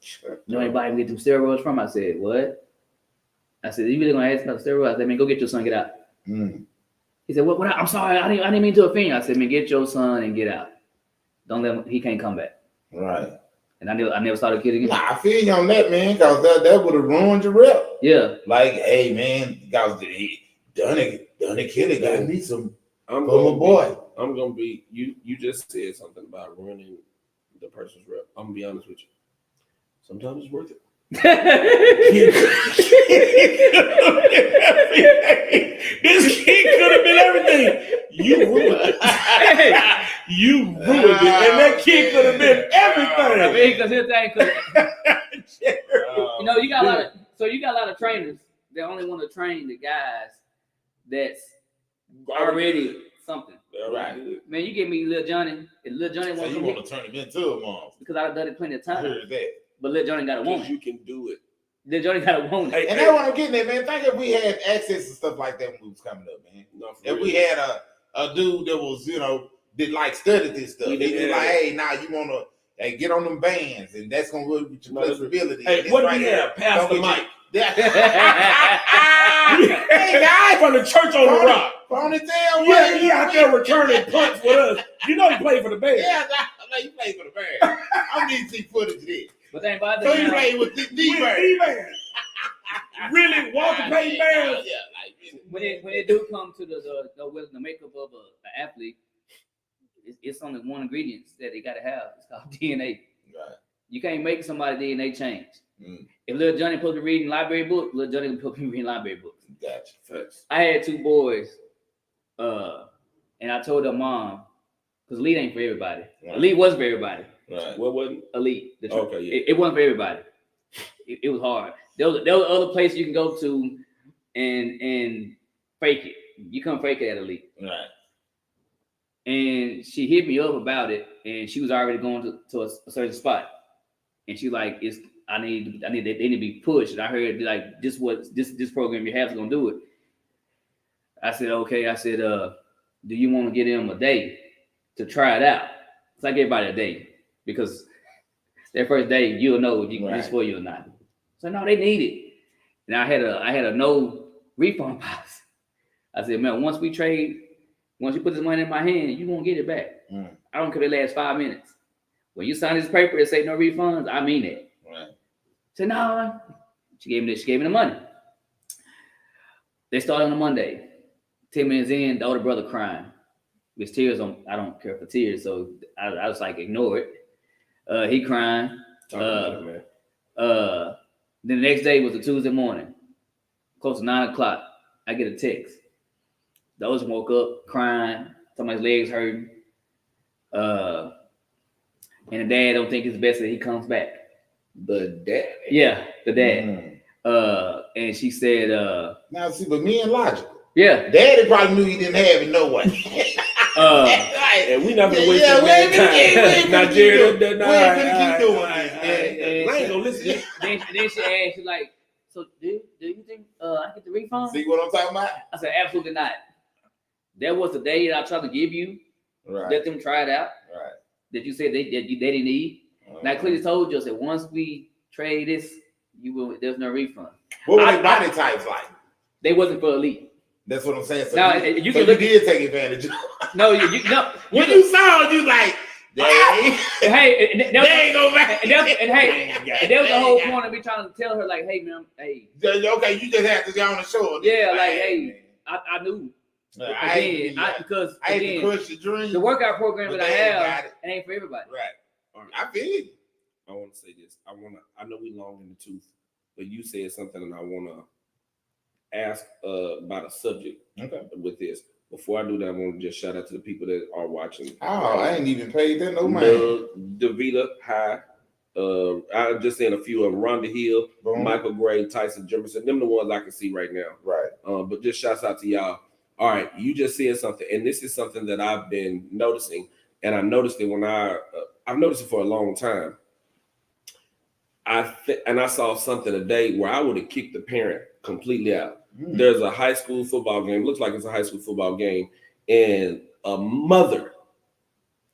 Speaker 2: You know anybody can get them steroids from? I said, what? I said, you really gonna ask about steroids? I said, man, go get your son, get out. He said, what? I'm sorry, I didn't mean to offend you. I said, man, get your son and get out. Don't let him, he can't come back.
Speaker 3: Right.
Speaker 2: And I never started kidding again.
Speaker 3: Nah, I feel you on that, man, because that would have ruined your rep.
Speaker 2: Yeah.
Speaker 3: Like, hey, man, guys, Donnie Kelly got me some
Speaker 1: I'm
Speaker 3: for my
Speaker 1: gonna
Speaker 3: boy.
Speaker 1: I'm gonna be you just said something about ruining the person's rep. I'm gonna be honest with you. Sometimes it's worth it. This kid could have been everything. You ruined it. You ruined it. And that kid could have been everything.
Speaker 2: I mean, because his thing, you know, you got a lot of trainers that only want to train the guys that's already something.
Speaker 3: Right.
Speaker 2: Man, you give me Lil Johnny. If Lil Johnny
Speaker 3: So
Speaker 2: wants
Speaker 3: you
Speaker 2: to
Speaker 3: want to turn him into a monster.
Speaker 2: because I've done it plenty of
Speaker 3: I
Speaker 2: times.
Speaker 3: heard that.
Speaker 2: But Lil Johnny got a
Speaker 1: Because
Speaker 2: woman.
Speaker 1: you can do it.
Speaker 2: Lil Johnny got a woman.
Speaker 1: Hey,
Speaker 3: And that's what I'm getting at, man. Think if we had access to stuff like that when we was coming up, man.
Speaker 1: No, for
Speaker 3: If
Speaker 1: real.
Speaker 3: we had a dude that was, that like studied this stuff,
Speaker 1: We
Speaker 3: they
Speaker 1: did.
Speaker 3: be like, hey, now you wanna get on them bands, and that's gonna work with your
Speaker 1: No,
Speaker 3: flexibility.
Speaker 1: Hey,
Speaker 3: And
Speaker 1: what do
Speaker 3: right
Speaker 1: we
Speaker 3: there,
Speaker 1: have? Pastor
Speaker 3: don't get
Speaker 1: Mike.
Speaker 3: Hey guys,
Speaker 1: From the church on the rock.
Speaker 3: ponytail,
Speaker 1: Yeah, he out there returning punts with us. You know he played for the band.
Speaker 3: Yeah, like you played for the band. I need to see footage of this.
Speaker 2: But they ain't about
Speaker 3: So
Speaker 2: that
Speaker 3: you
Speaker 2: now.
Speaker 3: played with the
Speaker 1: With
Speaker 3: D-Band.
Speaker 1: D-Man. Really, Walter Payton bands.
Speaker 3: Yeah, like
Speaker 2: When it do come to the makeup of an athlete, it's only one ingredient that they got to have. It's called DNA.
Speaker 3: Right.
Speaker 2: You can't make somebody DNA change.
Speaker 3: Mm.
Speaker 2: If Lil Johnny supposed to be reading library books, Lil Johnny supposed to be reading library books.
Speaker 3: Gotcha.
Speaker 1: Facts.
Speaker 2: I had two boys, and I told their mom, because elite ain't for everybody.
Speaker 3: Right.
Speaker 2: Elite wasn't for everybody.
Speaker 3: Right.
Speaker 1: What wasn't?
Speaker 2: Elite.
Speaker 1: Okay, yeah.
Speaker 2: It wasn't for everybody. It was hard. There were other places you can go to and fake it. You come fake it at elite.
Speaker 3: Right.
Speaker 2: And she hit me up about it, and she was already going to a certain spot. And she like, they need to be pushed. And I heard like this program you have is gonna do it. I said, okay. I said, do you want to get them a day to try it out? So I gave everybody a day because that first day you'll know if it's for you or not. So no, they need it. And I had a no refund policy. I said, man, once you put this money in my hand, you won't get it back.
Speaker 3: Mm.
Speaker 2: I don't care if it lasts 5 minutes. When you sign this paper and say no refunds, I mean it.
Speaker 3: Right.
Speaker 2: So no, she gave me the money. They started on a Monday. 10 minutes in, the older brother crying. With tears on, I don't care for tears, so I was like, ignore it. He crying.
Speaker 1: Talk about it, man.
Speaker 2: Then the next day was a Tuesday morning, close to 9 o'clock. I get a text. The oldest woke up crying, somebody's legs hurting. And the dad don't think it's best that he comes back.
Speaker 1: The dad.
Speaker 2: Yeah, the dad.
Speaker 3: Mm.
Speaker 2: And she said,
Speaker 3: Now see, but me and logical.
Speaker 2: yeah.
Speaker 3: Daddy probably knew he didn't have it no way.
Speaker 1: And we not gonna waste
Speaker 3: Yeah,
Speaker 1: that
Speaker 3: we ain't
Speaker 1: time.
Speaker 3: finna
Speaker 1: Now,
Speaker 3: keep
Speaker 1: Jared,
Speaker 3: doing-
Speaker 1: nah,
Speaker 3: we ain't finna keep doing
Speaker 1: nah,
Speaker 3: this,
Speaker 1: nah,
Speaker 3: man.
Speaker 1: nah. I ain't gonna listen.
Speaker 2: Then she asked, she's like, so do you think I get the refund?
Speaker 3: See what I'm talking about?
Speaker 2: I said, absolutely not. That was the day that I tried to give you.
Speaker 3: Right.
Speaker 2: Let them try it out.
Speaker 3: Right.
Speaker 2: That you said they didn't need. And I clearly told you, I said, once we trade this, there's no refund.
Speaker 3: What were
Speaker 2: I-
Speaker 3: their body types like?
Speaker 2: They wasn't for elite.
Speaker 3: That's what I'm saying. So
Speaker 2: Now,
Speaker 3: you,
Speaker 2: you
Speaker 3: so
Speaker 2: can
Speaker 3: you
Speaker 2: look
Speaker 3: did take advantage of
Speaker 2: No, you no.
Speaker 3: when you saw it, you like, dang.
Speaker 2: Hey, and
Speaker 3: They ain't go back.
Speaker 2: and that was the whole point of me trying to tell her, like, hey, man, hey,
Speaker 3: Okay, you just have to go on the shore.
Speaker 2: Yeah, like, hey, I knew.
Speaker 3: man. I
Speaker 2: Again, because
Speaker 3: hate to
Speaker 2: again,
Speaker 3: crush your dream.
Speaker 2: the workout program
Speaker 3: but
Speaker 2: that I
Speaker 3: they ain't
Speaker 2: have,
Speaker 3: got
Speaker 2: it
Speaker 3: it.
Speaker 2: ain't for everybody.
Speaker 3: Right.
Speaker 1: All right.
Speaker 3: I feel you.
Speaker 1: I want to say this. I know we long in the tooth, but you said something, and I want to ask about a subject
Speaker 3: Okay.
Speaker 1: with this. Before I do that, I want to just shout out to the people that are watching.
Speaker 3: Oh, I ain't even paid that no man.
Speaker 1: Davita, hi. I'm just saying a few of them. Rhonda Hill,
Speaker 3: Boom.
Speaker 1: Michael Gray, Tyson Jefferson. Them the ones I can see right now.
Speaker 3: Right.
Speaker 1: But just shouts out to y'all. All right, you just said something, and this is something that I've been noticing, and I noticed it when I've noticed it for a long time. I saw something today where I would have kicked the parent completely out. There's a high school football game. Looks like it's a high school football game, and a mother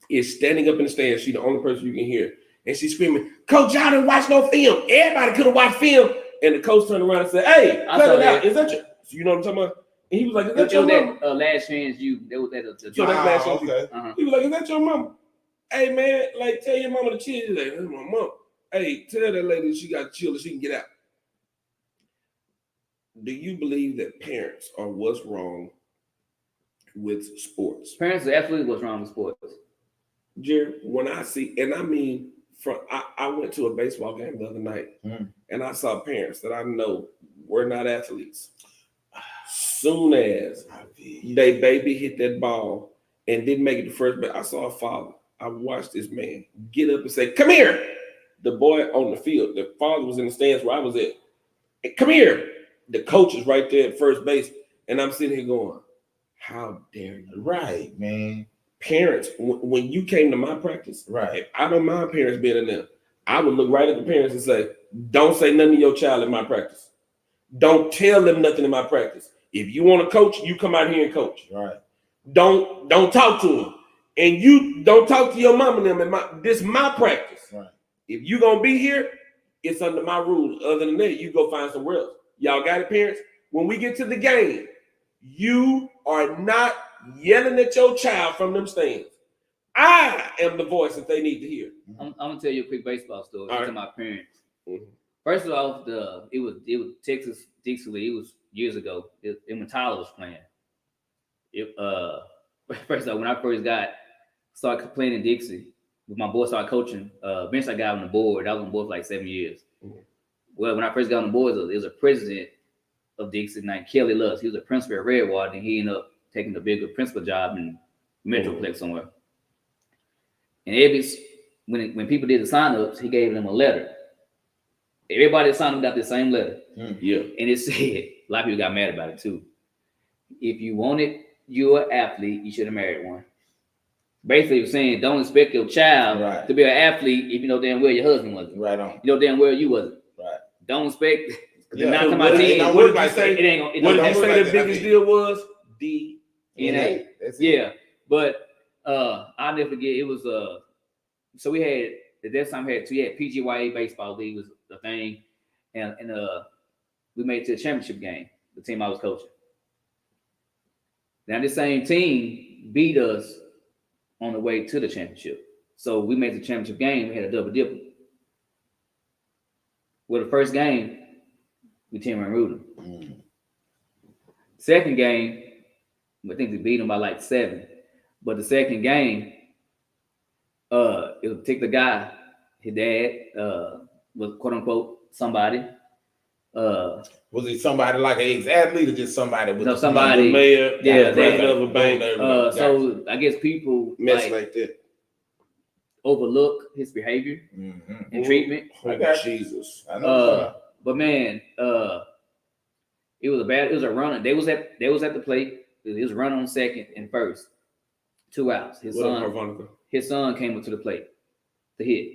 Speaker 1: is standing up in the stands. She's the only person you can hear, and she's screaming, "Coach, y'all didn't watch no film. Everybody could have watched film." And the coach turned around and said, "Hey,
Speaker 2: I
Speaker 1: cut
Speaker 2: saw
Speaker 1: it
Speaker 2: that.
Speaker 1: out. Is that your?" You know what I'm talking about? And he was like, "Is
Speaker 2: It
Speaker 1: that your
Speaker 2: was
Speaker 1: mama?"
Speaker 2: that Last Chance U. That was that.
Speaker 1: So that's last show.
Speaker 3: okay.
Speaker 1: He was like, "Is that your mama?" Hey man, like tell your mama to chill. He's like, "That's my mom." Hey, tell that lady she got to chill so she can get out. Do you believe that parents are what's wrong with sports?
Speaker 2: Parents are absolutely what's wrong with sports.
Speaker 1: Jerry, when I see, and I mean, I went to a baseball game the other night, and I saw parents that I know were not athletes. Soon as they baby hit that ball and didn't make it to first base, I saw a father. I watched this man get up and say, "Come here." The boy on the field, the father was in the stands where I was at. "Come here." The coach is right there at first base, and I'm sitting here going, "How dare you?"
Speaker 3: Right, man.
Speaker 1: Parents, when you came to my practice,
Speaker 3: Right.
Speaker 1: if I don't mind parents being in there, I would look right at the parents and say, "Don't say nothing to your child in my practice. Don't tell them nothing in my practice. If you want to coach, you come out here and coach.
Speaker 3: Right.
Speaker 1: Don't talk to them, and you don't talk to your mom and them. This is my practice.
Speaker 3: Right.
Speaker 1: If you gonna be here, it's under my rules. Other than that, you go find somewhere else." Y'all got it, parents? When we get to the game, you are not yelling at your child from them stands. I am the voice that they need to hear.
Speaker 2: I'm gonna tell you a quick baseball story
Speaker 1: All right.
Speaker 2: to my parents.
Speaker 1: Mhm.
Speaker 2: First off, it was Texas Dixie. It was years ago. When Tyler was playing. First off, when I first started playing in Dixie, when my boy started coaching, eventually I got on the board. I was on the board for like 7 years.
Speaker 1: Mhm.
Speaker 2: Well, when I first got on the board, there was a president of Dixie named Kelly Lutz. He was a principal at Redwater, and he ended up taking the bigger principal job in Metroplex somewhere. And when people did the sign-ups, he gave them a letter. Everybody that signed up got the same letter.
Speaker 1: Yeah.
Speaker 2: And it said, a lot of people got mad about it too. If you wanted you're an athlete, you should have married one. Basically, you're saying don't expect your child to be an athlete if you know damn well your husband wasn't.
Speaker 3: Right on.
Speaker 2: You know damn well you wasn't.
Speaker 3: Right.
Speaker 2: Don't expect
Speaker 3: Yeah.
Speaker 2: not come
Speaker 1: What
Speaker 2: out
Speaker 1: did
Speaker 2: team.
Speaker 1: what did you say?
Speaker 2: It ain't gonna.
Speaker 1: What did you
Speaker 3: don't
Speaker 1: say
Speaker 3: look
Speaker 1: the
Speaker 3: like
Speaker 1: biggest
Speaker 3: that.
Speaker 1: deal was? DNA.
Speaker 3: That's it.
Speaker 2: Yeah, but I'll never forget. It was so we had at that time we had PGYA baseball league was the thing, and we made it to the championship game. The team I was coaching. Now this same team beat us on the way to the championship, so we made the championship game. We had a double dipper. Well, the first game we team ran Rudin. Second game, I think we beat them by like 7. But the second game, it was a particular guy, his dad was quote unquote somebody.
Speaker 3: Was it somebody like an ex-athlete or just somebody with
Speaker 2: No, somebody.
Speaker 1: The mayor,
Speaker 2: Yeah,
Speaker 1: president of a bank,
Speaker 2: So I guess people
Speaker 1: mess like that.
Speaker 2: overlook his behavior and treatment.
Speaker 3: I got you.
Speaker 1: Jesus.
Speaker 3: I know.
Speaker 2: But man, it was a runner. They was at the plate. It was running on second and first. 2 outs. His son came up to the plate to hit.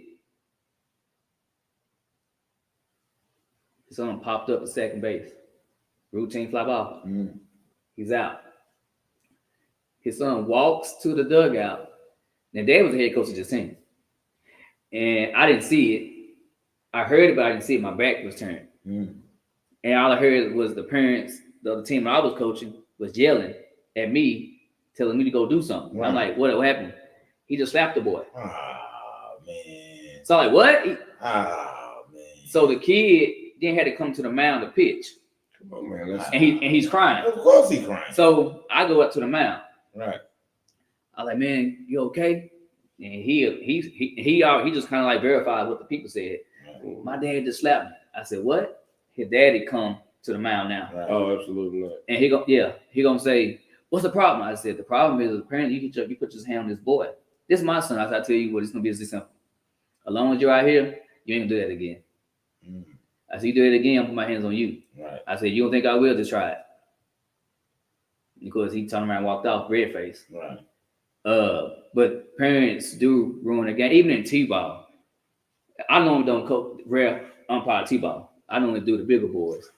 Speaker 2: His son popped up at second base. Routine fly ball. He's out. His son walks to the dugout. Now, Dad was the head coach of this team. And I didn't see it. I heard it, but I didn't see it. My back was turned. And all I heard was the parents of the team I was coaching was yelling at me, telling me to go do something. Right. I'm like, what happened? He just slapped the boy.
Speaker 3: Oh, man.
Speaker 2: So I'm like, what?
Speaker 3: Oh, man.
Speaker 2: So the kid then had to come to the mound to pitch.
Speaker 1: Come on, man.
Speaker 2: And he's crying.
Speaker 3: Of course he's crying.
Speaker 2: So I go up to the mound.
Speaker 3: Right.
Speaker 2: I'm like, man, you okay? And he just kind of like verified what the people said. Right. My dad just slapped me. I said, what? His daddy come to the mound now.
Speaker 3: Right.
Speaker 1: Oh, absolutely not.
Speaker 2: And he gonna say, what's the problem? I said, the problem is apparently you put your hand on this boy. This is my son. I said, I tell you what, it's gonna be this simple. As long as you're out here, you ain't gonna do that again. I said, you do it again, I'll put my hands on you.
Speaker 3: Right.
Speaker 2: I said, you don't think I will? Just try it. Because he turned around and walked off, red face.
Speaker 3: Right.
Speaker 2: But parents do ruin the game, even in T-ball. I normally don't coach rare umpire T-ball. I normally do the bigger boys.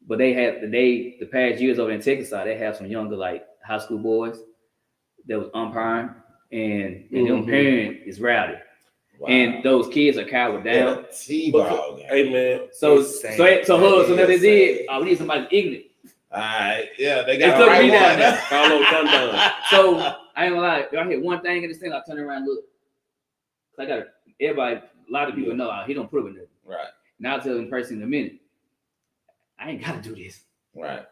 Speaker 2: But the past years over in Texas side, they have some younger like high school boys that was umpiring, and their parent is rowdy. and those kids are cowered down.
Speaker 3: T-ball game.
Speaker 1: Hey man,
Speaker 2: So
Speaker 1: it's sad.
Speaker 2: now they did. We need somebody ignorant.
Speaker 3: All right, yeah, they
Speaker 2: They
Speaker 3: got
Speaker 2: took
Speaker 3: the right
Speaker 2: me down
Speaker 3: one.
Speaker 2: there.
Speaker 1: Carlo Condon.
Speaker 2: So I ain't gonna lie. If I hit one thing in this thing, I turn around and look. I got everybody. A lot of people know he don't prove it.
Speaker 3: Right,
Speaker 2: Now I'll tell him person in a minute. I ain't gotta do this.
Speaker 3: right.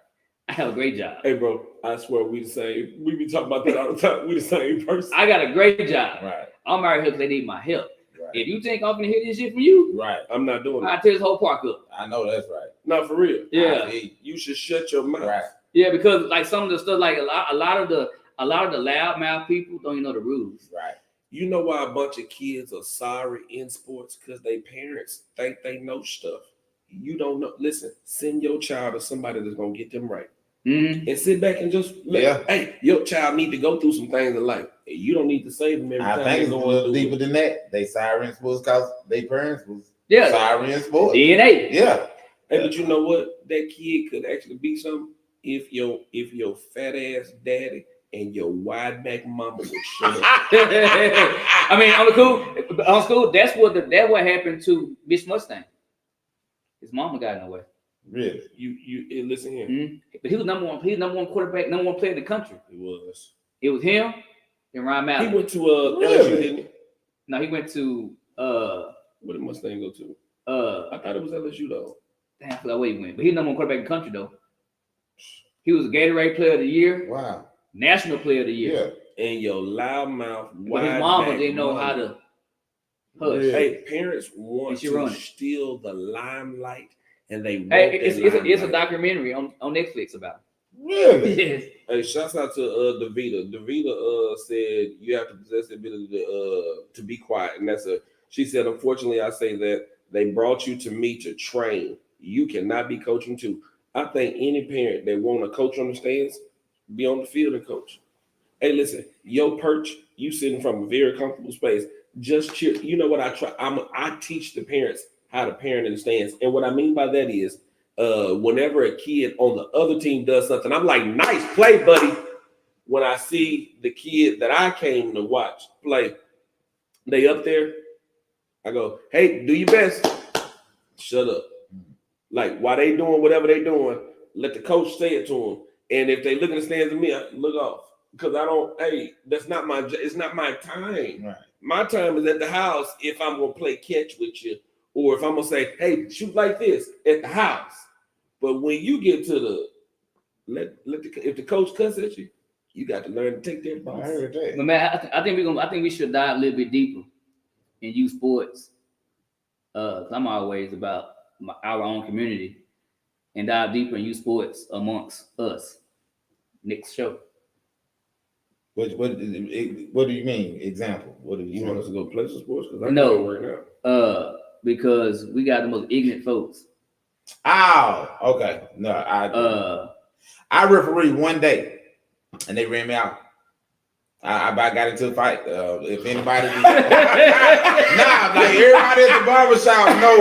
Speaker 2: I have a great job.
Speaker 1: Hey bro, I swear we the same. We be talking about that all the time. We the same person.
Speaker 2: I got a great job.
Speaker 3: Right,
Speaker 2: I'm out here because they need my help.
Speaker 3: right,
Speaker 2: If you think I'm gonna hit this shit for you,
Speaker 3: right.
Speaker 1: I'm not doing it.
Speaker 2: I'll tear this whole park up.
Speaker 3: I know that's right.
Speaker 1: Not for real.
Speaker 2: Yeah.
Speaker 3: I see.
Speaker 1: You should shut your mouth.
Speaker 3: Right.
Speaker 2: Yeah, because like some of the stuff, like a lot of the loudmouth people don't even know the rules.
Speaker 3: Right.
Speaker 1: You know why a bunch of kids are sorry in sports? Because their parents think they know stuff. You don't know. Listen, send your child to somebody that's gonna get them right.
Speaker 2: Mm-hmm.
Speaker 1: And sit back and just hey, your child need to go through some things in life. You don't need to save them every time.
Speaker 3: I think it's a little deeper than that. They sorry in sports because their parents was
Speaker 2: Yeah,
Speaker 3: sorry in sports.
Speaker 2: DNA.
Speaker 3: Yeah.
Speaker 1: Hey, but you know what? That kid could actually be something if your fat ass daddy and your wide back mama would shut up.
Speaker 2: I mean, on school, that's what happened to Mitch Mustang. His mama got in the way.
Speaker 3: Really?
Speaker 1: You listen here.
Speaker 2: Mm-hmm. But he was number one. He's number one quarterback, number one player in the country.
Speaker 1: It was.
Speaker 2: It was him and Ryan
Speaker 1: He
Speaker 2: Mallett.
Speaker 1: went to
Speaker 3: Really?
Speaker 1: LSU, didn't he?
Speaker 2: No, he went to
Speaker 1: What did Mustang go to? I thought it was LSU though.
Speaker 2: damn, I forgot where he went. But he's number one quarterback in the country though. He was a Gatorade Player of the Year,
Speaker 3: Wow.
Speaker 2: National Player of the Year.
Speaker 3: Yeah.
Speaker 1: And your loudmouth,
Speaker 2: But his mama didn't know how to hush.
Speaker 3: Yeah.
Speaker 1: Hey, parents want
Speaker 2: And she
Speaker 1: to
Speaker 2: run it.
Speaker 1: steal the limelight, and they want
Speaker 2: Hey, it's a
Speaker 1: limelight.
Speaker 2: documentary on Netflix about it.
Speaker 3: Really?
Speaker 2: Yes.
Speaker 1: Hey, shouts out to Davita. Davita said you have to possess the ability to be quiet, and she said, unfortunately, I say that they brought you to me to train. You cannot be coaching too. I think any parent that want a coach on the stands, be on the field and coach. Hey, listen, your perch, you sitting from a very comfortable space. Just cheer. You know what I try? I teach the parents how to parent in the stands, and what I mean by that is, whenever a kid on the other team does something, I'm like, nice play, buddy. When I see the kid that I came to watch play, they up there, I go, hey, do your best. Shut up. Like, while they doing whatever they doing, let the coach say it to them. And if they look in the stands at me, I look off. Because that's not it's not my time.
Speaker 3: Right.
Speaker 1: My time is at the house if I'm going to play catch with you. Or if I'm going to say, hey, shoot like this at the house. But when you get to if the coach cuss at you, you got to learn to take that
Speaker 3: I
Speaker 1: box.
Speaker 3: heard that.
Speaker 2: But man, I think we should dive a little bit deeper in youth sports. I'm always about our own community and dive deeper in youth sports amongst us. Next show.
Speaker 3: What do you mean? Example. What do
Speaker 1: You
Speaker 3: you
Speaker 1: want
Speaker 3: mean?
Speaker 1: us to go play some sports? Because I
Speaker 2: No.
Speaker 1: know right now.
Speaker 2: Because we got the most ignorant folks.
Speaker 3: Oh, okay. No, I refereed one day and they ran me out. I got into a fight. If anybody like everybody at the barbershop know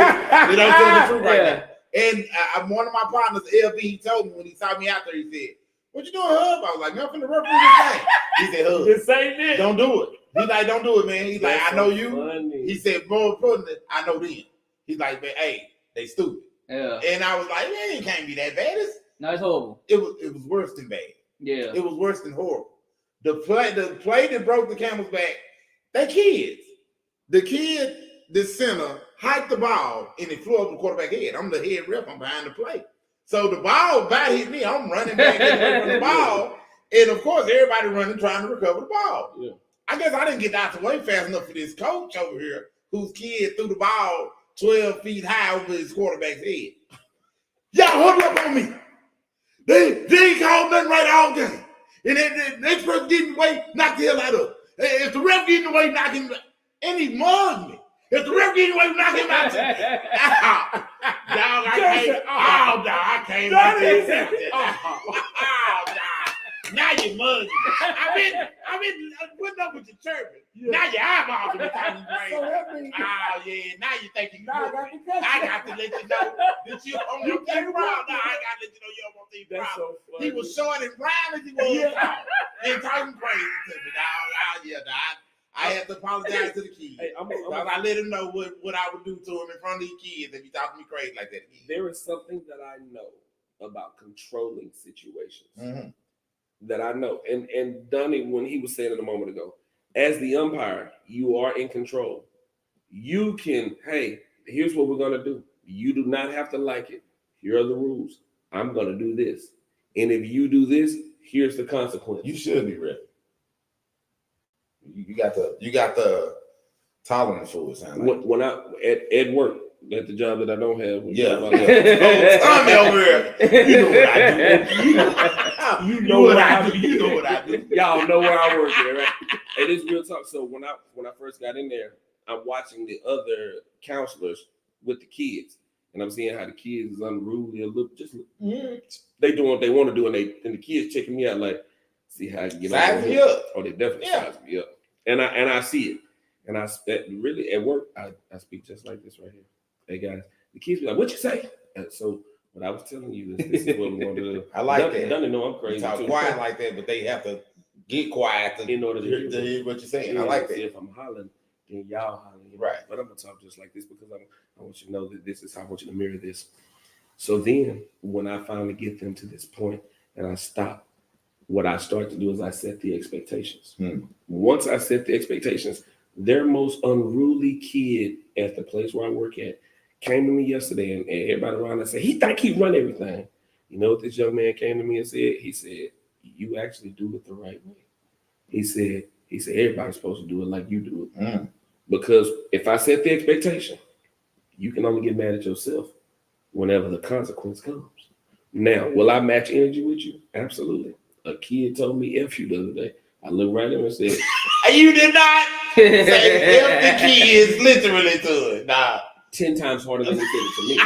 Speaker 3: they don't tell the truth right now. And one of my partners, LB, he told me when he saw me out there, he said, what you doing, Hub? I was like, nothing to referee this game. He said, Hub,
Speaker 1: The same thing.
Speaker 3: don't do it. He's like, don't do it, man. He's like, I know you.
Speaker 1: Funny.
Speaker 3: He said, more importantly, I know them. He's like, man, hey, they stupid.
Speaker 2: Yeah.
Speaker 3: And I was like, man, it can't be that bad.
Speaker 2: No, it's horrible.
Speaker 3: It was worse than bad.
Speaker 2: Yeah.
Speaker 3: It was worse than horrible. The play that broke the camel's back, they kids. The kid, the center, hiked the ball and it flew over the quarterback head. I'm the head ref. I'm behind the play. So the ball bat hit me. I'm running back and the ball. And of course, everybody running, trying to recover the ball.
Speaker 1: Yeah.
Speaker 3: I guess I didn't get out the way fast enough for this coach over here whose kid threw the ball 12 feet high over his quarterback's head. Y'all huddle up on me. They ain't called nothing right all game. And if the next person get in the way, knock the hell out of him. If the ref get in the way, knock him out. And he mugged me. If the ref get in the way, knock him out. Dog, I can't. Now you mugging. I've been putting up with your chirping.
Speaker 1: Yeah.
Speaker 3: Now your eyeballs are becoming brain.
Speaker 1: So that means-
Speaker 3: Now you thinking you
Speaker 1: Nah,
Speaker 3: good.
Speaker 1: I
Speaker 3: I got to let you know that you don't want to be proud. Now I got to let you know you don't want to be
Speaker 1: That's
Speaker 3: proud.
Speaker 1: so funny.
Speaker 3: He was short and brown as he was
Speaker 1: Yeah.
Speaker 3: tall. And talking crazy to me, dog. Yeah, dog. I had to apologize to the kids.
Speaker 1: Hey,
Speaker 3: I let him know what I would do to him in front of these kids if he talk to me crazy like that.
Speaker 1: There is something that I know about controlling situations
Speaker 3: Mm-hmm.
Speaker 1: that I know. And Donnie, when he was saying it a moment ago, as the umpire, you are in control. You can, hey, here's what we're going to do. You do not have to like it. Here are the rules. I'm going to do this. And if you do this, here's the consequence.
Speaker 3: You should be ready. You got the tolerance for it. Sound like.
Speaker 1: When I at work, at the job that I don't have.
Speaker 3: Yeah.
Speaker 1: Tommy
Speaker 3: over here. You know what I do.
Speaker 1: You know what I do.
Speaker 3: You know what I do.
Speaker 1: Y'all know where I work at, right? It is real talk. So when I first got in there, I'm watching the other counselors with the kids, and I'm seeing how the kids is unruly, they doing what they want to do, and the kids checking me out like, see how I can get
Speaker 3: size me up.
Speaker 1: Oh, they definitely size me up, and I see it, and really at work I speak just like this right here. Hey guys, the kids be like, "What you say?" And so what I was telling you is this is what we want to do.
Speaker 3: I like that.
Speaker 1: Donnie know I'm crazy.
Speaker 3: You talk
Speaker 1: too.
Speaker 3: quiet like that, but they have to get quiet
Speaker 1: in order to
Speaker 3: hear what you're saying.
Speaker 1: Yeah,
Speaker 3: I like that.
Speaker 1: If I'm hollering, then y'all hollering.
Speaker 3: Right.
Speaker 1: But I'm gonna talk just like this because I want you to know that this is how I want you to mirror this. So then when I finally get them to this point and I stop, what I start to do is I set the expectations. Once I set the expectations, their most unruly kid at the place where I work at came to me yesterday and everybody around and said, he think he run everything. You know what this young man came to me and said? He said, you actually do it the right way. He said, everybody's supposed to do it like you do it. Because if I set the expectation, you can only get mad at yourself whenever the consequence comes. Now, will I match energy with you? Absolutely. A kid told me F you the other day. I looked right at him and said,
Speaker 3: you did not say F the kids literally to it. Nah.
Speaker 1: 10 times harder than he said it to me.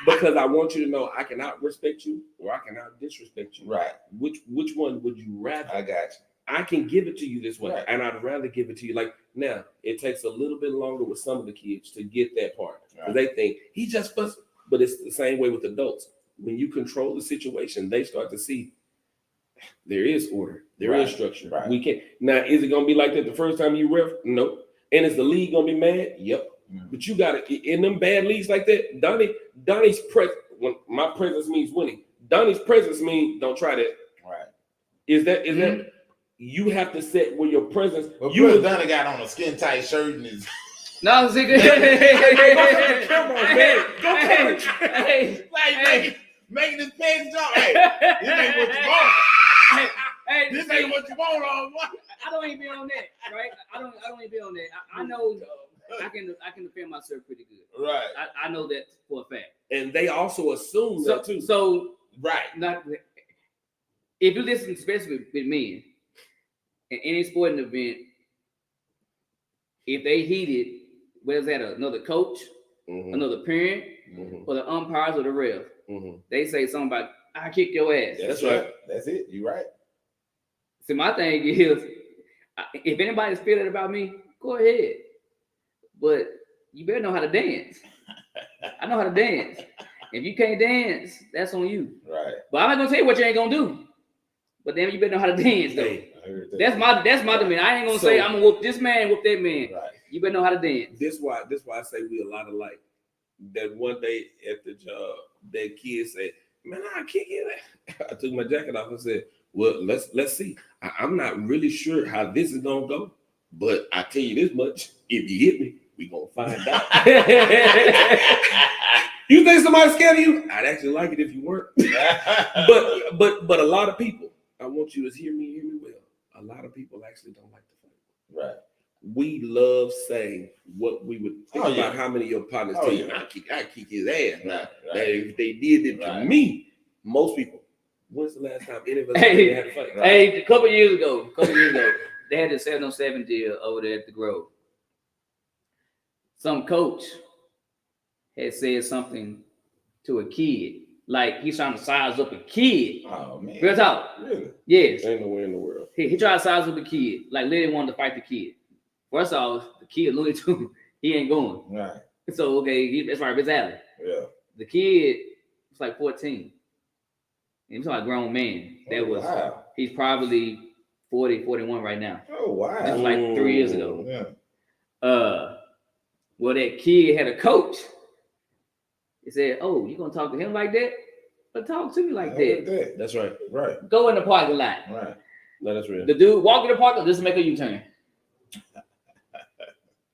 Speaker 1: Because I want you to know I cannot respect you or I cannot disrespect you.
Speaker 3: Right.
Speaker 1: Which one would you rather?
Speaker 3: I got you.
Speaker 1: I can give it to you this way,
Speaker 3: Right.
Speaker 1: and I'd rather give it to you. Like now, it takes a little bit longer with some of the kids to get that part. Because they think he just fussed. But it's the same way with adults. When you control the situation, they start to see there is order, there is structure.
Speaker 3: Right.
Speaker 1: We can't. Now, is it gonna be like that the first time you ref? Nope. And is the league gonna be mad? Yep. But you got to in them bad leagues like that. Donnie's presence. When my presence means winning, Donnie's presence means don't try that.
Speaker 3: Right.
Speaker 1: Is that you have to set where your presence?
Speaker 3: Well,
Speaker 1: you
Speaker 3: Donnie got on a skin tight shirt and his.
Speaker 2: No, see,
Speaker 1: Go come on, man. Go coach.
Speaker 2: Hey,
Speaker 3: making his pants jump. Hey, this ain't what you want. This ain't what you want on what?
Speaker 2: I don't even be on that, right? I don't even be on that. I know I can defend myself pretty good.
Speaker 3: Right.
Speaker 2: I know that for a fact.
Speaker 1: And they also assume that too.
Speaker 2: So
Speaker 3: right.
Speaker 2: Not if you listen, especially with men, in any sporting event, if they heated, where's that? Another coach, another parent, or the umpires or the ref, they say something about I kick your ass.
Speaker 1: That's right.
Speaker 3: That's it. You're right.
Speaker 2: See, my thing is, if anybody's feeling about me, go ahead. But you better know how to dance. I know how to dance. If you can't dance, that's on you.
Speaker 3: Right.
Speaker 2: But I'm not gonna tell you what you ain't gonna do. But then you better know how to dance, though.
Speaker 1: Hey,
Speaker 2: that's my demeanor. I ain't gonna say I'm gonna whoop this man, whoop that man.
Speaker 3: Right.
Speaker 2: You better know how to dance.
Speaker 1: This why I say we a lot alike. That one day at the job, that kid said, "Man, I'll kick you." I took my jacket off and said, "Well, let's see. I'm not really sure how this is gonna go, but I tell you this much: if you hit me, we gonna find out." You think somebody's scared of you? I'd actually like it if you weren't. but a lot of people, I want you to hear me well. A lot of people actually don't like to fight.
Speaker 3: Right.
Speaker 1: We love saying what we would think about how many of your partners tell you, I kick his ass.
Speaker 3: Right.
Speaker 1: That if they did it to me, most people, when's the last time any of us had to fight?
Speaker 2: Hey, a couple years ago, they had the 707 deal over there at the Grove. Some coach had said something to a kid, like he's trying to size up a kid.
Speaker 3: Oh man.
Speaker 2: Real talk.
Speaker 3: Really?
Speaker 2: Yes.
Speaker 1: Ain't nowhere in the world.
Speaker 2: He tried to size up a kid, like literally wanted to fight the kid. First off, the kid Looney Tunes, he ain't going.
Speaker 3: Right.
Speaker 2: So okay, that's right, his alley.
Speaker 3: Yeah.
Speaker 2: The kid was like 14. And he's like a grown man. He's probably 40, 41 right now.
Speaker 3: Oh wow.
Speaker 2: This was like 3 years ago.
Speaker 3: Yeah.
Speaker 2: Well, that kid had a coach. He said, "Oh, you gonna talk to him like that? But talk to me like that.
Speaker 1: That's right.
Speaker 3: Right.
Speaker 2: Go in the parking lot.
Speaker 3: Right.
Speaker 1: No, that's real.
Speaker 2: The dude walk in the parking lot, just make a U-turn.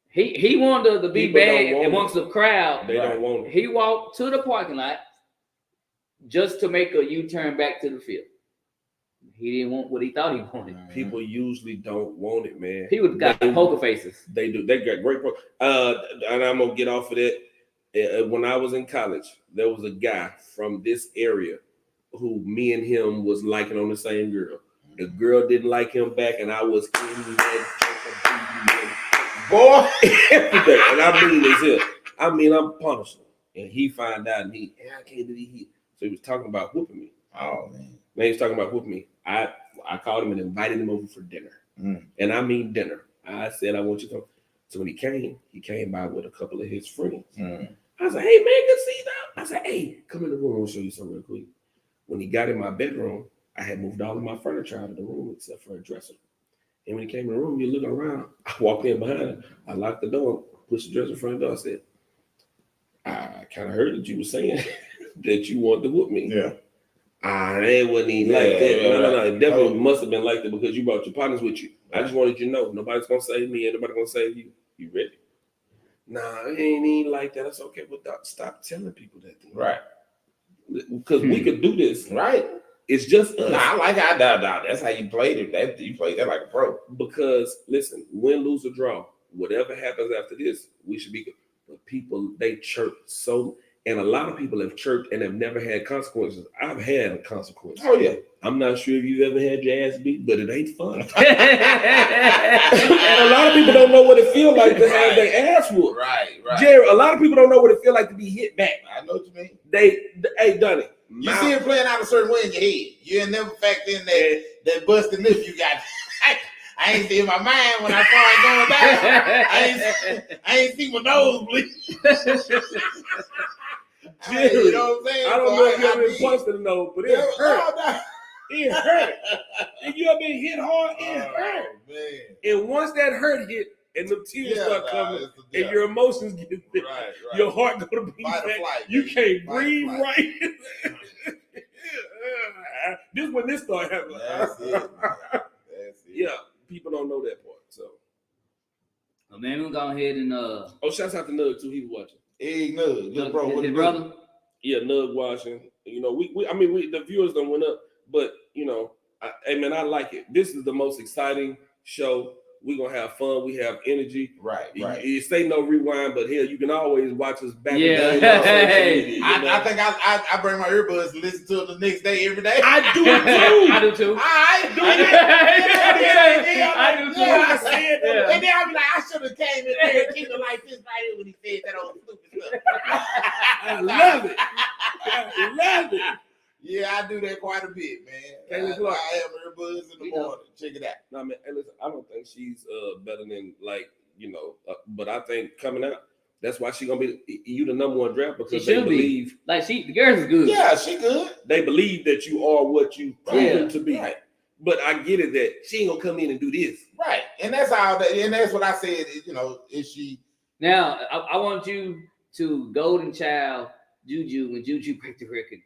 Speaker 2: He wanted to be
Speaker 1: People don't
Speaker 2: bad
Speaker 1: want
Speaker 2: amongst the crowd.
Speaker 1: They don't want it.
Speaker 2: He walked to the parking lot just to make a U-turn back to the field. He didn't want what he thought he wanted.
Speaker 1: People usually don't want it, man.
Speaker 2: People got poker faces.
Speaker 1: They do. They got great. And I'm gonna get off of that. When I was in college, there was a guy from this area who me and him was liking on the same girl. The girl didn't like him back, and I was in that boy every day. And I mean this here. I mean, I'm punishing him. And he find out, and I can't believe he. So he was talking about whooping me.
Speaker 3: Oh man.
Speaker 1: Man, he was talking about whooping me. I called him and invited him over for dinner. And I mean dinner. I said, I want you to come. So when he came by with a couple of his friends. I was like, hey, man, good to see you now. I said, hey, come in the room. I'll show you something real quick. When he got in my bedroom, I had moved all of my furniture out of the room except for a dresser. And when he came in the room, you looking around, I walked in behind him. I locked the door, pushed the dresser in front of the door. I said, I kind of heard that you were saying that you wanted to whoop me.
Speaker 3: Yeah.
Speaker 1: It wasn't even like that. No. It definitely
Speaker 3: Oh.
Speaker 1: must have been like that because you brought your partners with you. I just wanted you to know nobody's gonna save me and nobody's gonna save you. You ready? Nah, it ain't even like that. That's okay, but Doc, stop telling people that thing.
Speaker 3: Right.
Speaker 1: Because we could do this.
Speaker 3: Right.
Speaker 1: It's just us.
Speaker 3: Nah, I like how that's how you played it. That you played that like a pro.
Speaker 1: Because listen, win, lose, or draw, whatever happens after this, we should be good. But people, they chirp so, and a lot of people have chirped and have never had consequences. I've had a consequence.
Speaker 3: Oh yeah.
Speaker 1: I'm not sure if you've ever had your ass beat, but it ain't fun. And a lot of people don't know what it feels like to have their ass whooped.
Speaker 3: Right.
Speaker 1: Jerry, a lot of people don't know what it feels like to be hit back.
Speaker 3: I know what you mean.
Speaker 1: Hey, Donnie.
Speaker 3: You see it playing out a certain way in your head. You ain't never factor in that busted lip you got. I ain't see my mind when I saw it going down. I ain't see my nose bleed.
Speaker 1: Jerry,
Speaker 3: you know what I'm saying?
Speaker 1: I don't know if you ever been punched in the nose, but it hurt.
Speaker 3: No.
Speaker 1: It hurt. If you ever been hit hard, it hurt.
Speaker 3: Man.
Speaker 1: And once that hurt hit, and the tears start coming, and your emotions get thick,
Speaker 3: right.
Speaker 1: your heart gonna be
Speaker 3: Fight or
Speaker 1: back.
Speaker 3: flight,
Speaker 1: You
Speaker 3: baby.
Speaker 1: can't
Speaker 3: Fight or
Speaker 1: breathe
Speaker 3: flight.
Speaker 1: right. This when this started happening.
Speaker 3: That's it. Man. That's it.
Speaker 1: Yeah, people don't know that part. So,
Speaker 2: Oh, man, we'll go ahead and
Speaker 1: shouts out to Nug too. He was watching.
Speaker 3: Egg Nug, little bro. What
Speaker 2: his
Speaker 3: it
Speaker 2: brother.
Speaker 1: Yeah, Nug watching. You know, we the viewers done went up, but you know, hey man, I like it. This is the most exciting show. We're gonna have fun. We have energy.
Speaker 3: Right.
Speaker 1: You say no rewind, but hell, you can always watch us back.
Speaker 2: Yeah.
Speaker 1: And forth on social media, you know?
Speaker 3: I think I bring my earbuds and listen to it the next day every day.
Speaker 1: I do it too.
Speaker 2: I do too.
Speaker 3: I do
Speaker 2: I do too.
Speaker 3: I said that.
Speaker 2: Yeah.
Speaker 3: And then I'll be like, I should have came in there and kept it like this right here when he said that old stupid stuff.
Speaker 1: I love it. I love it.
Speaker 3: Yeah, I do that quite a bit, man.
Speaker 1: Kaylee
Speaker 3: I
Speaker 1: Clark.
Speaker 3: have earbuds in the morning. Check it out.
Speaker 1: No, man, hey, listen, I don't think she's better than but I think coming out, that's why she gonna be you the number one draft because
Speaker 2: She
Speaker 1: they
Speaker 2: should be.
Speaker 1: believe
Speaker 2: Like the girls is good.
Speaker 3: Yeah, she good.
Speaker 1: they believe that you are what you proven to be.
Speaker 3: Right.
Speaker 1: But I get it that she ain't gonna come in and do this.
Speaker 3: Right. And that's how and that's what I said, is she
Speaker 2: Now I want you to Golden Child Juju when Juju break the record.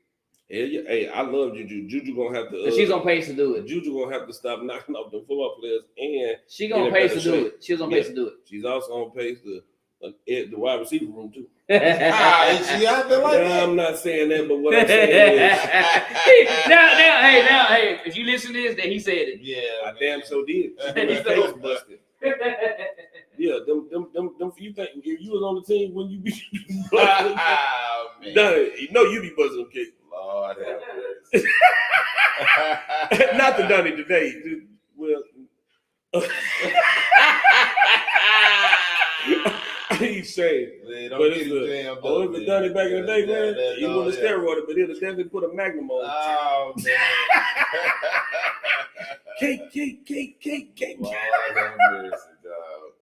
Speaker 1: Hey, I love Juju. Juju gonna have to.
Speaker 2: She's on pace to do it.
Speaker 1: Juju gonna have to stop knocking off the football players, and
Speaker 2: She gonna
Speaker 1: in a
Speaker 2: pace
Speaker 1: better
Speaker 2: to do
Speaker 1: shape.
Speaker 2: it. She's on pace to do it.
Speaker 1: she's also on pace to the wide receiver room too.
Speaker 3: is she out there like that?
Speaker 1: I'm not saying that, but what I'm saying is,
Speaker 2: now, if you listen to this, then he said it.
Speaker 3: Yeah,
Speaker 1: I damn so did.
Speaker 2: He's
Speaker 1: Her face busted. Yeah, them. You think if you was on the team when you be busting,
Speaker 3: Oh, man.
Speaker 1: you be busting them kicks.
Speaker 3: Lord have mercy.
Speaker 1: Not the Donnie today. Well, he's saying.
Speaker 3: Man,
Speaker 1: But
Speaker 3: don't
Speaker 1: it's
Speaker 3: get him jammed up,
Speaker 1: Oh, it was Donnie back in the day, man. He
Speaker 3: no,
Speaker 1: was a steroid, but he'll definitely put a magnum on.
Speaker 3: Oh, man.
Speaker 1: Cake.
Speaker 3: Lord have mercy.